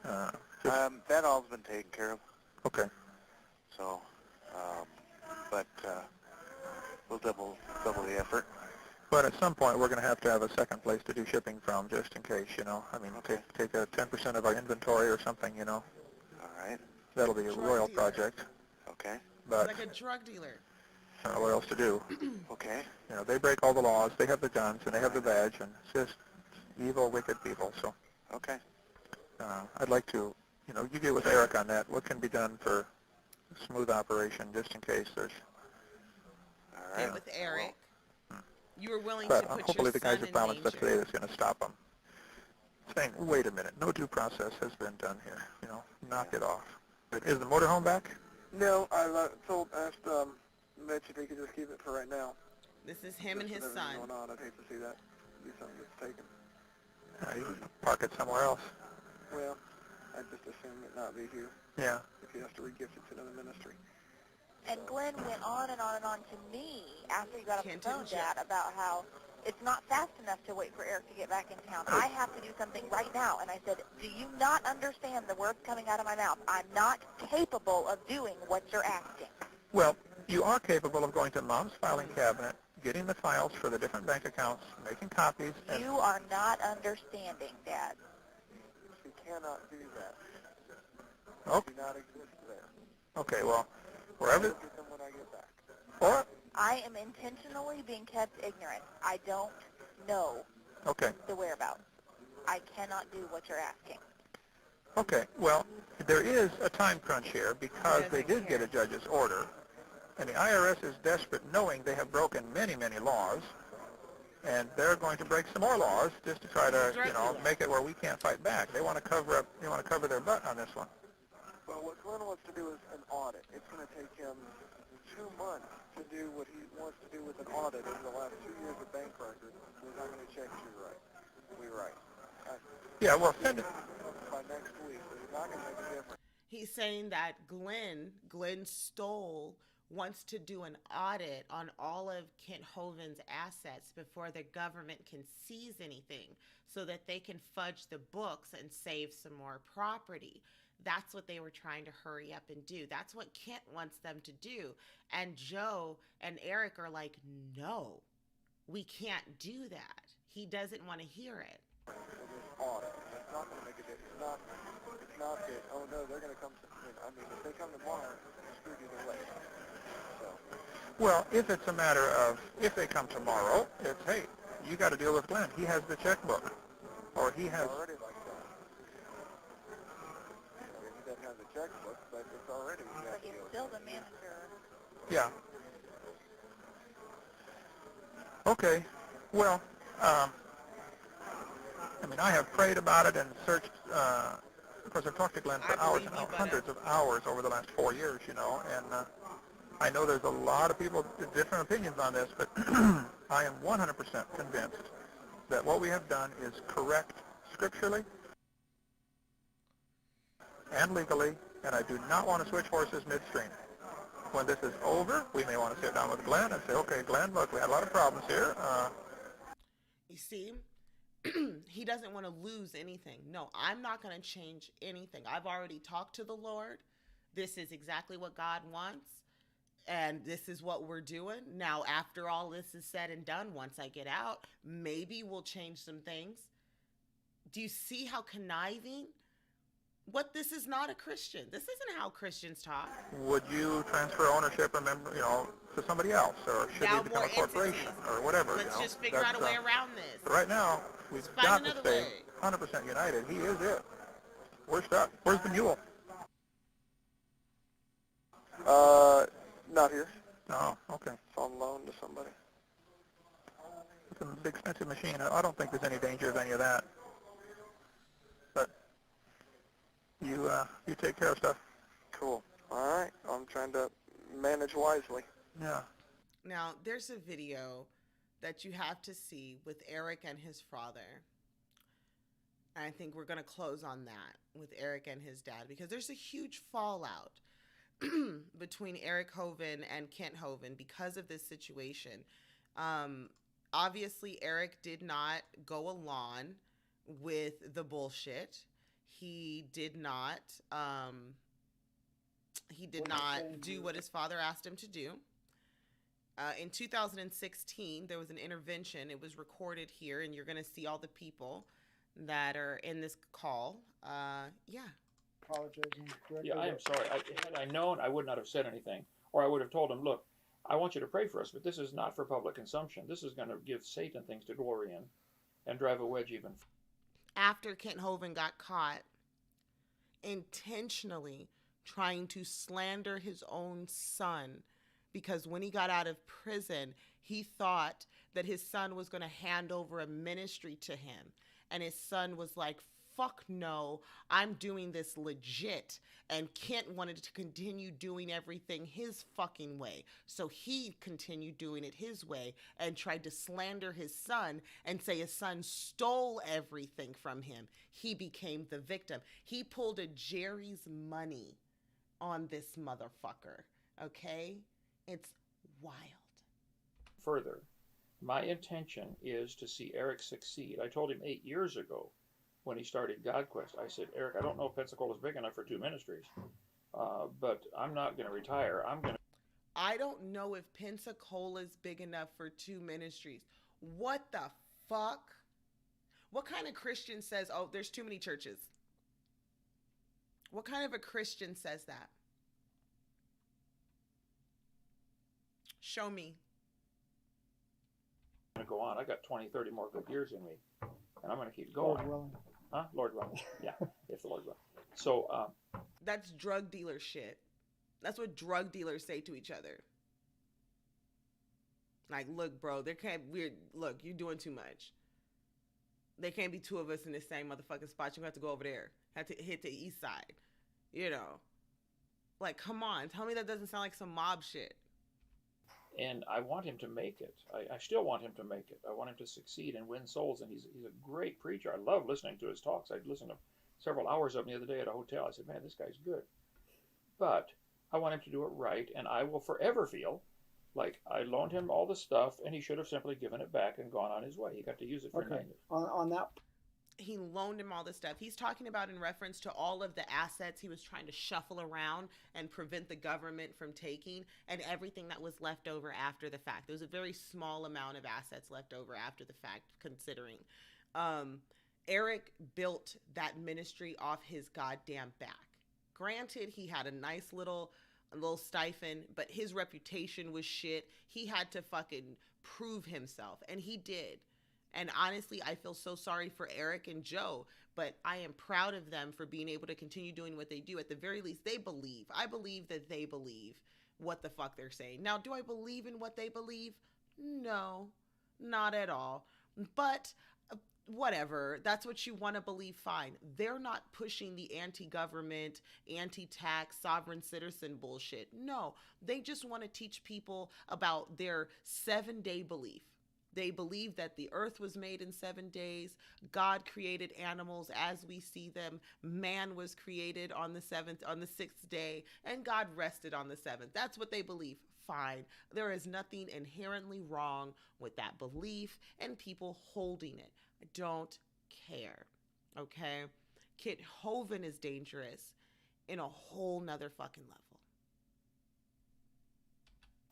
Yeah. That all's been taken care of. Okay. So, but we'll double the effort. But at some point, we're going to have a second place to do shipping from, just in case, you know. I mean, take a 10% of our inventory or something, you know. All right. That'll be a royal project. Okay. But like a drug dealer. I don't know what else to do. Okay. You know, they break all the laws. They have the guns and they have the badge, and it's just evil, wicked people. So. Okay. I'd like to, you know, you get with Eric on that. What can be done for smooth operation, just in case there's. All right. Get with Eric. You were willing but to put hopefully your the guys son have found in stuff danger. today that's going to stop them. Saying, wait a minute, no due process has been done here. You know, knock it off. Is the motorhome back? No, I asked Mitch if he could just keep it for right now. This is him and his son. Going on, I'd hate to see that be something that's taken. You can park it somewhere else. Well, I just assume it not be here. Yeah. If he has to regift it to another ministry. And Glenn went on and on and on to me after he got off the phone, Dad, about how it's not fast enough to wait for Eric to get back in town. I have to do something right now. And I said, do you not understand the words coming out of my mouth? I'm not capable of doing what you're asking. Well, you are capable of going to Mom's filing cabinet, getting the files for the different bank accounts, making copies. And you are not understanding, Dad. She cannot do that. Okay. She not exist there. Okay, well, wherever. I'll get them when I get back. Or. I am intentionally being kept ignorant. I don't know the whereabouts. I cannot do what you're asking. Okay, well, there is a time crunch here because they did get a judge's order, and the IRS is desperate, knowing they have broken many, many laws, and they're going to break some more laws just to try to, you know, make it where we can't fight back. They want to cover up. They want to cover their butt on this one. Well, what Glenn wants to do is an audit. It's going to take him 2 months to do what he wants to do with an audit over the last 2 years of bank records. We're not going to check you right. We right. Yeah, well, send it. By next week, but it's not going to make a difference. He's saying that Glenn Stoll wants to do an audit on all of Kent Hovind's assets before the government can seize anything so that they can fudge the books and save some more property. That's what they were trying to hurry up and do. That's what Kent wants them to do. And Joe and Eric are like, no, we can't do that. He doesn't want to hear it. Audit. It's not going to make a difference. It's not that, oh no, they're going to come to, I mean, if they come tomorrow, it's screwed either way. So. Well, if it's a matter of, if they come tomorrow, it's, hey, you got to deal with Glenn. He has the checkbook, or he has. Already like that. I mean, he doesn't have the checkbook, but it's already. But he's still the manager. Yeah. Okay. Well, I mean, I have prayed about it and searched. Of course, I've talked to Glenn for hours and hours, hundreds of hours over the last 4 years, you know, and I know there's a lot of people with different opinions on this, but I am 100% convinced that what we have done is correct scripturally and legally, and I do not want to switch horses midstream. When this is over, we may want to sit down with Glenn and say, okay, Glenn, look, we had a lot of problems here. You see, he doesn't want to lose anything. No, I'm not going to change anything. I've already talked to the Lord. This is exactly what God wants, and this is what we're doing. Now, after all this is said and done, once I get out, maybe we'll change some things. Do you see how conniving? What, this is not a Christian. This isn't how Christians talk. Would you transfer ownership, to somebody else, or should we become a corporation, or whatever? Let's just figure out a way around this. But right now, we've got to stay 100% united. He is it. We're stuck. Where's the mule? Not here. Oh, okay. It's on loan to somebody. It's an expensive machine. I don't think there's any danger of any of that. But you take care of stuff. Cool. All right. I'm trying to manage wisely. Yeah. Now, there's a video that you have to see with Eric and his father. And I think we're going to close on that with Eric and his dad, because there's a huge fallout between Eric Hovind and Kent Hovind because of this situation. Obviously, Eric did not go along with the bullshit. He did not do what his father asked him to do. In 2016, there was an intervention. It was recorded here, and you're going to see all the people that are in this call. Yeah. Apologizing directly. Yeah, I am sorry. Had I known, I would not have said anything. Or I would have told him, look, I want you to pray for us, but this is not for public consumption. This is going to give Satan things to glory in and drive a wedge even. After Kent Hovind got caught intentionally trying to slander his own son, because when he got out of prison, he thought that his son was going to hand over a ministry to him. And his son was like, fuck no, I'm doing this legit. And Kent wanted to continue doing everything his fucking way. So he continued doing it his way and tried to slander his son and say his son stole everything from him. He became the victim. He pulled a Jerry's money on this motherfucker. Okay? It's wild. Further, my intention is to see Eric succeed. I told him 8 years ago when he started GodQuest, I said, Eric, I don't know if Pensacola's big enough for 2 ministries, but I'm not going to retire. I don't know if Pensacola's big enough for 2 ministries. What the fuck? What kind of Christian says, oh, there's too many churches? What kind of a Christian says that? Show me. I'm going to go on. I got 20, 30 more good years in me, and I'm going to keep going. Lord willing. Huh? Lord willing. Yeah, if the Lord willing. So, that's drug dealer shit. That's what drug dealers say to each other. Like, look, bro, look, you're doing too much. There can't be 2 of us in the same motherfucking spot. You have to go over there. Have to hit the east side. You know. Like, come on. Tell me that doesn't sound like some mob shit. And I want him to make it. I still want him to make it. I want him to succeed and win souls. And he's a great preacher. I love listening to his talks. I listened to several hours of him the other day at a hotel. I said, man, this guy's good. But I want him to do it right. And I will forever feel like I loaned him all the stuff, and he should have simply given it back and gone on his way. He got to use it for 9 years. On that. He loaned him all this stuff. He's talking about in reference to all of the assets he was trying to shuffle around and prevent the government from taking, and everything that was left over after the fact. There was a very small amount of assets left over after the fact, considering. Eric built that ministry off his goddamn back. Granted, he had a nice little stipend, but his reputation was shit. He had to fucking prove himself, and he did. And honestly, I feel so sorry for Eric and Joe, but I am proud of them for being able to continue doing what they do. At the very least, they believe. I believe that they believe what the fuck they're saying. Now, do I believe in what they believe? No, not at all. But whatever, that's what you want to believe, fine. They're not pushing the anti-government, anti-tax, sovereign citizen bullshit. No, they just want to teach people about their 7-day belief. They believe that the earth was made in 7 days. God created animals as we see them. Man was created on the 6th day, and God rested on the 7th. That's what they believe. Fine. There is nothing inherently wrong with that belief and people holding it. I don't care. Okay? Kit Hovind is dangerous in a whole nother fucking level.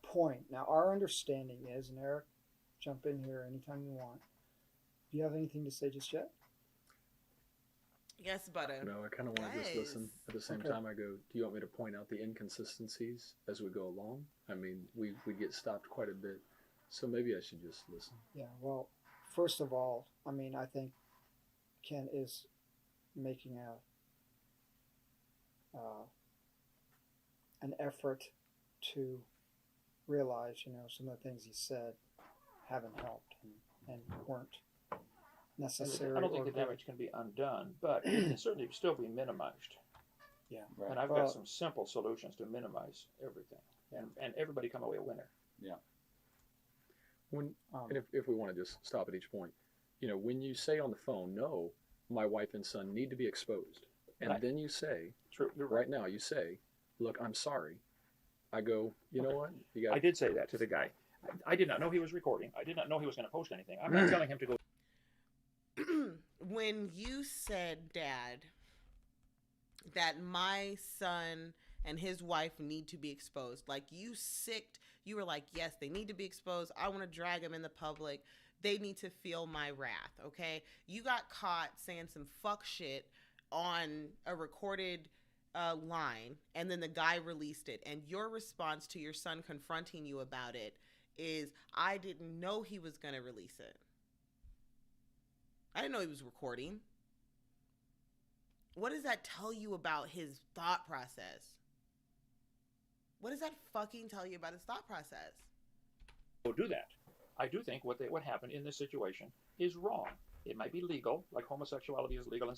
Point. Now, our understanding is, and Eric, jump in here anytime you want. Do you have anything to say just yet? Yes, but no, I kind of want to just listen. At the same time, I go, do you want me to point out the inconsistencies as we go along? I mean, we get stopped quite a bit, so maybe I should just listen. Yeah, well, first of all, I mean, I think Ken is making an effort to realize, you know, some of the things he said haven't helped and weren't necessary. I don't think the damage can be undone, but it can certainly still be minimized. Yeah. Right. And I've got some simple solutions to minimize everything, and everybody come away a winner. Yeah. When and if we want to just stop at each point, you know, when you say on the phone, no, my wife and son need to be exposed, and then you say, right now you say, look, I'm sorry. I go, you know what? You got. I did say that to the guy. I did not know he was recording. I did not know he was going to post anything. I'm not telling him to go. When you said, Dad, that my son and his wife need to be exposed, like you were like, yes, they need to be exposed. I want to drag them in the public. They need to feel my wrath, okay? You got caught saying some fuck shit on a recorded line, and then the guy released it, and your response to your son confronting you about it is, I didn't know he was going to release it. I didn't know he was recording. What does that tell you about his thought process? What does that fucking tell you about his thought process? Go do that. I do think what happened in this situation is wrong. It might be legal, like homosexuality is legal.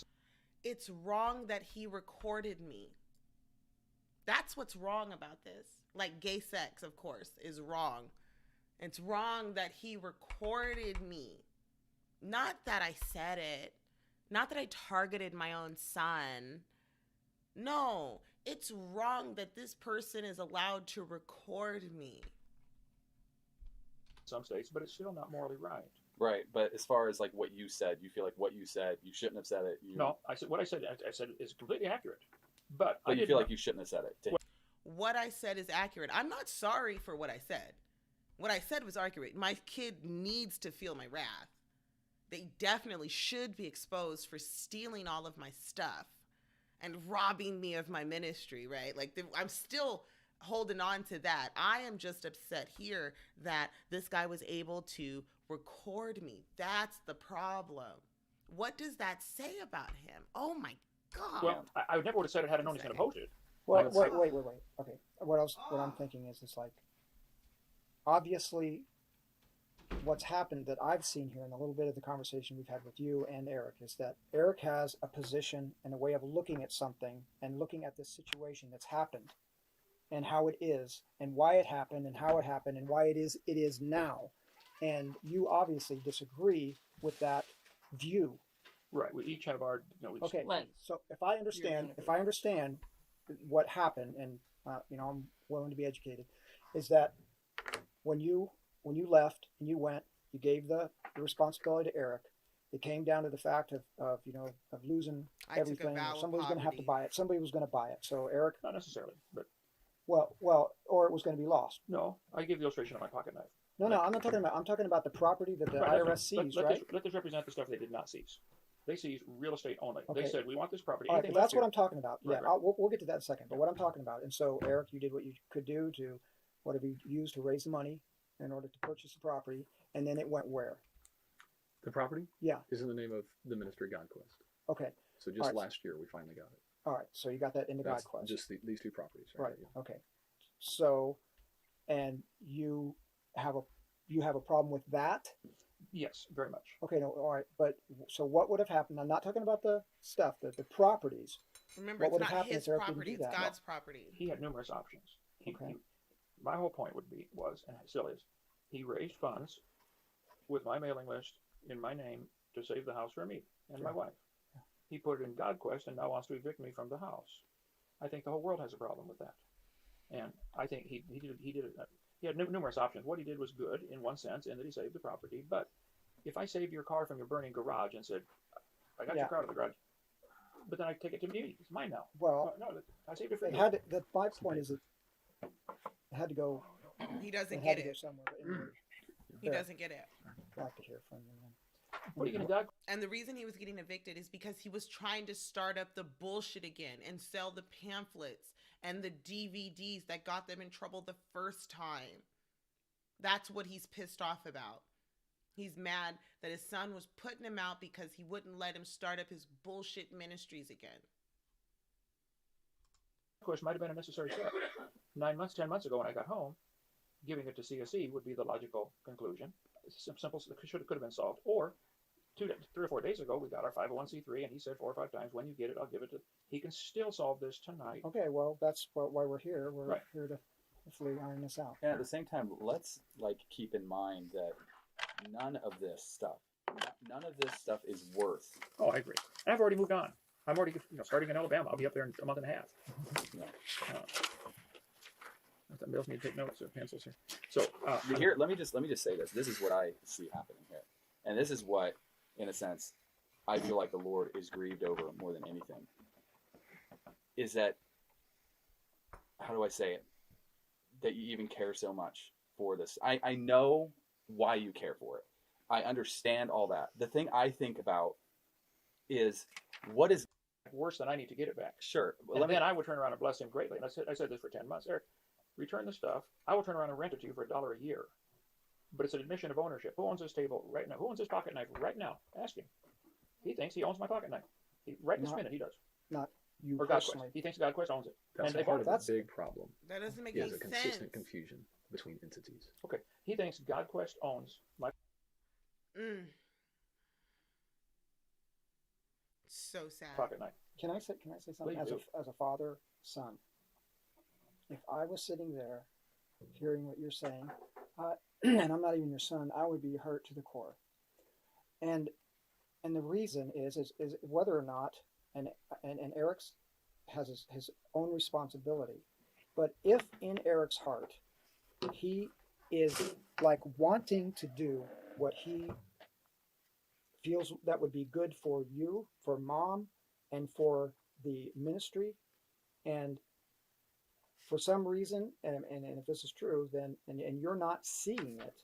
It's wrong that he recorded me. That's what's wrong about this. Like gay sex, of course, is wrong. It's wrong that he recorded me. Not that I said it. Not that I targeted my own son. No, it's wrong that this person is allowed to record me. Some states, but it's still not morally right. Right, but as far as like what you said, you feel like what you said, you shouldn't have said it. No, I said what I said is completely accurate. But you feel like you shouldn't have said it. What I said is accurate. I'm not sorry for what I said. What I said was accurate. My kid needs to feel my wrath. They definitely should be exposed for stealing all of my stuff and robbing me of my ministry, right? Like, I'm still holding on to that. I am just upset here that this guy was able to record me. That's the problem. What does that say about him? Oh my God. Well, I never would have said it had I known he's going to post it. Well, wait. Okay. What I'm thinking is, it's like, obviously, what's happened that I've seen here in a little bit of the conversation we've had with you and Eric is that Eric has a position and a way of looking at something and looking at this situation that's happened and how it is and why it happened and how it happened and why it is now. And you obviously disagree with that view. Right. We each have our. Okay. So if I understand what happened, and I'm willing to be educated, is that when you left and you went, you gave the responsibility to Eric. It came down to the fact of losing everything. Somebody was going to have to buy it. Somebody was going to buy it. So Eric. Not necessarily, but. Well, or it was going to be lost. No, I give the illustration of my pocket knife. No, I'm not talking about. I'm talking about the property that the IRS seized, right? Let this represent the stuff they did not seize. They seized real estate only. Okay. They said, we want this property. All right, but that's what I'm talking about. Right, yeah, right. We'll get to that in a second. But what I'm talking about, and so Eric, you did what you could do to whatever you used to raise the money in order to purchase the property, and then it went where? The property? Yeah. Is in the name of the ministry GodQuest. Okay. So just last year we finally got it. All right. So you got that into GodQuest. Just these two properties. Right. Yeah. Okay. So, and you have a problem with that? Yes, very much. Okay. No. All right. But so what would have happened? I'm not talking about the stuff, the properties. Remember, it's not his property; it's God's property. He had numerous options. My whole point was, and it still is, he raised funds with my mailing list in my name to save the house for me and my wife. He put it in GodQuest and now wants to evict me from the house. I think the whole world has a problem with that. And I think he had numerous options. What he did was good in one sense in that he saved the property. But if I saved your car from your burning garage and said, I got your car out of the garage, but then I take it to me, it's mine now. Well, no, I saved it for you. My point is that it had to go. He doesn't get it. Somewhere. He doesn't get it. I'd like to hear from you, man. What are you gonna do? And the reason he was getting evicted is because he was trying to start up the bullshit again and sell the pamphlets and the DVDs that got them in trouble the first time. That's what he's pissed off about. He's mad that his son was putting him out because he wouldn't let him start up his bullshit ministries again. Of course, might have been a necessary step. 9 months, 10 months ago when I got home, giving it to CSE would be the logical conclusion. Simple, could have been solved. Or 3 or 4 days ago, we got our 501c3, and he said 4 or 5 times, when you get it, I'll give it to. He can still solve this tonight. Okay, well, that's why we're here. We're here to hopefully iron this out. And at the same time, let's keep in mind that none of this stuff is worth. Oh, I agree. I've already moved on. I'm already starting in Alabama. I'll be up there in a month and a half. Somebody else need to take notes or pencils here. So here, let me just say this. This is what I see happening here, and this is what, in a sense, I feel like the Lord is grieved over more than anything. Is that, how do I say it? That you even care so much for this. I know why you care for it. I understand all that. The thing I think about is, what is worse than I need to get it back? Sure. Well, then I would turn around and bless him greatly. And I said this for 10 months. Eric, return the stuff. I will turn around and rent it to you for $1 a year. But it's an admission of ownership. Who owns this table right now? Who owns this pocket knife right now? Ask him. He thinks he owns my pocket knife. Right this minute, he does. Not you or personally. He thinks GodQuest owns it. That's part of the big problem. That doesn't make any sense. There's a consistent confusion between entities. Okay. He thinks GodQuest owns my. So sad. Pocket knife. Can I say something? As a father, son, if I was sitting there hearing what you're saying, and I'm not even your son, I would be hurt to the core. And the reason is whether or not, and Eric's has his own responsibility, but if in Eric's heart he is like wanting to do what he feels that would be good for you, for mom, and for the ministry, and for some reason, and if this is true, then and you're not seeing it,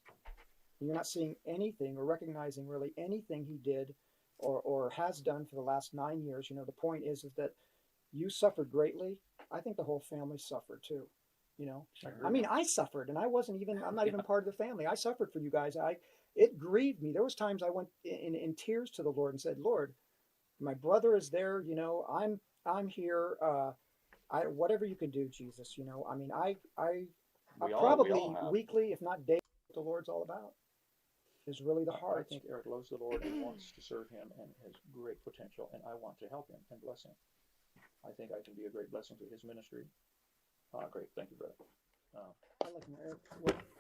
you're not seeing anything or recognizing really anything he did or has done for the last 9 years. The point is that you suffered greatly. I think the whole family suffered too. I mean, I suffered, and I'm not even part of the family. I suffered for you guys. It grieved me. There was times I went in tears to the Lord and said, Lord, my brother is there. I'm here. Whatever you can do, Jesus. I mean, I probably weekly, if not daily, what the Lord's all about is really the heart. I think Eric loves the Lord and wants to serve him and has great potential, and I want to help him and bless him. I think I can be a great blessing to his ministry. Great. Thank you, brother.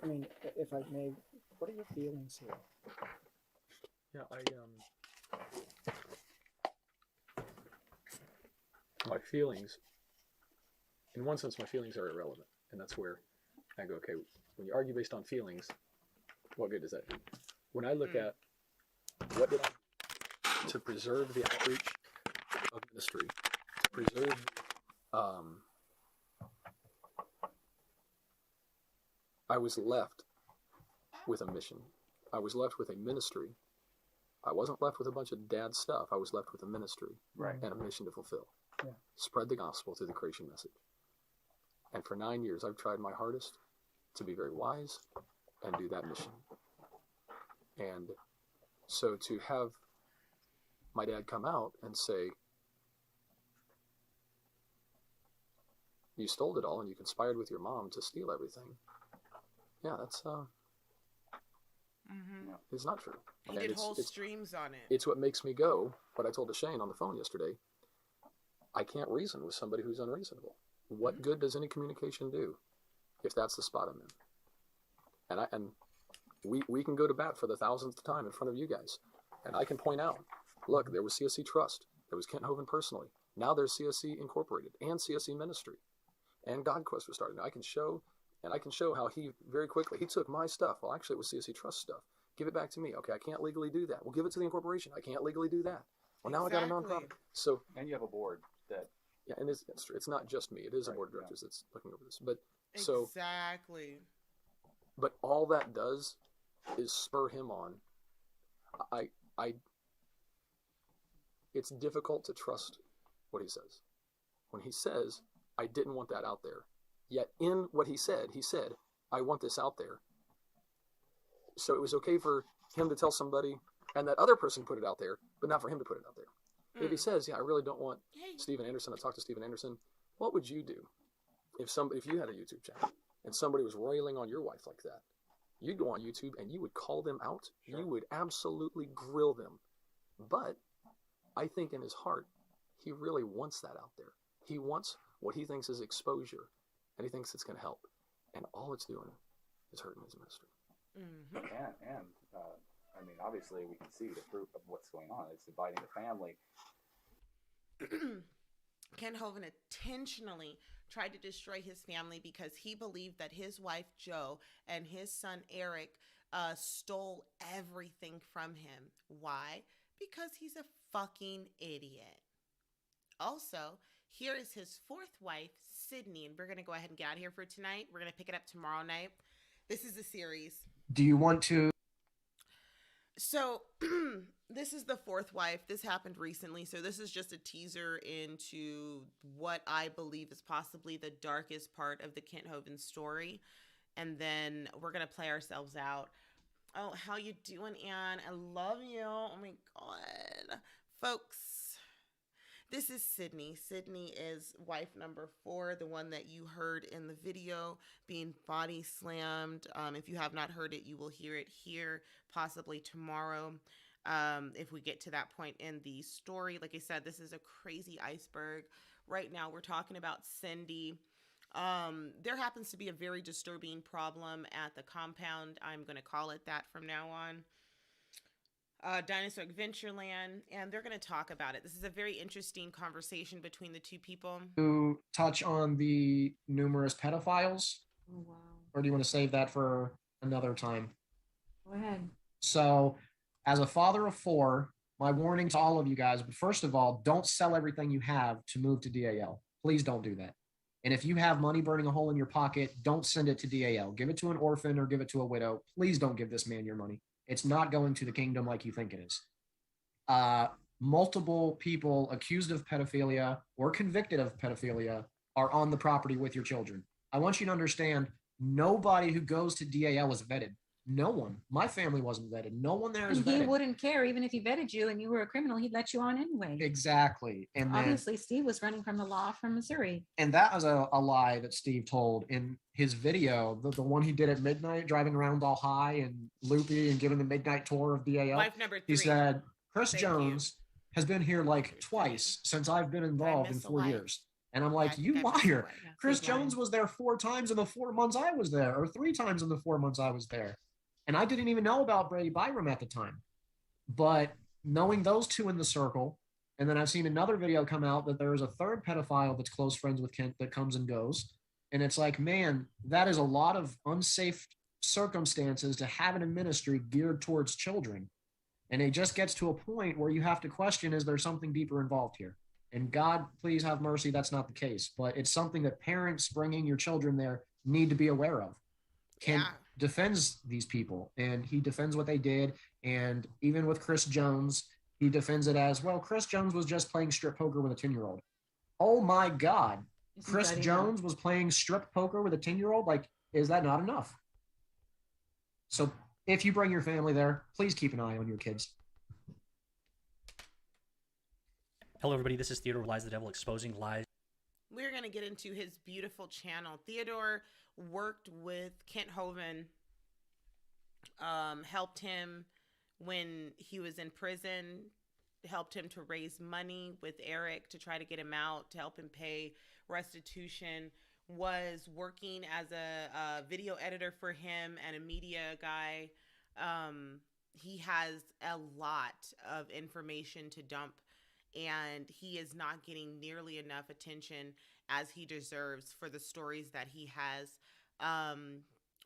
I mean, if I may, what are your feelings here? Yeah, my feelings, in one sense, my feelings are irrelevant. And that's where I go, okay, when you argue based on feelings, what good does that do? When I look at what did I do to preserve the outreach of ministry, to preserve I was left with a mission. I was left with a ministry. I wasn't left with a bunch of dad stuff. I was left with a ministry and a mission to fulfill. Yeah. Spread the gospel through the creation message. And for 9 years, I've tried my hardest to be very wise and do that mission. And So to have my dad come out and say, you stole it all and you conspired with your mom to steal everything. Yeah, that's it's not true. He did whole streams on it. It's what makes me go, what I told Shane on the phone yesterday, I can't reason with somebody who's unreasonable. What good does any communication do if that's the spot I'm in? And we can go to bat for the thousandth time in front of you guys. And I can point out, look, there was CSC Trust. There was Kent Hovind personally. Now there's CSC Incorporated and CSC Ministry. And GodQuest was starting. I can show how he very quickly, he took my stuff. Well, actually, it was CSC Trust stuff. Give it back to me. Okay, I can't legally do that. Well, give it to the incorporation. I can't legally do that. Well, now I got a nonprofit. So, and you have a board that. Yeah, and it's true. It's not just me. It is a board of directors that's looking over this. But exactly. But all that does is spur him on. It's difficult to trust what he says. When he says, I didn't want that out there. Yet in what he said, I want this out there. So it was okay for him to tell somebody and that other person put it out there, but not for him to put it out there. If he says, yeah, I really don't want Steven Anderson to talk to Steven Anderson, what would you do if you had a YouTube channel and somebody was roiling on your wife like that? You'd go on YouTube and you would call them out. Sure. You would absolutely grill them. But I think in his heart, he really wants that out there. He wants what he thinks is exposure, and he thinks it's going to help. And all it's doing is hurting his ministry. And I mean, obviously, we can see the fruit of what's going on. It's dividing the family. Ken Hovind intentionally tried to destroy his family because he believed that his wife, Jo, and his son, Eric, stole everything from him. Why? Because he's a fucking idiot. Also, here is his fourth wife, Sydney, and we're going to go ahead and get out of here for tonight. We're going to pick it up tomorrow night. This is a series. Do you want to? So this is the fourth wife. This happened recently. So this is just a teaser into what I believe is possibly the darkest part of the Kent Hovind story. And then we're going to play ourselves out. Oh, how you doing, Ann? I love you. Oh my God. Folks, this is Sydney. Sydney is wife number 4, the one that you heard in the video being body slammed. If you have not heard it, you will hear it here, possibly tomorrow. If we get to that point in the story. Like I said, this is a crazy iceberg. Right now, we're talking about Cindy. There happens to be a very disturbing problem at the compound. I'm going to call it that from now on. Dinosaur Adventureland, and they're going to talk about it. This is a very interesting conversation between the two people. To touch on the numerous pedophiles? Oh, wow. Or do you want to save that for another time? Go ahead. So, as a father of 4, my warning to all of you guys, but first of all, don't sell everything you have to move to DAL. Please don't do that. And if you have money burning a hole in your pocket, don't send it to DAL. Give it to an orphan or give it to a widow. Please don't give this man your money. It's not going to the kingdom like you think it is. Multiple people accused of pedophilia or convicted of pedophilia are on the property with your children. I want you to understand, nobody who goes to DAL is vetted. No one. My family wasn't vetted. No one there is vetted. He wouldn't care even if he vetted you and you were a criminal. He'd let you on anyway. Exactly. And obviously, Steve was running from the law from Missouri. And that was a lie that Steve told in his video, the one he did at midnight, driving around all high and loopy and giving the midnight tour of DAL. Wife number 3. He said, Chris Jones has been here like twice since I've been involved in 4 years. And I'm like, you liar. Chris Jones was there 4 times in the 4 months I was there, or 3 times in the 4 months I was there. And I didn't even know about Brady Byram at the time. But knowing those 2 in the circle, and then I've seen another video come out that there is a 3rd pedophile that's close friends with Kent that comes and goes. And it's like, man, that is a lot of unsafe circumstances to have in a ministry geared towards children. And it just gets to a point where you have to question, is there something deeper involved here? And God, please have mercy, that's not the case. But it's something that parents bringing your children there need to be aware of. Kent defends these people, and he defends what they did. And even with Chris Jones, he defends it as, well, Chris Jones was just playing strip poker with a 10-year-old. Oh my God. Chris Jones was playing strip poker with a 10-year-old? Like, is that not enough? So if you bring your family there, please keep an eye on your kids. Hello, everybody. This is Theodore Lies the Devil, exposing lies. We're going to get into his beautiful channel. Theodore worked with Kent Hovind, helped him when he was in prison, helped him to raise money with Eric to try to get him out, to help him pay restitution, was working as a video editor for him and a media guy. He has a lot of information to dump, and he is not getting nearly enough attention as he deserves for the stories that he has.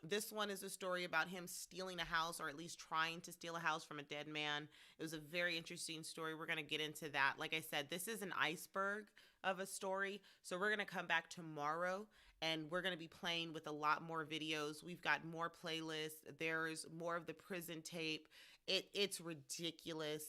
This one is a story about him stealing a house, or at least trying to steal a house from a dead man. It was a very interesting story. We're going to get into that. Like I said, this is an iceberg of a story. So we're going to come back tomorrow, and we're going to be playing with a lot more videos. We've got more playlists. There's more of the prison tape. It's ridiculous.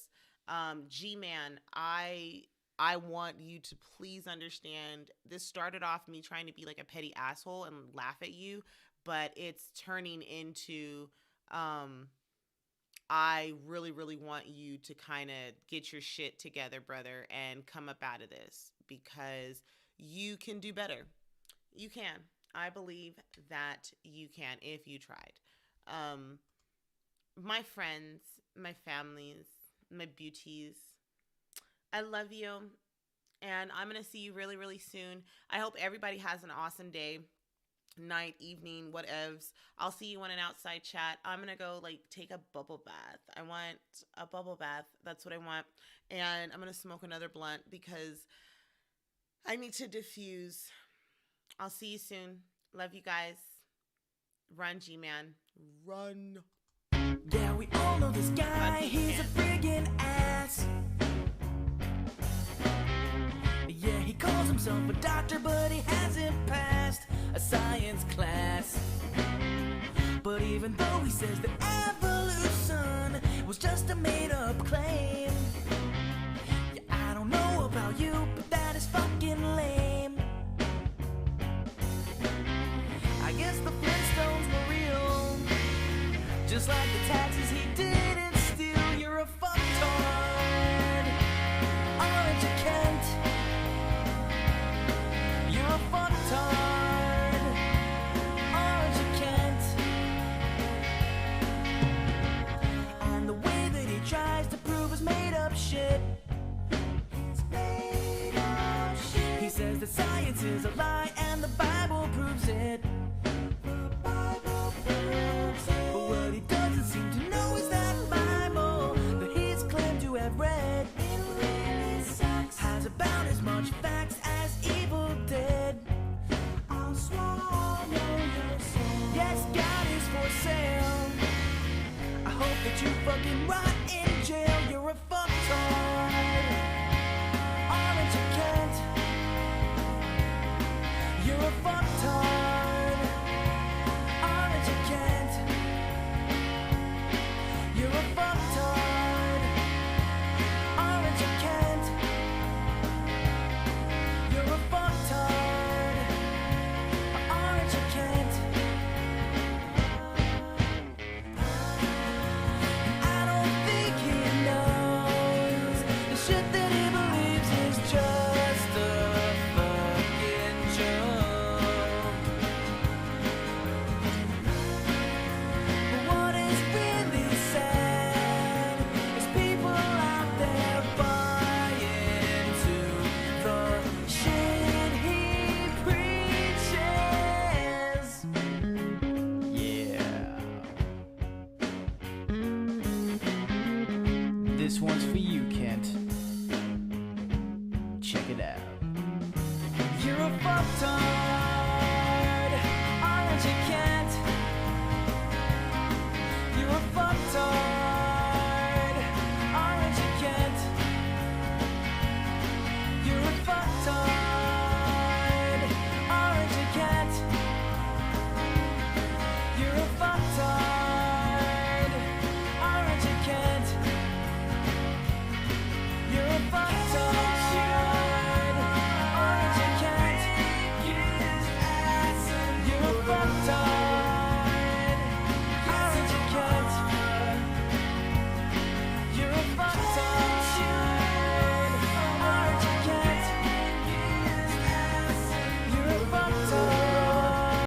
GMAN, I want you to please understand, this started off me trying to be like a petty asshole and laugh at you, but it's turning into, I really, really want you to kind of get your shit together, brother, and come up out of this, because you can do better. You can. I believe that you can if you tried. My friends, my families, my beauties, I love you, and I'm going to see you really, really soon. I hope everybody has an awesome day, night, evening, whatevs. I'll see you on an outside chat. I'm going to go like take a bubble bath. I want a bubble bath. That's what I want. And I'm going to smoke another blunt because I need to diffuse. I'll see you soon. Love you guys. Run, G-Man. Run. Yeah, we all know this guy, he's a friggin' ass. Yeah, he calls himself a doctor, but he hasn't passed a science class. But even though he says that evolution was just a made-up claim, yeah, I don't know about you, but that is fucking lame. I guess the Flintstones were real, just like the taxes he didn't steal. You're a fucktard, aren't you, Kent? You're a fucktard, aren't you, Kent? And the way that he tries to prove his made-up shit, it's made up shit. He says that science is a lie and the Bible proves it. But what he doesn't seem to know is that Bible that he's claimed to have read, it really sucks, has about as much facts as Evil Dead. I'll swallow your soul. Yes, God is for sale. I hope that you fucking rot in jail. You're a fucktard, aren't you, Kent? You're a fucktard, aren't you, Kent? You're a fucktard, aren't you, Kent? You're a fucktard, aren't you, Kent? I don't think he knows the shit that he believes is just a fucking joke. But what is really sad is people out there buying into the shit he preaches. Yeah. This one's for you, Kent. Check it out. You're a fucktard, aren't you, Kent?